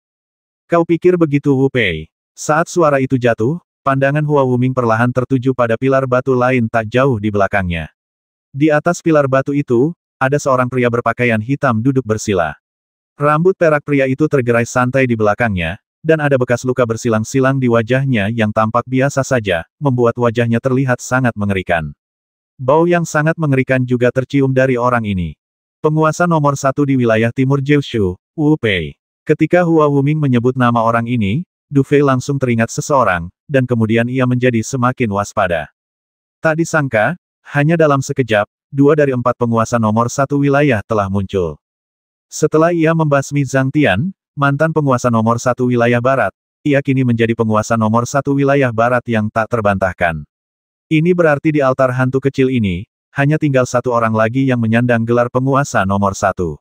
Kau pikir begitu Wu Pei? Saat suara itu jatuh, pandangan Hua Wuming perlahan tertuju pada pilar batu lain tak jauh di belakangnya. Di atas pilar batu itu, ada seorang pria berpakaian hitam duduk bersila. Rambut perak pria itu tergerai santai di belakangnya, dan ada bekas luka bersilang-silang di wajahnya yang tampak biasa saja, membuat wajahnya terlihat sangat mengerikan. Bau yang sangat mengerikan juga tercium dari orang ini. Penguasa nomor satu di wilayah timur Jiushu, Wu Pei. Ketika Hua Wuming menyebut nama orang ini, Du Fei langsung teringat seseorang, dan kemudian ia menjadi semakin waspada. Tak disangka, hanya dalam sekejap, 2 dari 4 penguasa nomor satu wilayah telah muncul. Setelah ia membasmi Zhang Tian, mantan penguasa nomor satu wilayah barat, ia kini menjadi penguasa nomor satu wilayah barat yang tak terbantahkan. Ini berarti di altar hantu kecil ini, hanya tinggal satu orang lagi yang menyandang gelar penguasa nomor satu.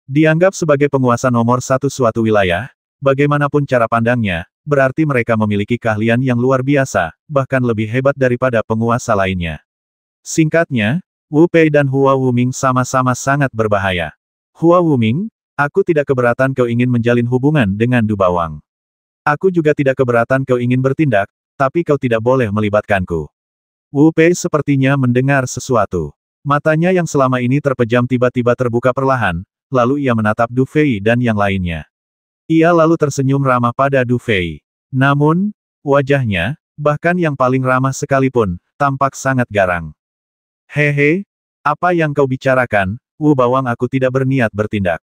Dianggap sebagai penguasa nomor satu suatu wilayah, bagaimanapun cara pandangnya, berarti mereka memiliki keahlian yang luar biasa, bahkan lebih hebat daripada penguasa lainnya. Singkatnya, Wu Pei dan Hua Wuming sama-sama sangat berbahaya. Hua Wuming, aku tidak keberatan kau ingin menjalin hubungan dengan Du Bawang. Aku juga tidak keberatan kau ingin bertindak, tapi kau tidak boleh melibatkanku. Wu Pei sepertinya mendengar sesuatu. Matanya yang selama ini terpejam tiba-tiba terbuka perlahan, lalu ia menatap Du Fei dan yang lainnya. Ia lalu tersenyum ramah pada Du Fei. Namun, wajahnya, bahkan yang paling ramah sekalipun, tampak sangat garang. Hehe, apa yang kau bicarakan, Wu Bawang aku tidak berniat bertindak.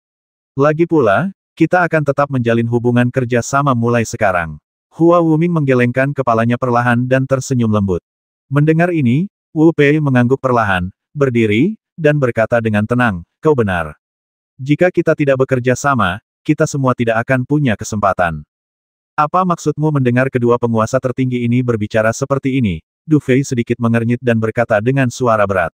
Lagi pula, kita akan tetap menjalin hubungan kerja sama mulai sekarang. Hua Wuming menggelengkan kepalanya perlahan dan tersenyum lembut. Mendengar ini, Wu Pei mengangguk perlahan, berdiri, dan berkata dengan tenang, kau benar. Jika kita tidak bekerja sama, kita semua tidak akan punya kesempatan. Apa maksudmu mendengar kedua penguasa tertinggi ini berbicara seperti ini? Du Fei sedikit mengernyit dan berkata dengan suara berat.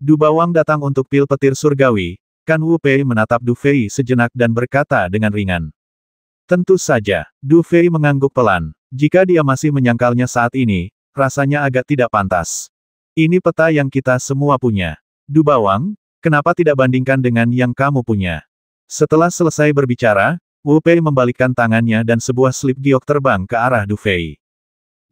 Du Bawang datang untuk pil petir surgawi. Kan Wu Pei menatap Du Fei sejenak dan berkata dengan ringan. Tentu saja, Du Fei mengangguk pelan. Jika dia masih menyangkalnya saat ini, rasanya agak tidak pantas. Ini peta yang kita semua punya. Du Bawang, kenapa tidak bandingkan dengan yang kamu punya? Setelah selesai berbicara, Wu Pei membalikkan tangannya dan sebuah slip giok terbang ke arah Du Fei.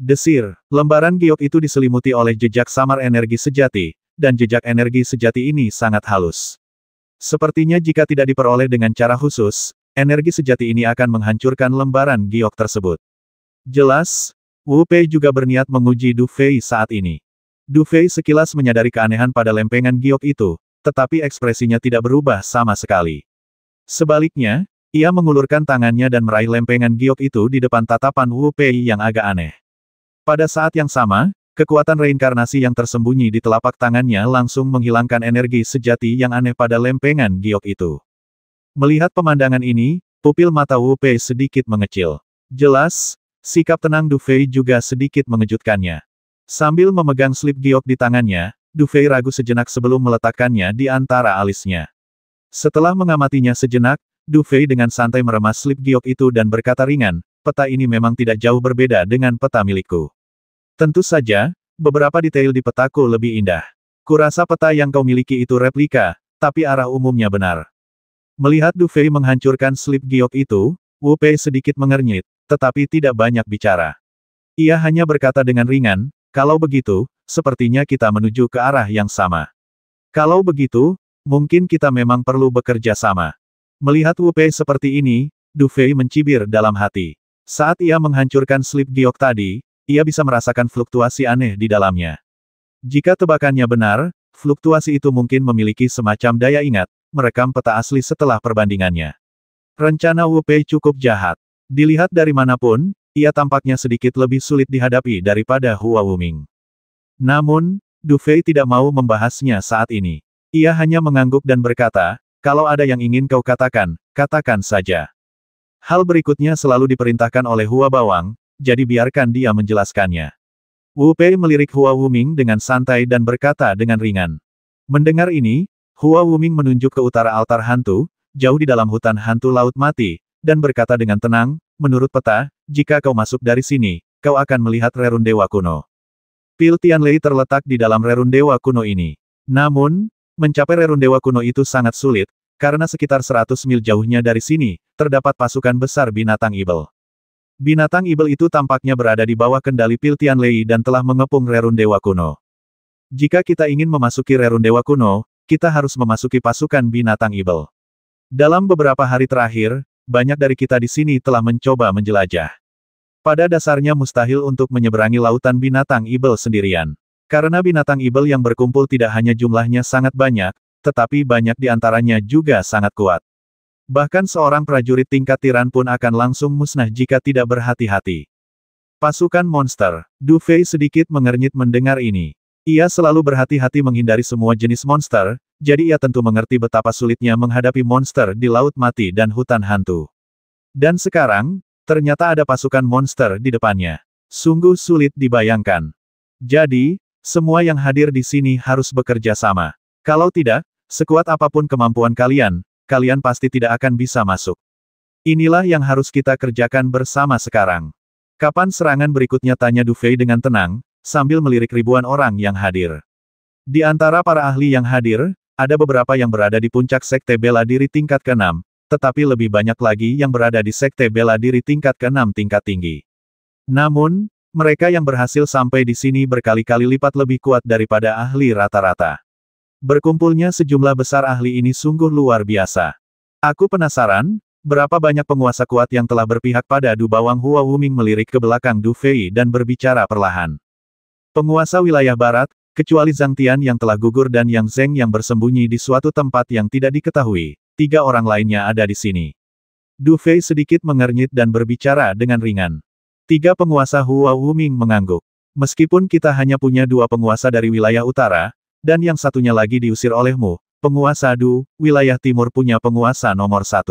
Desir, lembaran giok itu diselimuti oleh jejak samar energi sejati, dan jejak energi sejati ini sangat halus. Sepertinya jika tidak diperoleh dengan cara khusus, energi sejati ini akan menghancurkan lembaran giok tersebut. Jelas, Wu Pei juga berniat menguji Du Fei saat ini. Du Fei sekilas menyadari keanehan pada lempengan giok itu, tetapi ekspresinya tidak berubah sama sekali. Sebaliknya, ia mengulurkan tangannya dan meraih lempengan giok itu di depan tatapan Wu Pei yang agak aneh. Pada saat yang sama, kekuatan reinkarnasi yang tersembunyi di telapak tangannya langsung menghilangkan energi sejati yang aneh pada lempengan giok itu. Melihat pemandangan ini, pupil mata Wu Pei sedikit mengecil. Jelas, sikap tenang Du Fei juga sedikit mengejutkannya. Sambil memegang slip giok di tangannya, Du Fei ragu sejenak sebelum meletakkannya di antara alisnya. Setelah mengamatinya sejenak, Du Fei dengan santai meremas slip giok itu dan berkata ringan, peta ini memang tidak jauh berbeda dengan peta milikku. Tentu saja, beberapa detail di petaku lebih indah. Kurasa peta yang kau miliki itu replika, tapi arah umumnya benar. Melihat Du Fei menghancurkan slip giok itu, Wu Pei sedikit mengernyit, tetapi tidak banyak bicara. Ia hanya berkata dengan ringan, kalau begitu, sepertinya kita menuju ke arah yang sama. Kalau begitu, mungkin kita memang perlu bekerja sama. Melihat Wu Pei seperti ini, Du Fei mencibir dalam hati. Saat ia menghancurkan slip giok tadi, ia bisa merasakan fluktuasi aneh di dalamnya. Jika tebakannya benar, fluktuasi itu mungkin memiliki semacam daya ingat, merekam peta asli setelah perbandingannya. Rencana Wu Pei cukup jahat. Dilihat dari manapun, ia tampaknya sedikit lebih sulit dihadapi daripada Hua Wuming. Namun, Du Fei tidak mau membahasnya saat ini. Ia hanya mengangguk dan berkata, kalau ada yang ingin kau katakan, katakan saja. Hal berikutnya selalu diperintahkan oleh Hua Bawang, jadi biarkan dia menjelaskannya. Wu Pei melirik Hua Wuming dengan santai dan berkata dengan ringan. Mendengar ini, Hua Wuming menunjuk ke utara altar hantu, jauh di dalam hutan hantu Laut Mati, dan berkata dengan tenang, menurut peta, jika kau masuk dari sini, kau akan melihat Rerun Dewa Kuno. Pil Tianlei terletak di dalam Rerun Dewa Kuno ini. Namun, mencapai Rerun Dewa Kuno itu sangat sulit, karena sekitar 100 mil jauhnya dari sini, terdapat pasukan besar binatang ibel. Binatang ibel itu tampaknya berada di bawah kendali Pil Tianlei dan telah mengepung Rerun Dewa Kuno. Jika kita ingin memasuki Rerun Dewa Kuno, kita harus memasuki pasukan binatang ibel. Dalam beberapa hari terakhir, banyak dari kita di sini telah mencoba menjelajah. Pada dasarnya mustahil untuk menyeberangi lautan binatang ibel sendirian. Karena binatang ibel yang berkumpul tidak hanya jumlahnya sangat banyak, tetapi banyak di antaranya juga sangat kuat. Bahkan seorang prajurit tingkat tiran pun akan langsung musnah jika tidak berhati-hati. Pasukan monster. Du Fei sedikit mengernyit mendengar ini. Ia selalu berhati-hati menghindari semua jenis monster, jadi ia tentu mengerti betapa sulitnya menghadapi monster di Laut Mati dan hutan hantu. Dan sekarang, ternyata ada pasukan monster di depannya. Sungguh sulit dibayangkan. Jadi, semua yang hadir di sini harus bekerja sama. Kalau tidak, sekuat apapun kemampuan kalian, kalian pasti tidak akan bisa masuk. Inilah yang harus kita kerjakan bersama sekarang. Kapan serangan berikutnya, tanya Du Fei dengan tenang, sambil melirik ribuan orang yang hadir. Di antara para ahli yang hadir, ada beberapa yang berada di puncak Sekte Bela Diri tingkat ke-6, tetapi lebih banyak lagi yang berada di Sekte Bela Diri tingkat ke-6 tingkat tinggi. Namun, mereka yang berhasil sampai di sini berkali-kali lipat lebih kuat daripada ahli rata-rata. Berkumpulnya sejumlah besar ahli ini sungguh luar biasa. Aku penasaran, berapa banyak penguasa kuat yang telah berpihak pada Du Bawang. Hua Wuming melirik ke belakang Du Fei dan berbicara perlahan. Penguasa wilayah barat, kecuali Zhang Tian yang telah gugur dan Yang Zheng yang bersembunyi di suatu tempat yang tidak diketahui, 3 orang lainnya ada di sini. Du Fei sedikit mengernyit dan berbicara dengan ringan. 3 penguasa. Hua Wuming mengangguk. Meskipun kita hanya punya 2 penguasa dari wilayah utara, dan yang satunya lagi diusir olehmu, penguasa Du, wilayah timur punya penguasa nomor 1.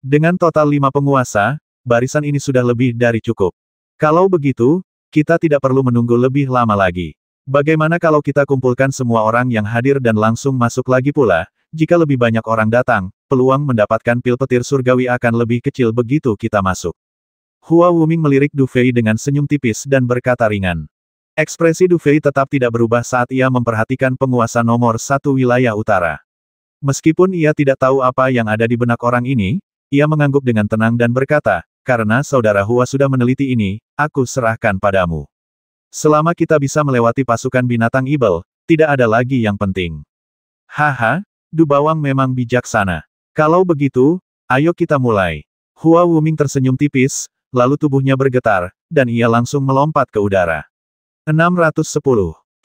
Dengan total 5 penguasa, barisan ini sudah lebih dari cukup. Kalau begitu, kita tidak perlu menunggu lebih lama lagi. Bagaimana kalau kita kumpulkan semua orang yang hadir dan langsung masuk lagi pula? Jika lebih banyak orang datang, peluang mendapatkan pil petir surgawi akan lebih kecil begitu kita masuk. Hua Wuming melirik Du Fei dengan senyum tipis dan berkata ringan. Ekspresi Du Fei tetap tidak berubah saat ia memperhatikan penguasa nomor 1 wilayah utara. Meskipun ia tidak tahu apa yang ada di benak orang ini, ia mengangguk dengan tenang dan berkata, karena saudara Hua sudah meneliti ini, aku serahkan padamu. Selama kita bisa melewati pasukan binatang ibel, tidak ada lagi yang penting. Haha, Du Bawang memang bijaksana. Kalau begitu, ayo kita mulai. Hua Wuming tersenyum tipis, lalu tubuhnya bergetar, dan ia langsung melompat ke udara. 610.